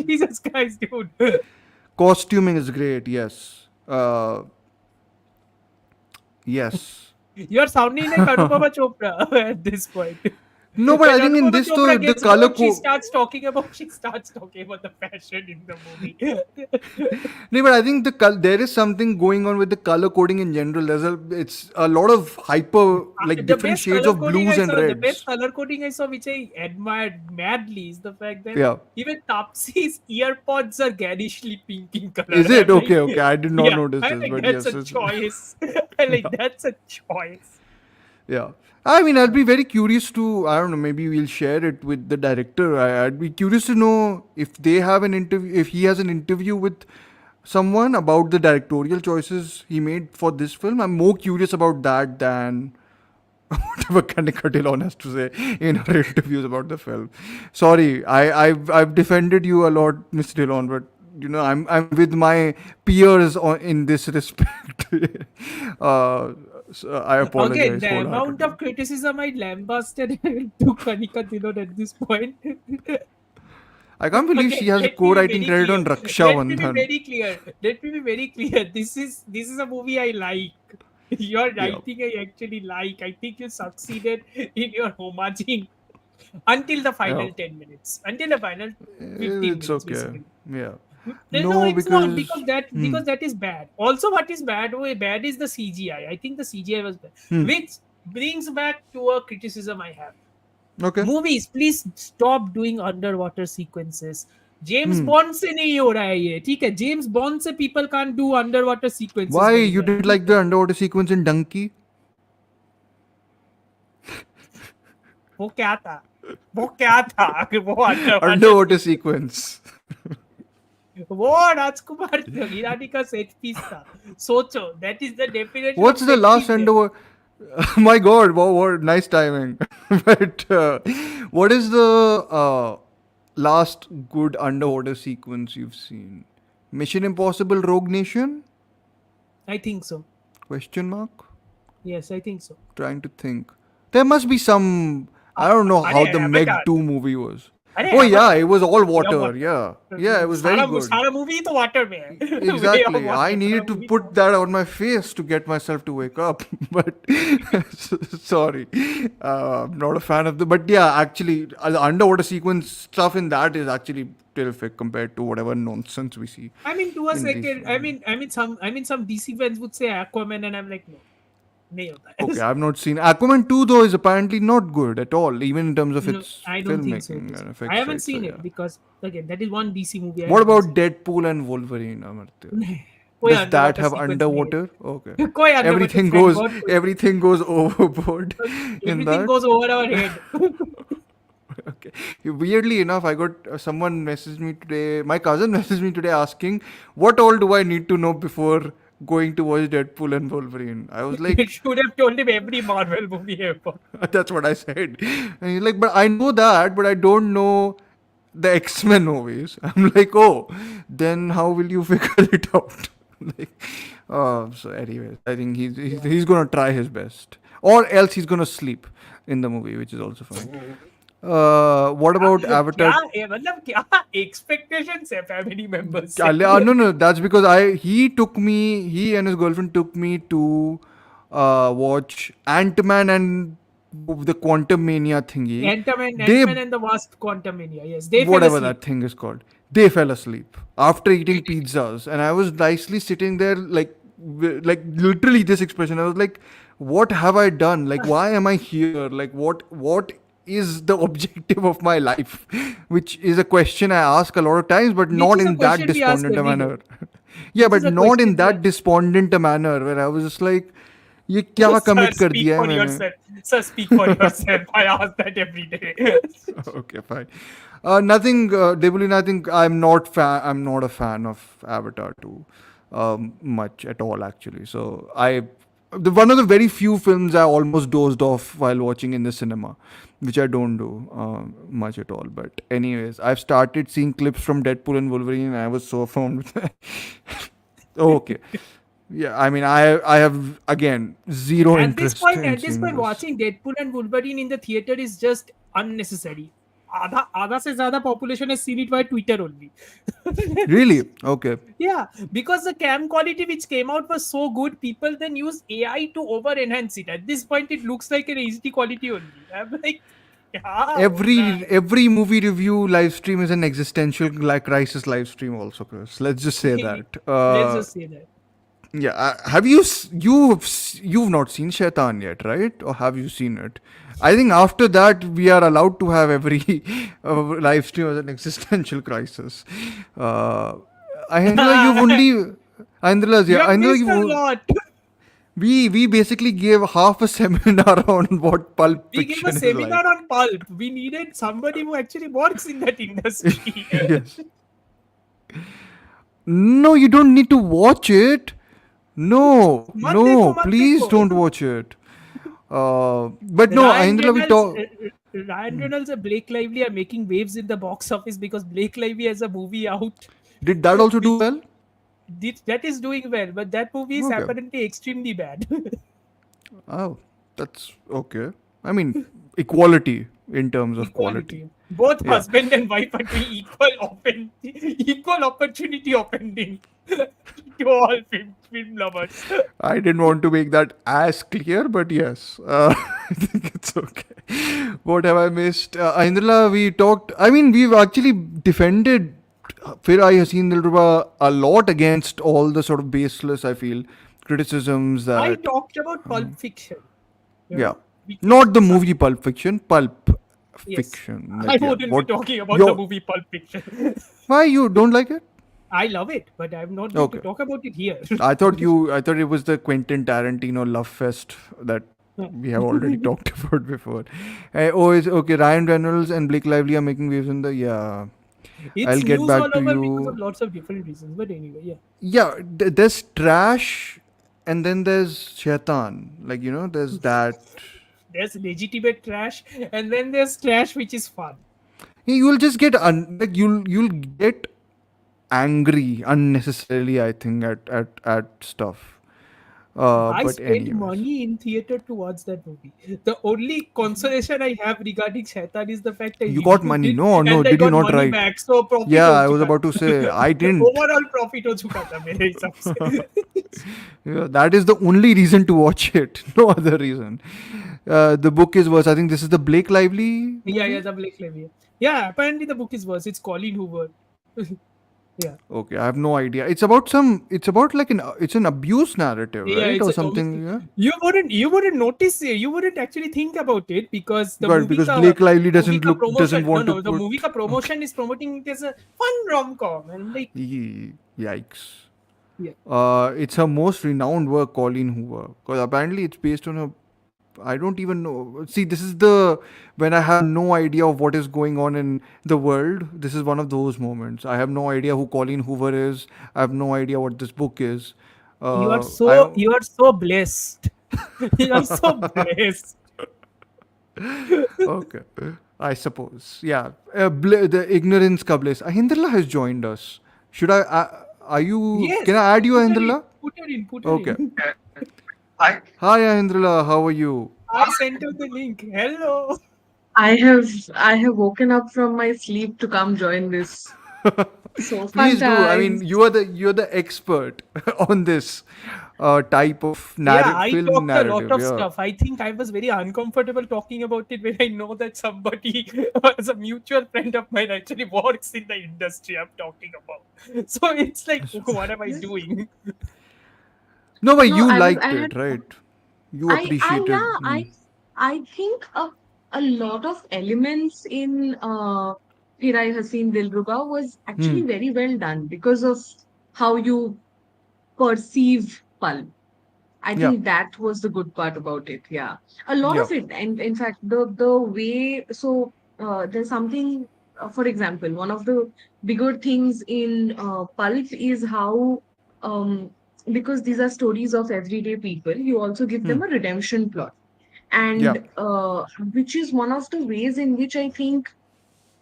S2: Jesus Christ, dude.
S1: Costuming is great. Yes, yes.
S2: You're sounding like Anupama Chopra at this point.
S1: No, but
S2: When
S1: I think in
S2: Anupama
S1: this though,
S2: Chopra
S1: the
S2: gets
S1: color
S2: bored,
S1: code.
S2: she starts talking about the fashion in the movie.
S1: No, but I think there is something going on with the color coding in general. It's a lot of hyper, like
S2: The
S1: different
S2: best
S1: shades
S2: color
S1: of
S2: coding
S1: blues
S2: I
S1: and
S2: saw, the best
S1: reds.
S2: color coding I saw, which I admired madly, is the fact that
S1: Yeah.
S2: even Tapsi's earpods are garishly pink in color.
S1: Is it
S2: I'm like,
S1: okay? Okay, I did not
S2: yeah,
S1: notice
S2: I'm
S1: this,
S2: like,
S1: but
S2: that's
S1: yes,
S2: a choice. I'm like, that's a choice.
S1: yeah. I mean, I'd be very curious to. I don't know. Maybe we'll share it with the director. I'd be curious to know if they have an interview. If he has an interview with someone about the directorial choices he made for this film. I'm more curious about that than whatever Kanika Dhillon has to say in her interviews about the film. Sorry, I've defended you a lot, Miss Dhillon, but I'm with my peers in this respect. So I
S2: Again,
S1: apologize
S2: the amount
S1: wholeheartedly.
S2: of criticism I lambasted to Kanika Dhillon at this point.
S1: I can't believe she
S2: Again,
S1: has a
S2: let me be
S1: co-writing
S2: very
S1: credit
S2: clear.
S1: on Raksha
S2: Let me be
S1: Bandhan.
S2: very clear. Let me be very clear. This is a movie I like. Your
S1: Yeah,
S2: writing I actually like. I think you succeeded in your homaging until the
S1: yeah,
S2: final 10 minutes. Until the final 15
S1: it's
S2: minutes,
S1: okay.
S2: basically.
S1: Yeah,
S2: No,
S1: no,
S2: it's not
S1: because
S2: because that is bad. Also, what is bad? Bad is the CGI. I think the CGI was bad,
S1: hmm,
S2: which brings back to a criticism I have.
S1: okay.
S2: Movies, please stop doing underwater sequences. James
S1: Hmm.
S2: Bond से नहीं हो रहा है ये, ठीक है? James bond से people can't do underwater sequences
S1: Why
S2: very
S1: you
S2: well,
S1: didn't
S2: ठीक
S1: like
S2: है?
S1: the underwater sequence in Donkey?
S2: वो क्या था? वो क्या था? वो underwater
S1: Underwater sequence.
S2: वो राजकुमार हिरानी का सेट पीस था. सोचो, that is the definition of
S1: What's the
S2: set
S1: last
S2: piece there.
S1: underwater? My God! What nice timing. But what is the last good underwater sequence you've seen? Mission Impossible: Rogue Nation?
S2: I think so.
S1: Question mark.
S2: Yes, I think so.
S1: Trying to think. There must be some. I don't know
S2: अरे
S1: how the
S2: Avatar.
S1: Meg 2 movie was.
S2: अरे
S1: Oh yeah,
S2: Avatar.
S1: it was all
S2: Yeah,
S1: water.
S2: what?
S1: Yeah, yeah, it was very
S2: सारा
S1: good.
S2: सारा movie तो water में है. Way of
S1: Exactly. I
S2: water. सारा
S1: needed to
S2: movie
S1: put that on my face to get myself to wake up. But sorry, I'm not a fan of the. But yeah, actually, the underwater sequence stuff in that is actually terrific compared to whatever nonsense we see
S2: I mean, to a
S1: in these
S2: second,
S1: films.
S2: some DC fans would say Aquaman, and I'm like, no. नहीं होता
S1: Okay,
S2: है.
S1: I've not seen Aquaman 2 though is apparently not good at all, even in terms of
S2: No,
S1: its
S2: I don't think so. It
S1: filmmaking
S2: is.
S1: and
S2: I
S1: effects,
S2: haven't
S1: right? So
S2: seen it
S1: yeah.
S2: because again, that is one DC movie I
S1: What
S2: haven't
S1: about
S2: seen.
S1: Deadpool and Wolverine, Amartya?
S2: कोई
S1: Does that
S2: underwater
S1: have
S2: sequence नहीं
S1: underwater? Okay.
S2: है. कोई underwater
S1: Everything
S2: thank
S1: goes
S2: God कोई नहीं.
S1: everything goes overboard in
S2: Everything
S1: that.
S2: goes over our head.
S1: Okay. Weirdly enough, I got someone messaged me today. My cousin messaged me today asking, "What all do I need to know before going to watch Deadpool and Wolverine?" I was
S2: You
S1: like,
S2: should have told him every Marvel movie ever.
S1: "That's what I said." And he's like, "But I know that, but I don't know the X-Men movies." I'm like, "Oh, then how will you figure it out?" Like, so anyways, I think he's gonna try his best, or else he's gonna sleep in the movie, which is also fine. What about
S2: क्या
S1: Avatar?
S2: है मतलब क्या expectations है family members से?
S1: No, that's because he and his girlfriend took me to watch Ant-Man and the Quantum Mania thingy. They,
S2: Ant-Man and the Wasp: Quantumania. Yes, they fell
S1: whatever
S2: asleep.
S1: that thing is called, they fell asleep after eating pizzas, and I was nicely sitting there like literally this expression. I was like, what have I done? Like, why am I here? Like, what is the objective of my life? Which is a question I ask a lot of times, but
S2: Which
S1: not
S2: is a
S1: in that
S2: question we ask
S1: despondent a
S2: every day.
S1: manner. Yeah,
S2: Which
S1: but
S2: is a
S1: not in
S2: question we
S1: that despondent a manner where I was just like, ये क्या
S2: ask. Sir,
S1: commit कर
S2: speak
S1: दिया है
S2: for
S1: मैंने?
S2: yourself. Sir, speak for yourself. I ask that every day.
S1: Okay, fine. Nothing, Debulin, I think I'm not a fan of Avatar 2 much at all, actually. So one of the very few films I almost dozed off while watching in the cinema, which I don't do much at all. But anyways, I've started seeing clips from Deadpool and Wolverine, and I was so affirmed with that. Okay. Yeah, I mean, I have again zero interest in
S2: At this
S1: seeing
S2: point,
S1: this.
S2: watching Deadpool and Wolverine in the theater is just unnecessary. आधा से ज़्यादा population has seen it via Twitter only.
S1: Really? Okay.
S2: Yeah, because the cam quality which came out was so good, people then use AI to over enhance it. At this point, it looks like an HD quality only. I'm like, क्या हो रहा है?
S1: Every movie review live stream is an existential crisis live stream also, Chris. Let's just say that.
S2: Let's just say that.
S1: Yeah, you've not seen Shaitan yet, right? Or have you seen it? I think after that we are allowed to have every live stream as an existential crisis. Ahendra, you've only Ahendra,
S2: You
S1: yeah,
S2: have
S1: Ahendra,
S2: missed a lot.
S1: we basically gave half a seminar on what pulp
S2: We gave a
S1: fiction is like.
S2: seminar on pulp. We needed somebody who actually works in that industry.
S1: Yes. No, you don't need to watch it. No,
S2: मत देखो,
S1: no,
S2: मत
S1: please
S2: देखो.
S1: don't watch it. But no,
S2: Ryan
S1: Ahindra, we talk.
S2: Ryan Reynolds and Blake Lively are making waves in the box office because Blake Lively has a movie out.
S1: Did that also do
S2: which
S1: well?
S2: that is doing well, but that movie is
S1: Okay.
S2: apparently extremely bad.
S1: Oh, that's okay. I mean, equality in terms of quality.
S2: Equality. Both
S1: Yeah.
S2: husband and wife are doing equal opportunity offending to all film lovers.
S1: I didn't want to make that as clear, but yes, I think it's okay. What have I missed? Ahindra, we talked. I mean, we've actually defended Phir Aayi Haseen Dilruba a lot against all the sort of baseless, I feel, criticisms
S2: I
S1: that.
S2: talked about Pulp Fiction. You
S1: Yeah.
S2: know, which
S1: Not the
S2: is-
S1: movie Pulp Fiction, Pulp
S2: Yes.
S1: Fiction.
S2: I
S1: Like, yeah,
S2: wouldn't
S1: what-
S2: be talking about
S1: your-
S2: the movie Pulp Fiction.
S1: Why you don't like it?
S2: I love it, but I'm not going
S1: Okay.
S2: to talk about it here.
S1: I thought it was the Quentin Tarantino love fest that we have already talked about before. It's okay. Ryan Reynolds and Blake Lively are making waves in the
S2: It's
S1: I'll get
S2: news
S1: back
S2: all
S1: to
S2: over
S1: you.
S2: because of lots of different reasons. But anyway, yeah.
S1: Yeah. There's trash, and then there's Shaitan. Like there's that.
S2: There's legitimate trash, and then there's trash which is fun.
S1: You'll just get you'll get angry unnecessarily. I think at stuff.
S2: I
S1: But
S2: spent
S1: anyways.
S2: money in theater to watch that movie. The only consolation I have regarding Shaitan is the fact that
S1: You got money. No,
S2: and I
S1: did you
S2: got
S1: not
S2: money
S1: write?
S2: back, so profit
S1: Yeah,
S2: हो
S1: I was
S2: चुका
S1: about to
S2: था.
S1: say I didn't.
S2: Overall profit हो चुका था मेरे हिसाब से.
S1: Yeah, that is the only reason to watch it. No other reason. The book is worse. I think this is the Blake Lively.
S2: Yeah, the Blake Lively. Yeah, apparently the book is worse. It's Colin Hoover. Yeah.
S1: Okay, I have no idea. It's about some. It's about like It's an abuse narrative,
S2: Yeah,
S1: right,
S2: it's
S1: or
S2: a domestic.
S1: something. Yeah.
S2: You wouldn't notice it. You wouldn't actually think about it because the
S1: But
S2: movie
S1: because
S2: ka
S1: Blake Lively
S2: movie ka
S1: doesn't
S2: promotion. No,
S1: want to
S2: no, the
S1: put.
S2: movie ka
S1: Okay.
S2: promotion is promoting it as a fun rom-com, and like,
S1: Yikes.
S2: yeah,
S1: It's her most renowned work, Colleen Hoover, because apparently it's based on a. I don't even know. See, this is the when I have no idea of what is going on in the world. This is one of those moments. I have no idea who Colleen Hoover is. I have no idea what this book is. I
S2: you are so blessed. You are so blessed.
S1: Okay, I suppose. Yeah, the ignorance ka bliss. Ahindrla has joined us. Should I? Are you?
S2: Yes,
S1: Can I add you,
S2: put her in.
S1: Ahindrla?
S2: Put her in. Put her
S1: Okay.
S2: in.
S1: Hi, Ahindrla. How are you?
S2: I sent her the link. Hello.
S3: I have woken up from my sleep to come join this. So fun
S1: Please do. I mean,
S3: times.
S1: you're the expert on this type of
S2: Yeah,
S1: narrative,
S2: I
S1: film
S2: talked a lot
S1: narrative.
S2: of
S1: Yeah.
S2: stuff. I think I was very uncomfortable talking about it when I know that somebody, as a mutual friend of mine, actually works in the industry I'm talking about. So it's like, what am I doing?
S1: No, but
S3: No,
S1: you
S3: I was
S1: liked
S3: I had
S1: it, right? You
S3: I
S1: appreciated.
S3: yeah, I think a lot of elements in Phir Aayi Haseen Dilruba was
S1: Hmm.
S3: actually very well done because of how you perceive pulp. I
S1: Yeah.
S3: think that was the good part about it. Yeah, a lot
S1: Yeah.
S3: of it, and in fact, the way there's something. For example, one of the bigger things in Pulp is how, um, because these are stories of everyday people, you also give
S1: Hmm.
S3: them a redemption plot,
S1: Yeah.
S3: and which is one of the ways in which I think,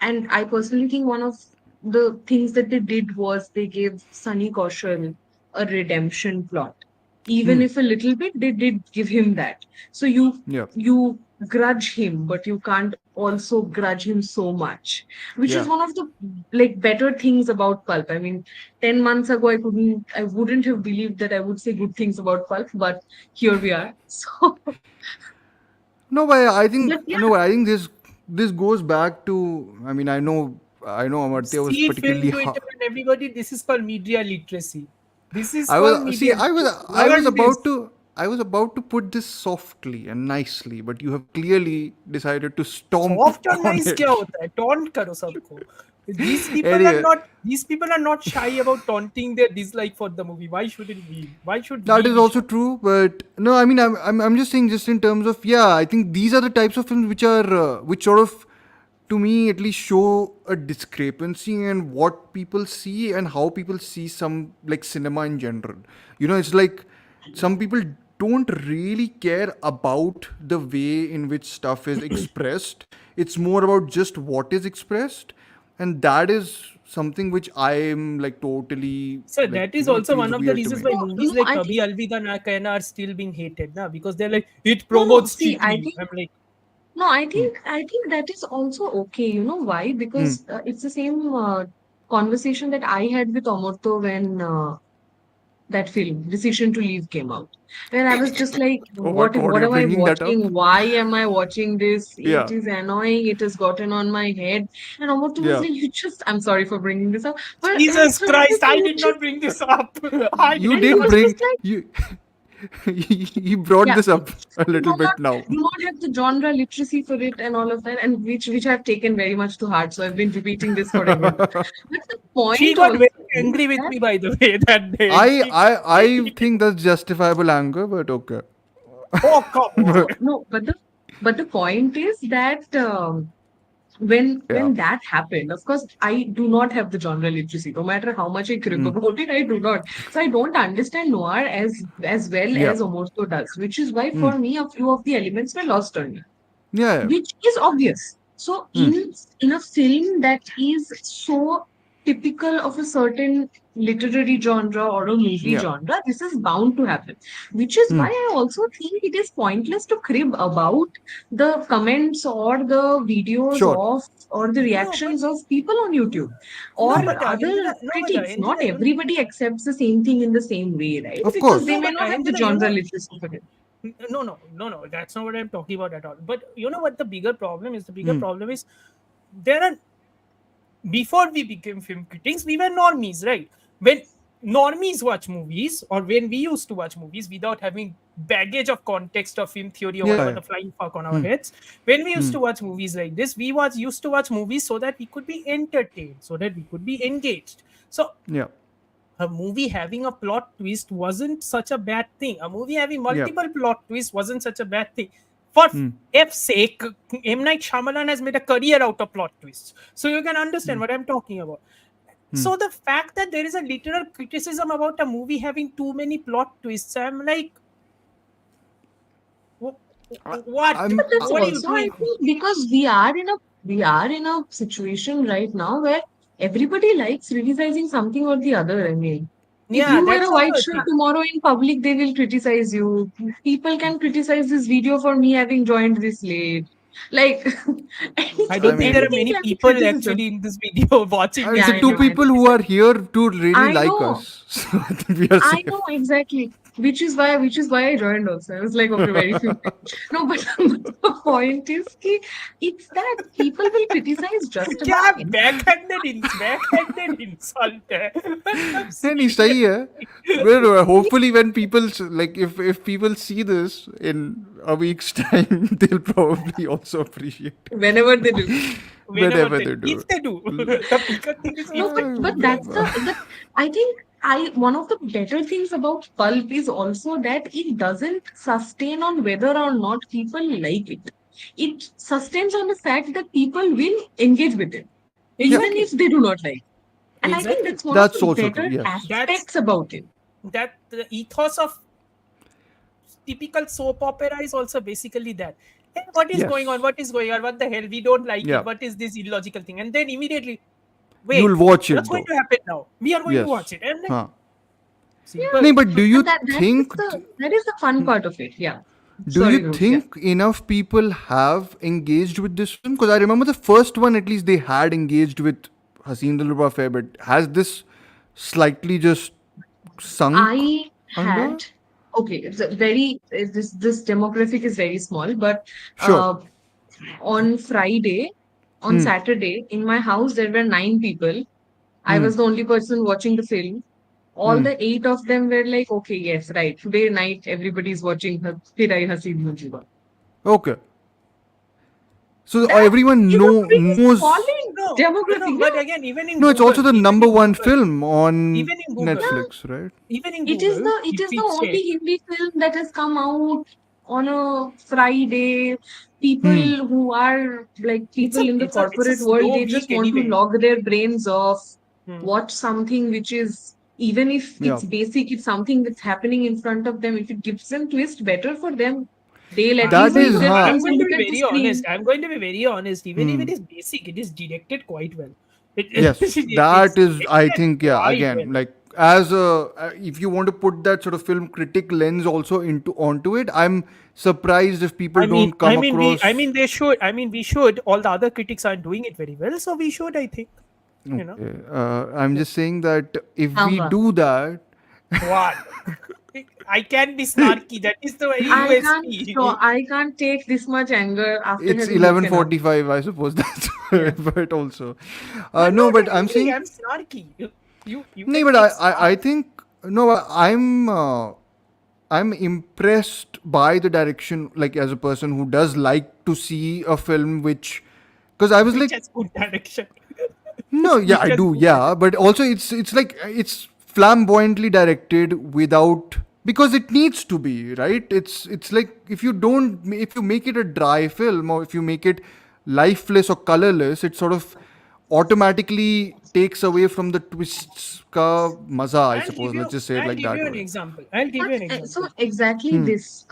S3: and I personally think one of the things that they did was they gave Sunny Kaushal a redemption plot. Even
S1: Hmm.
S3: if a little bit, they did give him that. So
S1: Yeah.
S3: you grudge him, but you can't also grudge him so much, which is
S1: Yeah.
S3: one of the like better things about Pulp. I mean, 10 months ago, I wouldn't have believed that I would say good things about Pulp, but here we are. So,
S1: No, but I think
S3: but yeah,
S1: no. I think this goes back to. I mean, I know Amartya was
S2: See film
S1: particularly.
S2: Twitter and everybody, this is called media literacy. This is
S1: I
S2: called
S1: was see.
S2: media
S1: I was
S2: literacy.
S1: I was
S2: Learn this.
S1: about to. I was about to put this softly and nicely, but you have clearly decided to stomp
S2: Soft और
S1: on
S2: nice क्या
S1: it.
S2: होता है? Taunt करो सबको.
S1: Anyway,
S2: These people are not shy about taunting their dislike for the movie. Why shouldn't we? Why should
S1: that
S2: we
S1: is
S2: be
S1: also
S2: shy?
S1: true, but no, I mean, I'm just saying, just in terms of, yeah, I think these are the types of films which sort of, to me at least, show a discrepancy in what people see and how people see some like cinema in general. It's like some people don't really care about the way in which stuff is expressed. It's more about just what is expressed, and that is something which I am like totally
S2: So
S1: like,
S2: that is
S1: it
S2: also
S1: feels
S2: one of the
S1: weird to
S2: reasons
S1: me.
S2: why
S3: no,
S2: movies
S3: no,
S2: like
S3: I
S2: Kabhi
S3: think
S2: Alvida Na Kehna are still being hated, na? Because they're like, it
S3: no.
S2: promotes
S3: See, I
S2: cheating.
S3: think
S2: I'm like,
S3: no,
S1: Hmm.
S3: I think that is also okay. You know why?
S1: Hmm.
S3: Because it's the same conversation that I had with Amartya when that film Decision to Leave came out, where I was just like,
S1: Oh my god,
S3: what
S1: you're
S3: am I
S1: bringing that up?
S3: watching? Why am I watching this? It
S1: Yeah.
S3: is annoying. It has gotten on my head. And Amartya was
S1: Yeah.
S3: like, you just. I'm sorry for bringing this up, but
S2: Jesus
S3: so I was
S2: Christ,
S3: like,
S2: I
S3: you
S2: did not
S3: just.
S2: bring this up. I
S1: You
S3: And
S2: did
S3: he
S1: did
S2: not
S3: was
S2: bring
S3: just
S1: bring
S3: like,
S1: you you brought
S3: yeah,
S1: this up a
S3: do
S1: little
S3: not
S1: bit now.
S3: do not have the genre literacy for it and all of that, and which I've taken very much to heart. So I've been repeating this forever. But the
S2: She
S3: point
S2: got
S3: also
S2: very
S3: is
S2: angry with
S3: that
S2: me, by the way, that day.
S1: I
S2: She got
S1: I I
S2: very.
S1: think that's justifiable anger, but okay.
S2: Oh, come on.
S3: no, but the point is that
S1: Yeah.
S3: when that happened, of course, I do not have the genre literacy. No matter how much I crib
S1: Mm.
S3: about it, I do not. So I don't understand noir as well
S1: Yeah.
S3: as Omorto does, which is why
S1: Mm.
S3: for me a few of the elements were lost on me,
S1: Yeah. Yeah.
S3: which is obvious. So
S1: Mm.
S3: in a film that is so typical of a certain literary genre or a movie
S1: Yeah.
S3: genre, this is bound to happen. Which is why
S1: Mm.
S3: I also think it is pointless to crib about the comments or the videos
S1: Sure.
S3: of or the
S2: No, but
S3: reactions of people on YouTube or other critics. Not
S2: Indra,
S3: everybody accepts the same thing in the same way, right?
S1: Of
S3: Because
S1: course.
S3: they
S2: no,
S3: may
S2: but
S3: not have the
S2: Indra,
S3: genre literacy for it.
S2: no, that's not what I'm talking about at all. But you know what the bigger problem is? The bigger
S1: Mm.
S2: problem is there are before we became film critics, we were normies, right? When normies watch movies, or when we used to watch movies without having baggage of context of film theory or whatever,
S1: Yeah.
S2: the flying fuck on our heads, when we used
S1: Hmm.
S2: to watch movies like this, we was used to watch movies so that we could be entertained, so that we could be engaged. So
S1: Yeah.
S2: a movie having a plot twist wasn't such a bad thing. A movie having
S1: Yeah.
S2: multiple plot twists wasn't such a bad thing. For
S1: Hmm.
S2: F's sake, M. Night Shyamalan has made a career out of plot twists. So you can understand what I'm talking about. So the fact that there is a literal criticism about a movie having too many plot twists, I'm like, what?
S1: I'm.
S3: But that's
S2: What are you
S3: also, I
S2: doing?
S3: think, because we are in a situation right now where everybody likes criticizing something or the other. I mean, if
S2: Yeah,
S3: you wear
S2: that's
S3: a
S2: also
S3: white
S2: a
S3: shirt
S2: thing.
S3: tomorrow in public, they will criticize you. People can criticize this video for me having joined this late. Like
S2: I
S1: I
S2: don't think there are
S1: mean,
S3: anything
S2: many
S3: can be
S2: people
S3: criticism.
S2: actually in this video watching
S1: I mean,
S2: this
S3: Yeah,
S1: the
S3: I
S1: two
S3: know.
S2: video.
S1: people who are here to really
S3: I
S1: like
S3: know.
S1: us, so I think we are
S3: I know
S1: safe.
S3: exactly, which is why I joined also. I was like, okay, very few people. No, but, but the point is, ki, it's that people will criticize just
S2: क्या
S3: about anything.
S2: backhanded insult है. I'm
S1: नहीं सही
S2: serious.
S1: है. Well, hopefully when people like if people see this in a week's time, they'll probably also appreciate it.
S3: Whenever they do.
S1: Whenever they do.
S2: If they do. The bigger thing is
S3: No,
S2: if they
S3: but
S2: do.
S3: but that's the I think I one of the better things about pulp is also that it doesn't sustain on whether or not people like it. It sustains on the fact that people will engage with it, even
S2: Exactly.
S3: if they do not like. And I think
S2: Exactly.
S3: that's one of
S1: That's
S3: the
S1: also true.
S3: better
S1: Yes.
S2: That's
S3: aspects about it.
S2: that the ethos of typical soap opera is also basically that. Hey, what is going on?
S1: Yes.
S2: What is going on? What the hell? We don't like
S1: Yeah.
S2: it. What is this illogical thing? And then immediately,
S1: You'll
S2: wait,
S1: watch
S2: what's
S1: it
S2: going
S1: though.
S2: to happen now? We are going to
S1: Yes.
S2: watch it. And then,
S1: Huh.
S3: Yeah.
S1: No,
S2: simple.
S1: but do you
S3: And that is
S1: think
S3: the fun part of it. Yeah.
S1: do you
S3: Sorry, Dhruv. Yeah.
S1: think enough people have engaged with this film? Because I remember the first one, at least they had engaged with Haseen Dillruba a fair bit. Has this slightly just sunk
S3: I
S1: under?
S3: had okay. It's a very this demographic is very small, but
S1: Sure.
S3: on Friday, on Saturday, in my house there were 9 people. I
S1: Hmm.
S3: was the only person watching the film. All the 8 of them were like, okay, yes, right. Today night everybody's watching Phir Aayi Haseen Dilruba.
S1: Okay. So
S3: That
S1: everyone
S3: is a pretty
S1: knows.
S3: solid
S2: No,
S3: demographic.
S2: but
S3: Yeah.
S2: again, even in
S1: No, it's
S2: Google,
S1: also the
S2: even
S1: number
S2: in
S1: one
S2: Google,
S1: film on
S2: even in Google,
S1: Netflix, right?
S2: even in
S3: It is
S2: Google,
S3: the it
S2: if
S3: is the
S2: it
S3: only
S2: says,
S3: Hindi film that has come out on a Friday.
S1: Hmm.
S3: People who are like people in the
S2: it's a
S3: corporate world,
S2: slow
S3: they
S2: week
S3: just want to
S2: anyway.
S3: log their brains off,
S2: Hmm.
S3: watch something which is even if
S1: Yeah.
S3: it's basic, it's something that's happening in front of them. If it gives them twist, better for them. They'll at
S1: That
S3: least
S2: I'm
S3: use
S1: is,
S3: their
S1: huh?
S3: brains and
S2: going to
S3: look
S2: be
S3: at the
S2: very
S3: screen.
S2: honest. I'm going to be very honest. Even if
S1: Hmm.
S2: it is basic, it is directed quite well.
S1: Yes,
S2: It's
S1: that is, I
S2: directed
S1: think, yeah,
S2: quite
S1: again,
S2: well.
S1: like as a, if you want to put that sort of film critic lens also into onto it, I'm surprised if people don't come across.
S2: They should. I mean, we should. All the other critics aren't doing it very well, so we should. I think. You know
S1: Okay, I'm just saying that if we
S3: Hamba.
S1: do that,
S2: what? I can be snarky. That is the very USP.
S3: I can't take this much anger after
S1: it's
S3: having woken up.
S1: 11:45, I suppose that's
S3: Yeah.
S1: but also,
S2: I'm
S1: no,
S2: not
S1: but I'm
S2: angry.
S1: saying,
S2: I'm snarky. You
S1: no,
S2: can
S1: but
S2: take
S1: I think no, I'm impressed by the direction, like as a person who does like to see a film which, because I was
S2: which
S1: like,
S2: has good direction.
S1: no, yeah,
S2: Which
S1: I
S2: has
S1: do,
S2: good
S1: yeah, but also it's like it's flamboyantly directed without, because it needs to be, right? It's like if you make it a dry film, or if you make it lifeless or colorless, it sort of automatically takes away from the twists ka maza, I suppose. Let's just say it
S2: I'll
S1: like
S2: give
S1: that
S2: you an
S1: way.
S2: example. I'll give you an
S3: So
S2: example.
S3: exactly this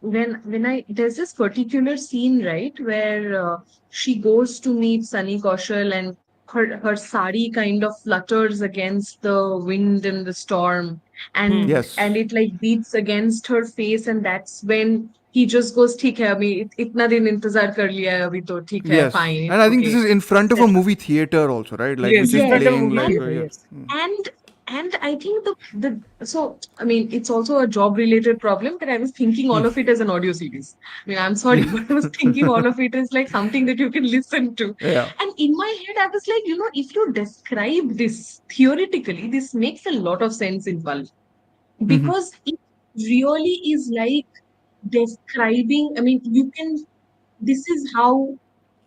S3: when I there's this particular scene, right, where she goes to meet Sunny Kaushal and her sari kind of flutters against the wind and the storm, and
S1: Yes,
S3: it like beats against her face, and that's when he just goes, ठीक है अभी इतना दिन इंतजार कर लिया है अभी तो ठीक है
S1: yes,
S3: fine
S1: and
S3: it's
S1: I think this
S3: okay
S1: is in front of a
S3: etc.
S1: movie theater also, right? Like
S2: Yes,
S1: which is
S2: in front of a
S1: playing
S2: movie
S1: like
S3: and
S2: theater.
S1: yeah.
S2: Yes.
S3: and And I think so I mean it's also a job related problem, but I was thinking all of it as an audio series. I mean, I'm sorry, but I was thinking all of it as like something that you can listen to.
S1: Yeah.
S3: And in my head I was like, if you describe this theoretically, this makes a lot of sense in bulk,
S1: Mhm.
S3: because it really is like describing, I mean, you can, this is how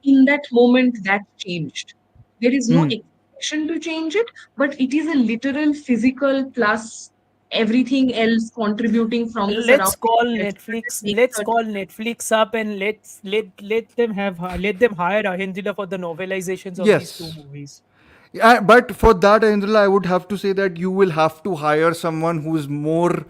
S3: in that moment that changed. There is no
S1: Hmm.
S3: expectation to change it, but it is a literal physical plus everything else contributing from the
S2: Let's
S3: surrounding
S2: call
S3: pressure that
S2: Netflix.
S3: makes
S2: Let's
S3: it.
S2: call Netflix up and let them hire Ahendila for the novelizations of these two
S1: Yes.
S2: movies.
S1: Yeah, but for that, Indra, I would have to say that you will have to hire someone who is more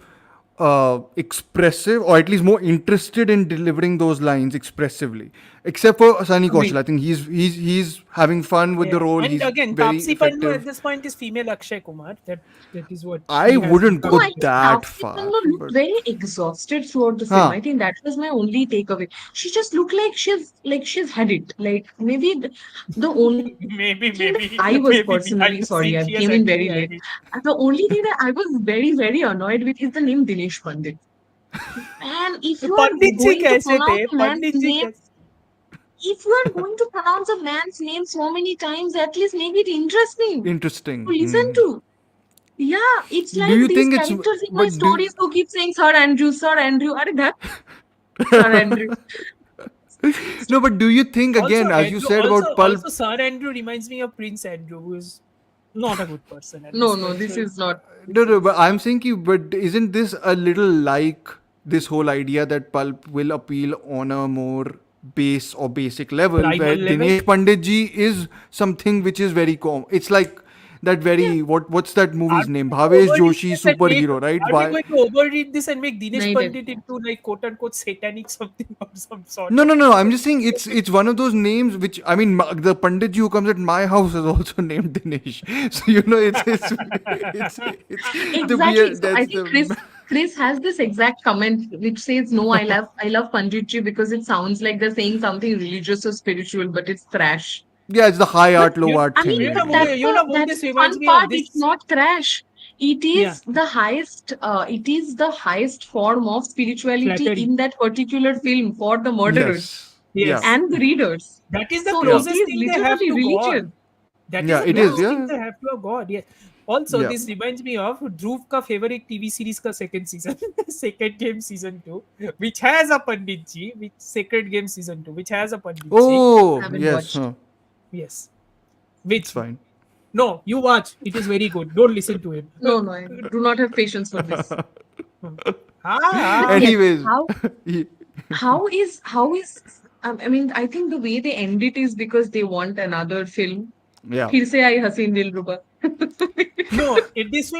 S1: expressive, or at least more interested in delivering those lines expressively. Except for Sunny Kaushal,
S3: Agree.
S1: I think he's having fun with the
S2: Yes,
S1: role.
S2: and
S1: He's
S2: again,
S1: very
S2: Tapsi Pannu at
S1: effective.
S2: this point is female Akshay Kumar. That is what
S1: I
S2: she has
S1: wouldn't
S3: No,
S1: go
S2: become.
S3: I think
S1: that
S3: Taapsee
S1: far,
S3: Pannu looked
S1: but
S3: very exhausted throughout the film.
S1: huh?
S3: I think that was my only takeaway. She just looked like she's had it. Like maybe the only
S2: maybe,
S3: thing that
S2: maybe,
S3: I was
S2: maybe
S3: personally
S2: behind the
S3: sorry,
S2: scenes
S3: I
S2: she has
S3: came in
S2: actually
S3: very
S2: had
S3: late.
S2: it.
S3: The only thing that I was very, very annoyed with is the name Dinesh Pandit. And if you are
S2: Pandit ji
S3: going to
S2: kaise
S3: pronounce
S2: the?
S3: a man's
S2: Pandit ji
S3: name,
S2: kaise?
S3: if you are going to pronounce a man's name so many times, at least make it interesting to
S1: Interesting.
S3: listen
S1: Hmm.
S3: to. Yeah, it's
S1: Do
S3: like
S1: you
S3: these
S1: think it's
S3: characters in my
S1: but do
S3: stories who keep saying Sir Andrew, Sir Andrew. Are that Sir Andrew?
S1: no? But do you think
S2: Also,
S1: again, as you
S2: Andrew.
S1: said
S2: Also,
S1: about Pulp?
S2: also, Sir Andrew reminds me of Prince Andrew, who is not a good person at
S3: No,
S2: this
S3: no,
S2: point.
S3: this
S2: So,
S3: is not.
S1: No,
S3: This
S1: no, but
S3: is
S1: I'm thinking, but isn't this a little like this whole idea that pulp will appeal on a more base or basic level,
S2: primal
S1: where
S2: level.
S1: Dinesh Pandit ji is something which is very it's like that
S3: yeah.
S1: very what's that
S2: Are
S1: movie's
S2: we
S1: name?
S2: going to
S1: Bhavesh
S2: overread
S1: Joshi
S2: this and make?
S1: superhero, right?
S2: Are we
S1: Why?
S2: going to overread this and make Dinesh
S3: नहीं did.
S2: Pandit into like quote unquote satanic something or some sort
S1: No,
S2: of
S1: no, no. I'm
S2: figure?
S1: just saying it's one of those names which I mean the Pandit ji who comes at my house is also named Dinesh. So it's the
S3: Exactly.
S1: weird.
S3: So I
S1: That's
S3: think
S1: the
S3: Chris has this exact comment which says, "No, I love Panditji because it sounds like they're saying something religious or spiritual, but it's trash."
S1: yeah. It's the high
S3: But
S1: art, low art
S3: I
S1: thing,
S3: mean,
S1: I guess.
S2: Who
S3: that's
S2: this
S3: the
S2: reminds
S3: fun
S2: me
S3: part.
S2: of?
S3: It's
S2: This,
S3: not trash. It
S2: yeah,
S3: is the highest. It is the highest form of spirituality
S2: flattery.
S3: in that particular film for the murderers
S1: Yes. Yeah.
S2: Yes,
S3: and the readers.
S2: that is the
S3: So
S1: Yeah.
S3: it
S2: closest
S3: is
S2: thing they have
S3: literally
S2: to
S3: religious.
S2: God. That is
S1: Yeah.
S2: the
S1: It
S3: Yeah.
S1: is.
S2: closest thing
S1: Yeah.
S2: they have to a God. Yes. Also,
S1: Yeah.
S2: this reminds me of Dhruv ka favorite TV series ka second season, Sacred Game season 2, which has a Pandit ji, which Sacred Game season 2, which has a Pandit ji.
S1: Oh
S3: Haven't
S1: yes.
S3: watched.
S1: Huh.
S2: Yes.
S1: It's
S2: Which,
S1: fine.
S2: no, you watch. It is very good. Don't listen to him.
S3: No, no, I do not have patience for this. But
S2: Ah,
S3: yes,
S1: Anyways.
S3: how
S1: Ye-
S3: how is I mean, I think the way they end it is because they want another film.
S1: yeah.
S3: Phir se aayi Haseen Dilruba.
S2: no, this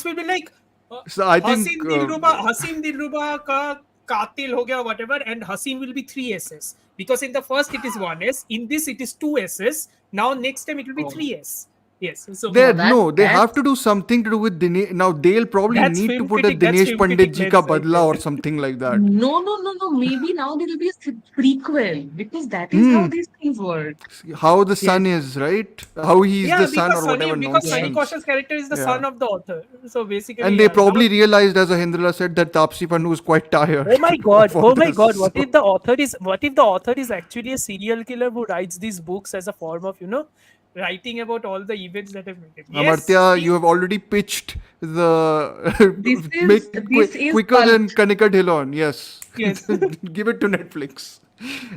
S2: will be like uh,
S1: So I think.
S2: Haseen Dillruba ka Katil ho gaya, whatever, and Haseen will be three S's. Because in the first it is one S, in this it is two S's. Now next time it will be
S3: Oh,
S2: three S. Yes. So
S3: no,
S1: They have
S3: that's
S1: to do something to do with Dinesh. Now they'll probably
S2: that's
S1: need to
S2: film
S1: put a
S2: critic, that's
S1: Dinesh
S2: film
S1: Pandit
S2: critic
S1: ji ka
S2: lens right
S1: badla
S2: there.
S1: or something like that.
S3: no, no, no, no. Maybe now there will be a prequel because that is how
S1: Hmm.
S3: these things work.
S1: How the
S2: Yes.
S1: son is, right? How he's
S2: Yeah,
S1: the son or whatever
S2: Because Sunny
S3: Yes.
S1: nonsense.
S2: Kaushal's character is the
S1: Yeah.
S2: son of the author. So basically,
S1: And they
S2: yeah. Now,
S1: probably realized, as Ahindra said, that Tapsi Pannu was quite tired
S2: oh my god,
S1: of all
S2: oh my
S1: this.
S2: god, what
S1: So,
S2: if the author is actually a serial killer who writes these books as a form of, writing about all the events that have made him. Yes,
S1: Amartya,
S2: see,
S1: you have already pitched the
S3: This is
S1: quicker
S3: pulp.
S1: than Kanika Dhillon. Yes,
S2: yes,
S1: give it to Netflix,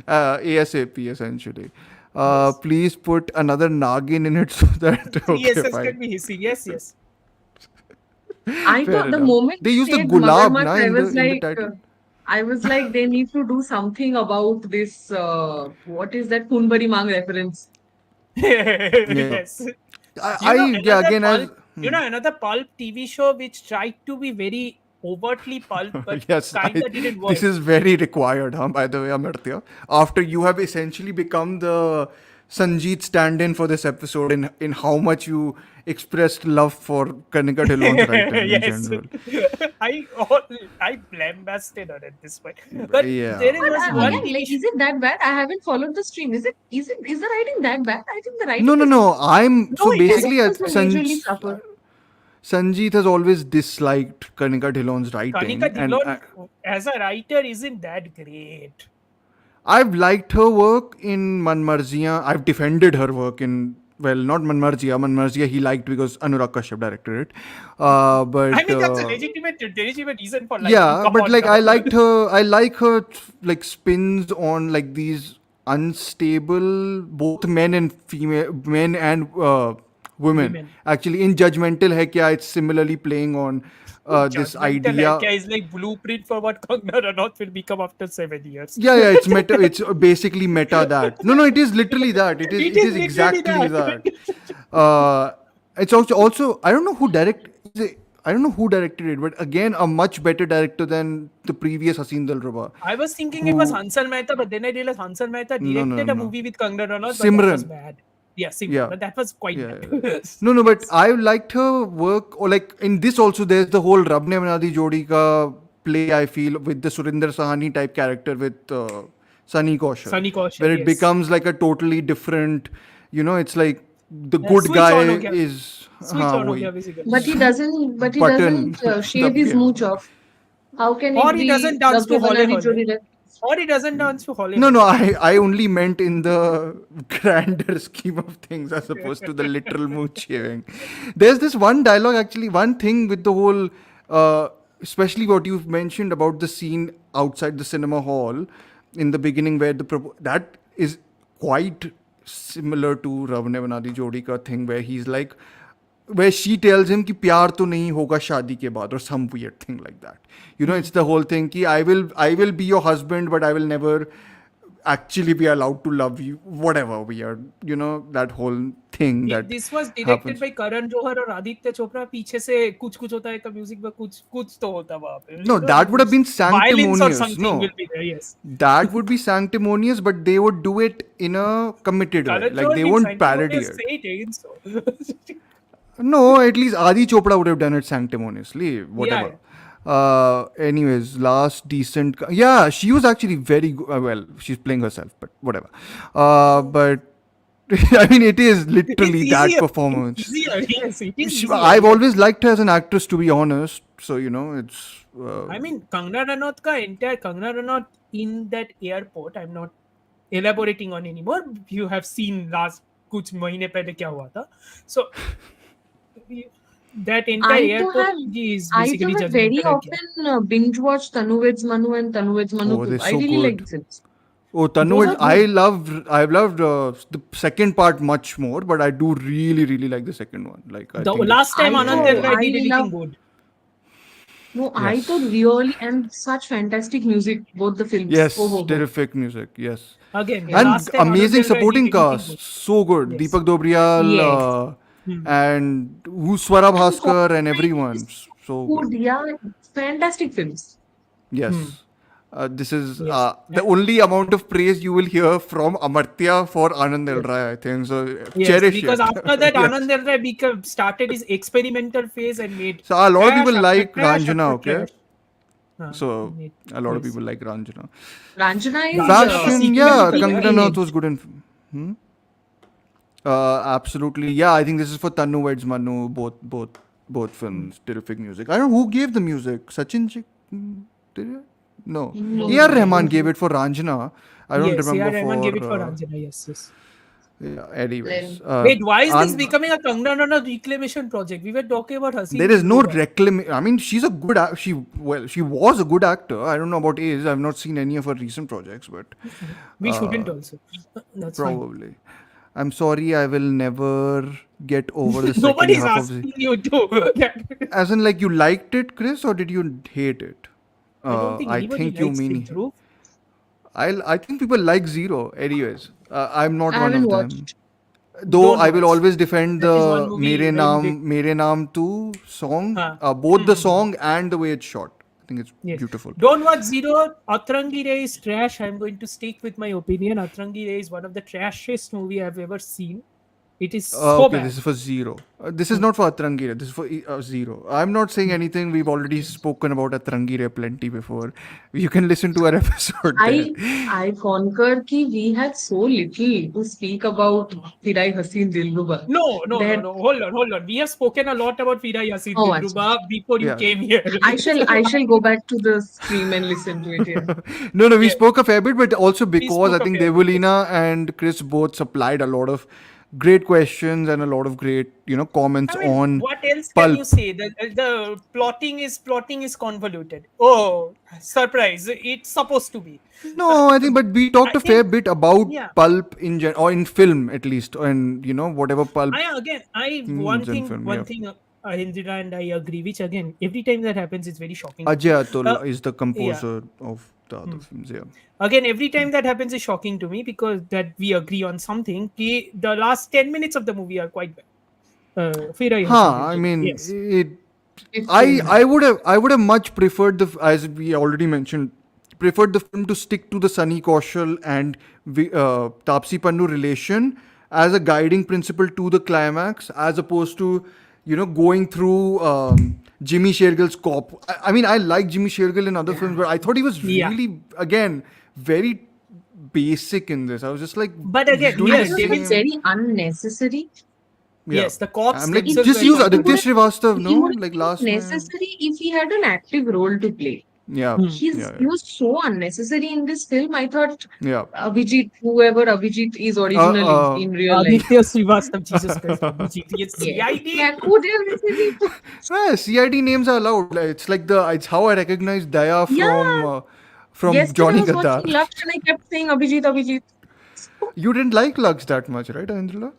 S1: ASAP essentially.
S2: yes.
S1: Please put another Nagin in it so that
S2: Three
S1: okay,
S2: S's
S1: fine,
S2: can be hissing. Yes, yes.
S3: I
S1: fair
S3: thought the
S1: enough.
S3: moment
S1: They
S3: you
S1: use the
S3: said
S1: gulab na
S3: Magarmach, I was
S1: in the
S3: like,
S1: title.
S3: they need to do something about this. What is that Kunbari Mang reference?
S1: Yeah,
S2: yes.
S1: I yeah again as
S2: Another pulp TV show which tried to be very overtly pulp but
S1: yes,
S2: kind of didn't
S1: this
S2: work.
S1: is very required, huh, by the way, Amartya. After you have essentially become the Sanjeet stand-in for this episode in how much you expressed love for Kanika Dhillon's writing in
S2: yes.
S1: general.
S2: I I lambasted her at this point. But
S1: Yeah.
S2: there
S3: But
S2: was one
S1: Hmm.
S3: again,
S2: TV
S3: like,
S2: show.
S3: is it that bad? I haven't followed the stream. Is the writing that bad? I think the writing
S1: No, no,
S3: is
S1: no. I'm
S3: no,
S1: so
S3: it is
S1: basically
S3: supposed to majorly
S1: Sanj
S3: suffer.
S1: Sanjeet has always disliked Kanika Dhillon's writing,
S2: Kanika
S1: and
S2: Dhillon as a writer isn't that great.
S1: I've liked her work in Manmarziya. I've defended her work in, well, not Manmarziya. Manmarziya he liked because Anurag Kashyap directed it.
S2: I
S1: But
S2: mean, that's a legitimate reason for liking.
S1: yeah,
S2: Come
S1: but
S2: on
S1: like
S2: now.
S1: I liked her. I like her like spins on like these unstable, both men and female, men and women. Actually, in Judgmental Hai Kya, it's similarly playing on this
S2: Judgmental
S1: idea.
S2: Haircare is like blueprint for what Kangna Ranaut will become after 7 years.
S1: Yeah, it's meta. It's basically meta that. No, it is literally that. It is.
S2: It
S1: It
S2: is
S1: is
S2: literally
S1: exactly
S2: that.
S1: that. It's also. I don't know who I don't know who directed it, but again, a much better director than the previous Haseen Dillruba.
S2: I was thinking it was Hansal Mehta, but then I realized Hansal Mehta directed a
S1: No.
S2: movie with Kangna Ranaut, but that was
S1: Simran.
S2: bad. Yeah, Simran,
S1: Yeah.
S2: but that was quite
S1: Yeah.
S2: bad.
S1: No, but I liked her work. Or like in this also, there's the whole Rab Ne Bana Di Jodi ka play. I feel with the Surinder Sahani type character with Sunny Kaushal,
S2: Sunny Kaushal,
S1: where it
S2: yes.
S1: becomes like a totally different. It's like the good
S2: switch
S1: guy
S2: on ho gaya.
S1: is.
S2: Switch on ho gaya, basically.
S3: But he doesn't. But he
S1: Button.
S3: doesn't shave his
S1: Yeah.
S3: mooch off. How can
S2: Or
S3: it
S2: he
S3: be?
S2: doesn't dance to
S3: Rab Ne Bana Di
S2: Hole
S3: Jodi
S2: Hole.
S3: Re?
S2: Or he doesn't dance to Hollywood.
S1: No, I only meant in the grander scheme of things as opposed to the literal mooch shaving. There's this one dialogue, actually, one thing with the whole, especially what you've mentioned about the scene outside the cinema hall in the beginning where that is quite similar to Rab Ne Bana Di Jodi ka thing where he's like, where she tells him कि प्यार तो नहीं होगा शादी के बाद or some weird thing like that. It's the whole thing कि I will be your husband but I will never actually be allowed to love you, whatever weird, that whole thing that
S2: This was directed
S1: happens.
S2: by Karan Johar और आदित्य चोपड़ा. पीछे से कुछ होता है का music में कुछ तो होता वहाँ पे.
S1: No, that would have been
S2: Violence or
S1: sanctimonious.
S2: something
S1: No,
S2: will be there. Yes.
S1: that would be sanctimonious, but they would do it in a committed way.
S2: Karan
S1: Like
S2: Johar
S1: they
S2: being
S1: won't parody
S2: sanctimonious,
S1: it.
S2: say it again, so.
S1: No, at least Adi Chopra would have done it sanctimoniously. Whatever. Anyways, last decent. Yeah, she was actually very good. Well, she's playing herself, but whatever. But I mean, it is literally
S2: It's
S1: that
S2: easier.
S1: performance.
S2: Easier, yes, it is easier.
S1: I've always liked her as an actress, to be honest. So it's.
S2: I mean, Kangna Ranaut ka entire Kangna Ranaut in that airport. I'm not elaborating on anymore. You have seen last कुछ महीने पहले क्या हुआ था. So that entire airport is
S3: I
S2: basically
S3: have
S2: just
S3: very often binge watched Tanu Veds Manu and Tanu Veds Manu.
S1: Oh,
S3: too.
S1: they're
S3: I
S1: so
S3: really
S1: good.
S3: like it.
S1: Oh,
S2: Those
S1: Tanu,
S2: are
S1: I've loved the second part much more, but I do really like the second one. Like
S2: the last time
S3: I
S2: Aanand
S3: know,
S2: L did
S3: I
S2: anything
S3: love-
S2: good.
S3: No, I
S1: Yes.
S3: thought really and such fantastic music, both the films.
S1: Yes,
S3: Oh.
S1: terrific music. Yes.
S2: Again, the
S1: And
S2: last time
S1: amazing
S2: Aanand L
S1: supporting
S2: did anything
S1: cast.
S2: good.
S1: So good.
S2: Yes.
S1: Deepak Dobriyal
S3: Yes.
S1: and Swara Bhaskar and everyone. So
S3: Good,
S1: good.
S3: yeah, fantastic films.
S1: Yes. This is
S2: Yes.
S1: the only amount of praise you will hear from Amartya for Aanand L, I think. So
S2: Yes,
S1: cherish
S2: because
S1: it.
S2: after that,
S1: Yes.
S2: Aanand L started his experimental phase and made.
S1: So a lot of
S2: trash
S1: people
S2: after
S1: like
S2: trash after
S1: Raanjhnaa, okay?
S2: trash.
S1: So
S2: made-
S1: a lot of
S2: yes.
S1: people like Raanjhnaa.
S3: Raanjhnaa is
S1: Fashion,
S3: sequel
S1: yeah,
S3: to
S1: Kanika
S3: Image.
S1: Dhillon was good in. Absolutely, yeah. I think this is for Tanu Veds Manu. Both films, terrific music. I don't know who gave the music. Sachin ji, did it? No.
S3: No.
S1: A.R. Rahman gave it for Raanjhnaa. I don't
S2: Yes,
S1: remember
S2: A.R. Rahman
S1: for.
S2: gave it for Raanjhnaa. Yes.
S1: Yeah, anyways,
S2: Wait, why is this
S1: An-
S2: becoming a Kangna Ranaut reclamation project? We were talking about Haseen.
S1: There is no
S2: Dilruba.
S1: reclamation. I mean, she's a good. She was a good actor. I don't know about is. I've not seen any of her recent projects, but
S2: We shouldn't also. That's
S1: probably. I'm sorry, I will never get over the
S2: fine.
S1: second
S2: Nobody's
S1: half of
S2: asking you to.
S1: As in, like, you liked it, Chris, or did you hate it?
S2: I don't think anybody
S1: you
S2: likes
S1: mean.
S2: it, Dhruv.
S1: I think people like Zero. Anyways, I'm not
S3: I
S1: one
S3: haven't
S1: of
S3: watched.
S1: them. Though
S2: Don't
S1: I will
S2: watch.
S1: always defend
S2: That is
S1: the
S2: one movie
S1: Mere Naam 2 song,
S2: Huh.
S1: both the song and the way it's shot. I think it's
S2: Yes.
S1: beautiful.
S2: Don't watch Zero. Atrangi Re is trash. I'm going to stick with my opinion. Atrangi Re is one of the trashiest movie I've ever seen. It is so
S1: Okay,
S2: bad.
S1: this is for zero. This is not for Atrangi Re. This is for zero. I'm not saying anything. We've already spoken about Atrangi Re plenty before. You can listen to our episode there.
S3: I concur कि we had so little to speak about Phir Aayi Haseen Dilruba that
S2: Hold on. We have spoken a lot about Phir Aayi Haseen
S3: oh
S2: Dilruba before you
S1: Yeah.
S2: came here.
S3: I shall go back to the stream and listen to it. Yeah.
S1: No, we
S2: Yeah.
S1: spoke a fair bit, but also because I
S2: spoke a
S1: think
S2: fair bit.
S1: Devolina and Chris both supplied a lot of great questions and a lot of great, comments
S2: I mean,
S1: on
S2: what else can
S1: pulp.
S2: you say? The plotting is convoluted. Oh, surprise! It's supposed to be.
S1: No, I think, but we talked
S2: I
S1: a fair
S2: think,
S1: bit about
S2: yeah.
S1: pulp in or in film at least, and whatever pulp
S2: I
S1: means in film.
S2: one
S1: Yeah.
S2: thing, Hindra and I agree. Which again, every time that happens, it's very shocking.
S1: Ajay Atul
S2: Uh,
S1: is the
S2: yeah.
S1: composer of the other films. Yeah.
S2: Again, every time that happens is shocking to me because that we agree on something. The last 10 minutes of the movie are quite bad. Phir Aayi Haseen
S1: Huh. I
S2: Dilruba,
S1: mean,
S2: yes.
S3: It's very
S1: I would have much preferred as we already mentioned, preferred the film to stick to the Sunny Kaushal and Tapsi Pannu relation as a guiding principle to the climax, as opposed to going through Jimmy Shergill's cop. I mean, I like Jimmy Shergill in other films, but I thought he was
S2: Yeah.
S1: really again very basic in this. I was just like,
S2: But again,
S1: doing
S3: I
S1: the
S2: yes,
S3: thought it was
S1: same-
S3: very unnecessary.
S1: yeah.
S2: yes, the cops
S1: I'm like,
S2: themselves
S1: just
S2: were
S1: use
S2: shocking.
S1: Aditya Srivastav,
S3: He
S1: no?
S3: would
S1: Like
S3: have
S1: last
S3: been
S1: man.
S3: necessary if he had an active role to play.
S1: Yeah.
S3: He was so unnecessary in this film. I thought
S1: Yeah.
S3: Abhijit, whoever Abhijit is originally in real life.
S2: Aditya Srivastav, Jesus Christ, Abhijit. Yes,
S3: Yeah.
S2: CID.
S3: Yeah, could have received it.
S1: CID names are allowed. Like, it's how I recognize Daya
S3: Yeah.
S1: from
S3: Yesterday
S1: Johnny
S3: I was
S1: Gaddar.
S3: watching Lux and I kept saying Abhijit.
S1: You didn't like Lux that much, right, Andrila?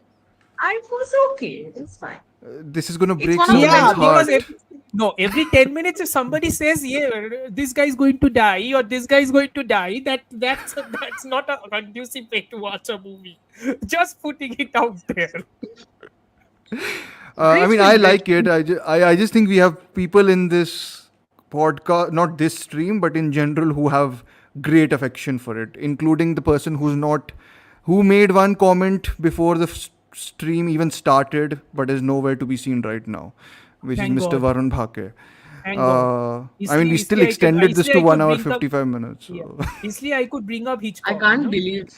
S3: I was okay. It's fine.
S1: This is gonna
S3: It's
S1: break
S3: one of the
S1: someone's
S3: best
S1: heart.
S2: because every 10 minutes if somebody says, yeah, this guy is going to die or this guy is going to die, that's not a conducive way to watch a movie. Just putting it out there.
S1: I mean, I
S3: Grateful,
S1: like it. I just think we have people in this podcast, not this stream, but in general, who have great affection for it, including the person who made one comment before the stream even started, but is nowhere to be seen right now, which
S2: Thank
S1: is Mr.
S2: God.
S1: Varun Bhake.
S2: Thank God.
S1: I mean, we still extended this to 1 hour 55 minutes.
S2: Yeah.
S1: So.
S2: Easily I could bring up Hitchcock.
S3: I can't
S2: you know?
S3: believe.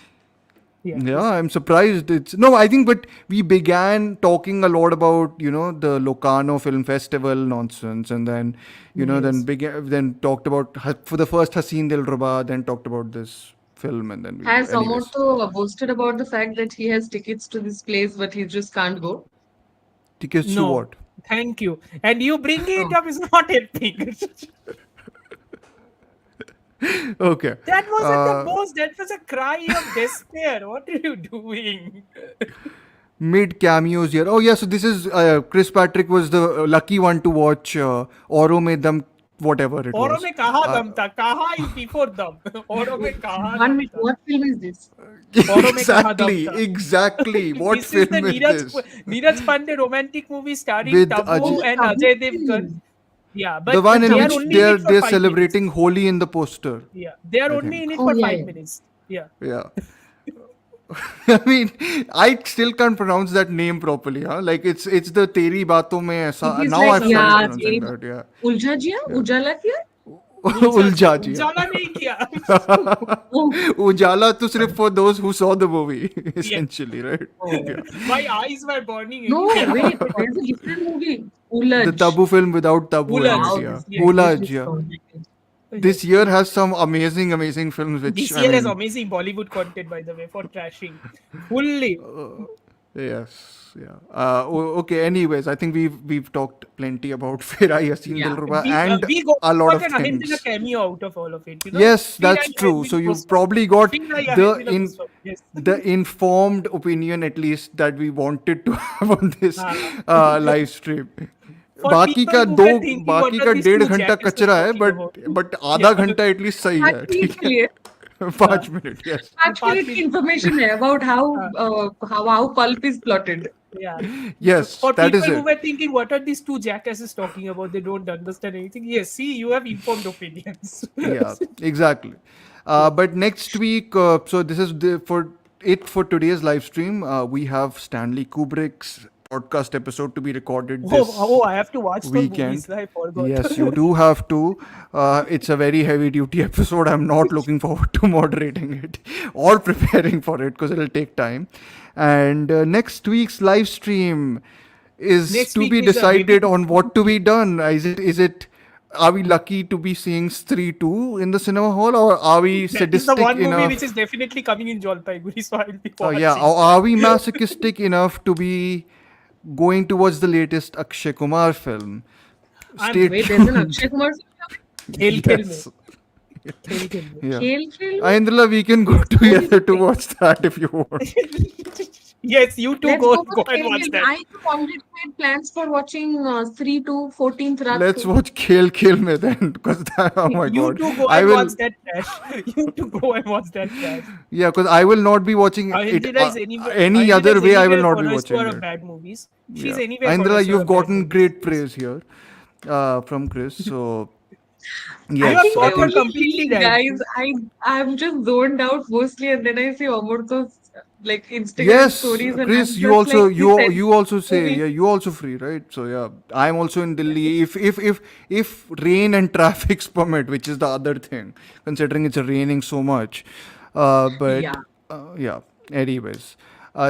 S1: Yeah, I'm surprised. I think, but we began talking a lot about the Locarno Film Festival nonsense, and then then talked about for the first Haseen Dillruba, then talked about this film, and then
S3: Has
S1: anyways.
S3: Amartya boasted about the fact that he has tickets to this place, but he just can't go?
S1: Tickets to
S2: No.
S1: what?
S2: Thank you. And you bringing it up is not helping.
S1: Okay.
S2: That wasn't the most. That was a cry of despair. What are you doing?
S1: Mid cameos here. Oh yeah, so this is Chris Patrick was the lucky one to watch Auro Mein Dum, whatever it
S2: Auroं
S1: was.
S2: में कहाँ दम था? कहाँ is before dum? Auroं में कहाँ
S3: One
S2: दम
S3: minute,
S2: था?
S3: what film is this?
S2: Auroं में कहाँ दम था?
S1: Exactly. What
S2: This is
S1: film
S2: the
S1: is this?
S2: Neeraj Pandey romantic movie starring
S1: With
S2: Tabu
S1: Ajay-
S2: and Ajay Devgan. Yeah, but
S1: The one in
S2: they are
S1: which
S2: only in it for
S1: they're
S2: 5
S1: celebrating Holi in the poster.
S2: minutes. Yeah, they are
S1: I
S2: only
S1: think.
S2: in it
S3: Oh,
S2: for
S3: yeah,
S2: 5
S3: yeah.
S2: minutes. Yeah.
S1: Yeah. I mean, I still can't pronounce that name properly, huh? Like it's the Teri Baaton Mein Aisa.
S3: It is
S1: Now
S3: like,
S1: I've started
S3: yeah,
S1: pronouncing
S3: Teri-
S1: that, yeah.
S3: Ulja Jia? Ujala Kiya?
S1: Ulja ji.
S2: उजाला नहीं किया.
S3: Oh,
S1: Ujala to sirf for those who saw the movie, essentially, right? Yeah.
S2: My eyes were burning.
S3: no,
S2: anyway.
S3: wait, there's a different movie. Ulaj.
S1: The Tabu film without Tabu in
S2: Ulaj.
S1: it, yeah.
S3: Wow, yes,
S1: Ulaj,
S3: this is
S1: yeah.
S3: complicated.
S1: This year has some amazing films which
S2: DCL has amazing Bollywood content, by the way, for trashing. Fully.
S1: Yes, yeah. Okay. Anyways, I think we've talked plenty about Phir Aayi Haseen
S3: Yeah.
S1: Dilruba
S2: We
S1: and
S2: got
S1: a lot of
S2: an Ahindra
S1: things.
S2: cameo out of all of it. You know?
S1: Yes,
S2: Phir
S1: that's
S2: Aayi
S1: true.
S2: Haseen
S1: So you've
S2: was-
S1: probably got
S2: Phir Aayi
S1: the
S2: Haseen was- yes.
S1: the informed opinion, at least, that we wanted to have on this live stream.
S2: For
S1: बाकी
S2: people
S1: का
S2: who
S1: दो
S2: were thinking
S1: बाकी
S2: what
S1: का
S2: are these
S1: 1.5
S2: two
S1: घंटा
S2: jackasses
S1: कचरा है
S2: talking
S1: but आधा घंटा एटलीस्ट सही है
S3: Actually,
S1: ठीक है 5 मिनट yes
S3: Actually, information है about how pulp is plotted.
S2: Yeah.
S1: yes
S2: For
S1: that
S2: people
S1: is
S2: who
S1: it
S2: were thinking, what are these two jackasses talking about? They don't understand anything. Yes, see, you have informed opinions.
S1: yeah exactly but next week so this is for it for today's live stream. We have Stanley Kubrick's podcast episode to be recorded this
S2: I have to watch those
S1: weekend.
S2: movies. I forgot.
S1: Yes, you do have to. It's a very heavy duty episode. I'm not looking forward to moderating it or preparing for it because it'll take time. And next week's live stream is
S2: Next
S1: to
S2: week
S1: be
S2: is a
S1: decided
S2: heavy-
S1: on what to be done. Is it are we lucky to be seeing Stree 2 in the cinema hall, or are we
S2: That is the
S1: sadistic
S2: one movie
S1: enough?
S2: which is definitely coming in Jalpaiguri, so I will be
S1: Oh
S2: watching.
S1: yeah, or are we masochistic enough to be going towards the latest Akshay Kumar film? Stay
S3: Wait, there's an
S1: tuned.
S3: Akshay Kumar.
S2: Khel Khel
S1: Yes.
S2: mein. Khel Khel mein.
S1: Yeah.
S3: Khel.
S1: Ahindra, we can go together to watch that if you want.
S2: Yes, you two
S3: Let's
S2: go
S3: for
S2: and
S3: Khel
S2: watch
S3: Khel.
S2: that.
S3: I already made plans for watching 3 to 14th Raat.
S1: Let's watch Kill Me then, because oh my
S2: You
S1: god,
S2: two go
S1: I
S2: and
S1: will.
S2: watch that trash. You two go and watch that trash.
S1: Yeah, because I will not be watching it.
S2: Ahindra is anywhere,
S1: Any
S2: Ahindra
S1: other
S2: is
S1: way, I will
S2: anywhere
S1: not be
S2: connoisseur
S1: watching
S2: of
S1: it.
S2: bad movies. She's
S1: Yeah.
S2: anywhere
S1: Ahindra,
S2: connoisseur
S1: you've
S2: of bad
S1: gotten
S2: movies.
S1: great praise here from Chris. So
S3: I
S1: yes,
S3: think
S2: got
S3: I
S2: her
S3: only
S2: completely
S3: feel,
S2: right.
S3: guys, I'm just zoned out mostly, and then I see Amartya's like Instagram
S1: yes,
S3: stories, and
S1: Chris,
S3: I'm
S1: you
S3: just
S1: also
S3: like, he said
S1: you also say
S3: movie.
S1: you also free, right? So yeah, I'm also in Delhi. If rain and traffics permit, which is the other thing, considering it's raining so much. But
S3: Yeah.
S1: yeah. Anyways,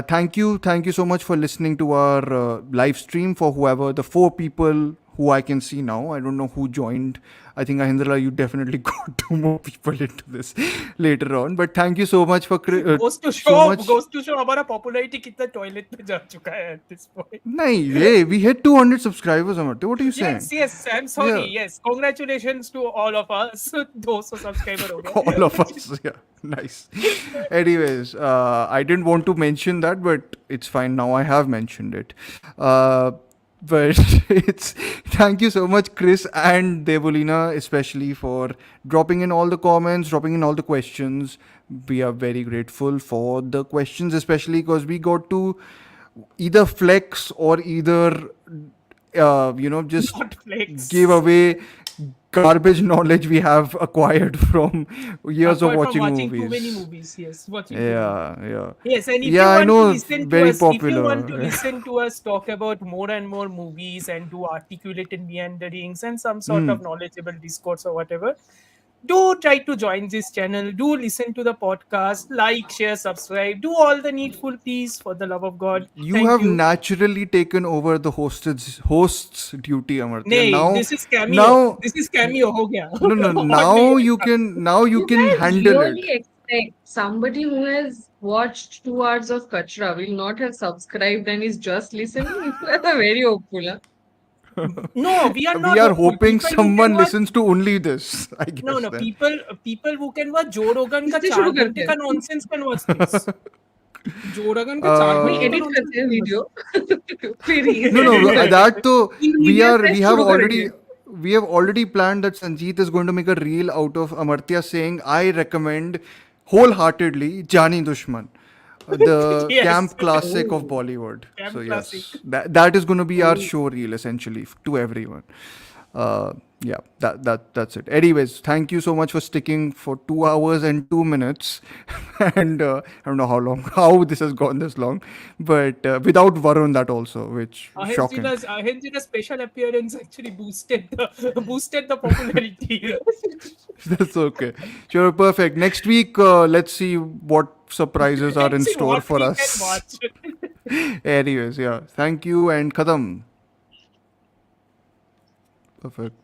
S1: thank you so much for listening to our live stream. For whoever the 4 people who I can see now, I don't know who joined. I think Ahindra, you definitely got 2 more people into this later on. But thank you so much for
S2: Goes to
S1: so much.
S2: show हमारा popularity कितना toilet में जा चुका है at this point.
S1: Nahi, hey, we hit 200 subscribers, Amartya. What are you saying?
S2: Yes, I'm sorry.
S1: Yeah.
S2: Yes, congratulations to all of us. 200 subscriber हो गए.
S1: All of us. Yeah, nice. Anyways, I didn't want to mention that, but it's fine. Now I have mentioned it. But it's thank you so much, Chris and Devolina, especially for dropping in all the comments, dropping in all the questions. We are very grateful for the questions, especially because we got to either flex or either just
S2: Not flex.
S1: give away garbage knowledge we have acquired from years of
S2: Apart
S1: watching
S2: from watching
S1: movies.
S2: too many movies. Yes, watching. too many.
S1: Yeah.
S2: Yes, and if
S1: Yeah, I
S2: you want
S1: know,
S2: to listen
S1: very
S2: to us, if you
S1: popular.
S2: want to listen to us talk about more and more movies and do articulated meanderings and some sort of knowledgeable discourse or whatever, do try to join this channel. Do listen to the podcast, like, share, subscribe, do all the needful, please, for the love of God.
S1: You
S2: Thank
S1: have
S2: you.
S1: naturally taken over the host's duty, Amartya.
S2: Nay,
S1: Now,
S2: this is cameo.
S1: now,
S2: This is cameo. Ho gaya.
S1: no.
S2: What
S1: Now
S2: do
S1: you can
S3: You guys
S1: handle
S3: really
S1: it.
S3: expect somebody who has watched 2 hours of Kachra will not have subscribed and is just listening? You guys are very hopeful, huh?
S2: No, we are not.
S1: We are
S2: hopeful.
S1: hoping
S2: People who
S1: someone
S2: can watch-
S1: listens to only this. I guess.
S2: No.
S1: then.
S2: People who can watch Joe Rogan का
S3: इससे
S2: 4
S3: शुरू
S2: घंटे
S3: करते
S2: का
S3: हैं।
S2: nonsense can watch this. Joe Rogan का 4
S3: वही
S2: घंटे का
S3: edit
S2: nonsense
S3: करते हैं
S2: can watch
S3: वीडियो फिर ही
S1: No, that though
S3: In
S1: we
S3: media
S1: are
S3: fresh
S1: we have
S3: शुरू
S1: already
S3: करेंगे।
S1: we have already planned that Sanjeet is going to make a reel out of Amartya saying I recommend wholeheartedly Jani Dushman, the
S2: Yes.
S1: camp classic of Bollywood.
S2: Camp
S1: So
S2: classic.
S1: yes, that is going to be our show reel essentially to everyone. Yeah, that's it. Anyways, thank you so much for sticking for 2 hours and 2 minutes, and I don't know how this has gone this long, but without Varun that also, which shocking.
S2: Ahenjina's special appearance actually boosted the popularity.
S1: That's okay. Sure, perfect. Next week, let's see what surprises are in
S2: Let's see
S1: store
S2: what
S1: for
S2: we
S1: us.
S2: can watch.
S1: Anyways, yeah. Thank you and Kadam. Perfect.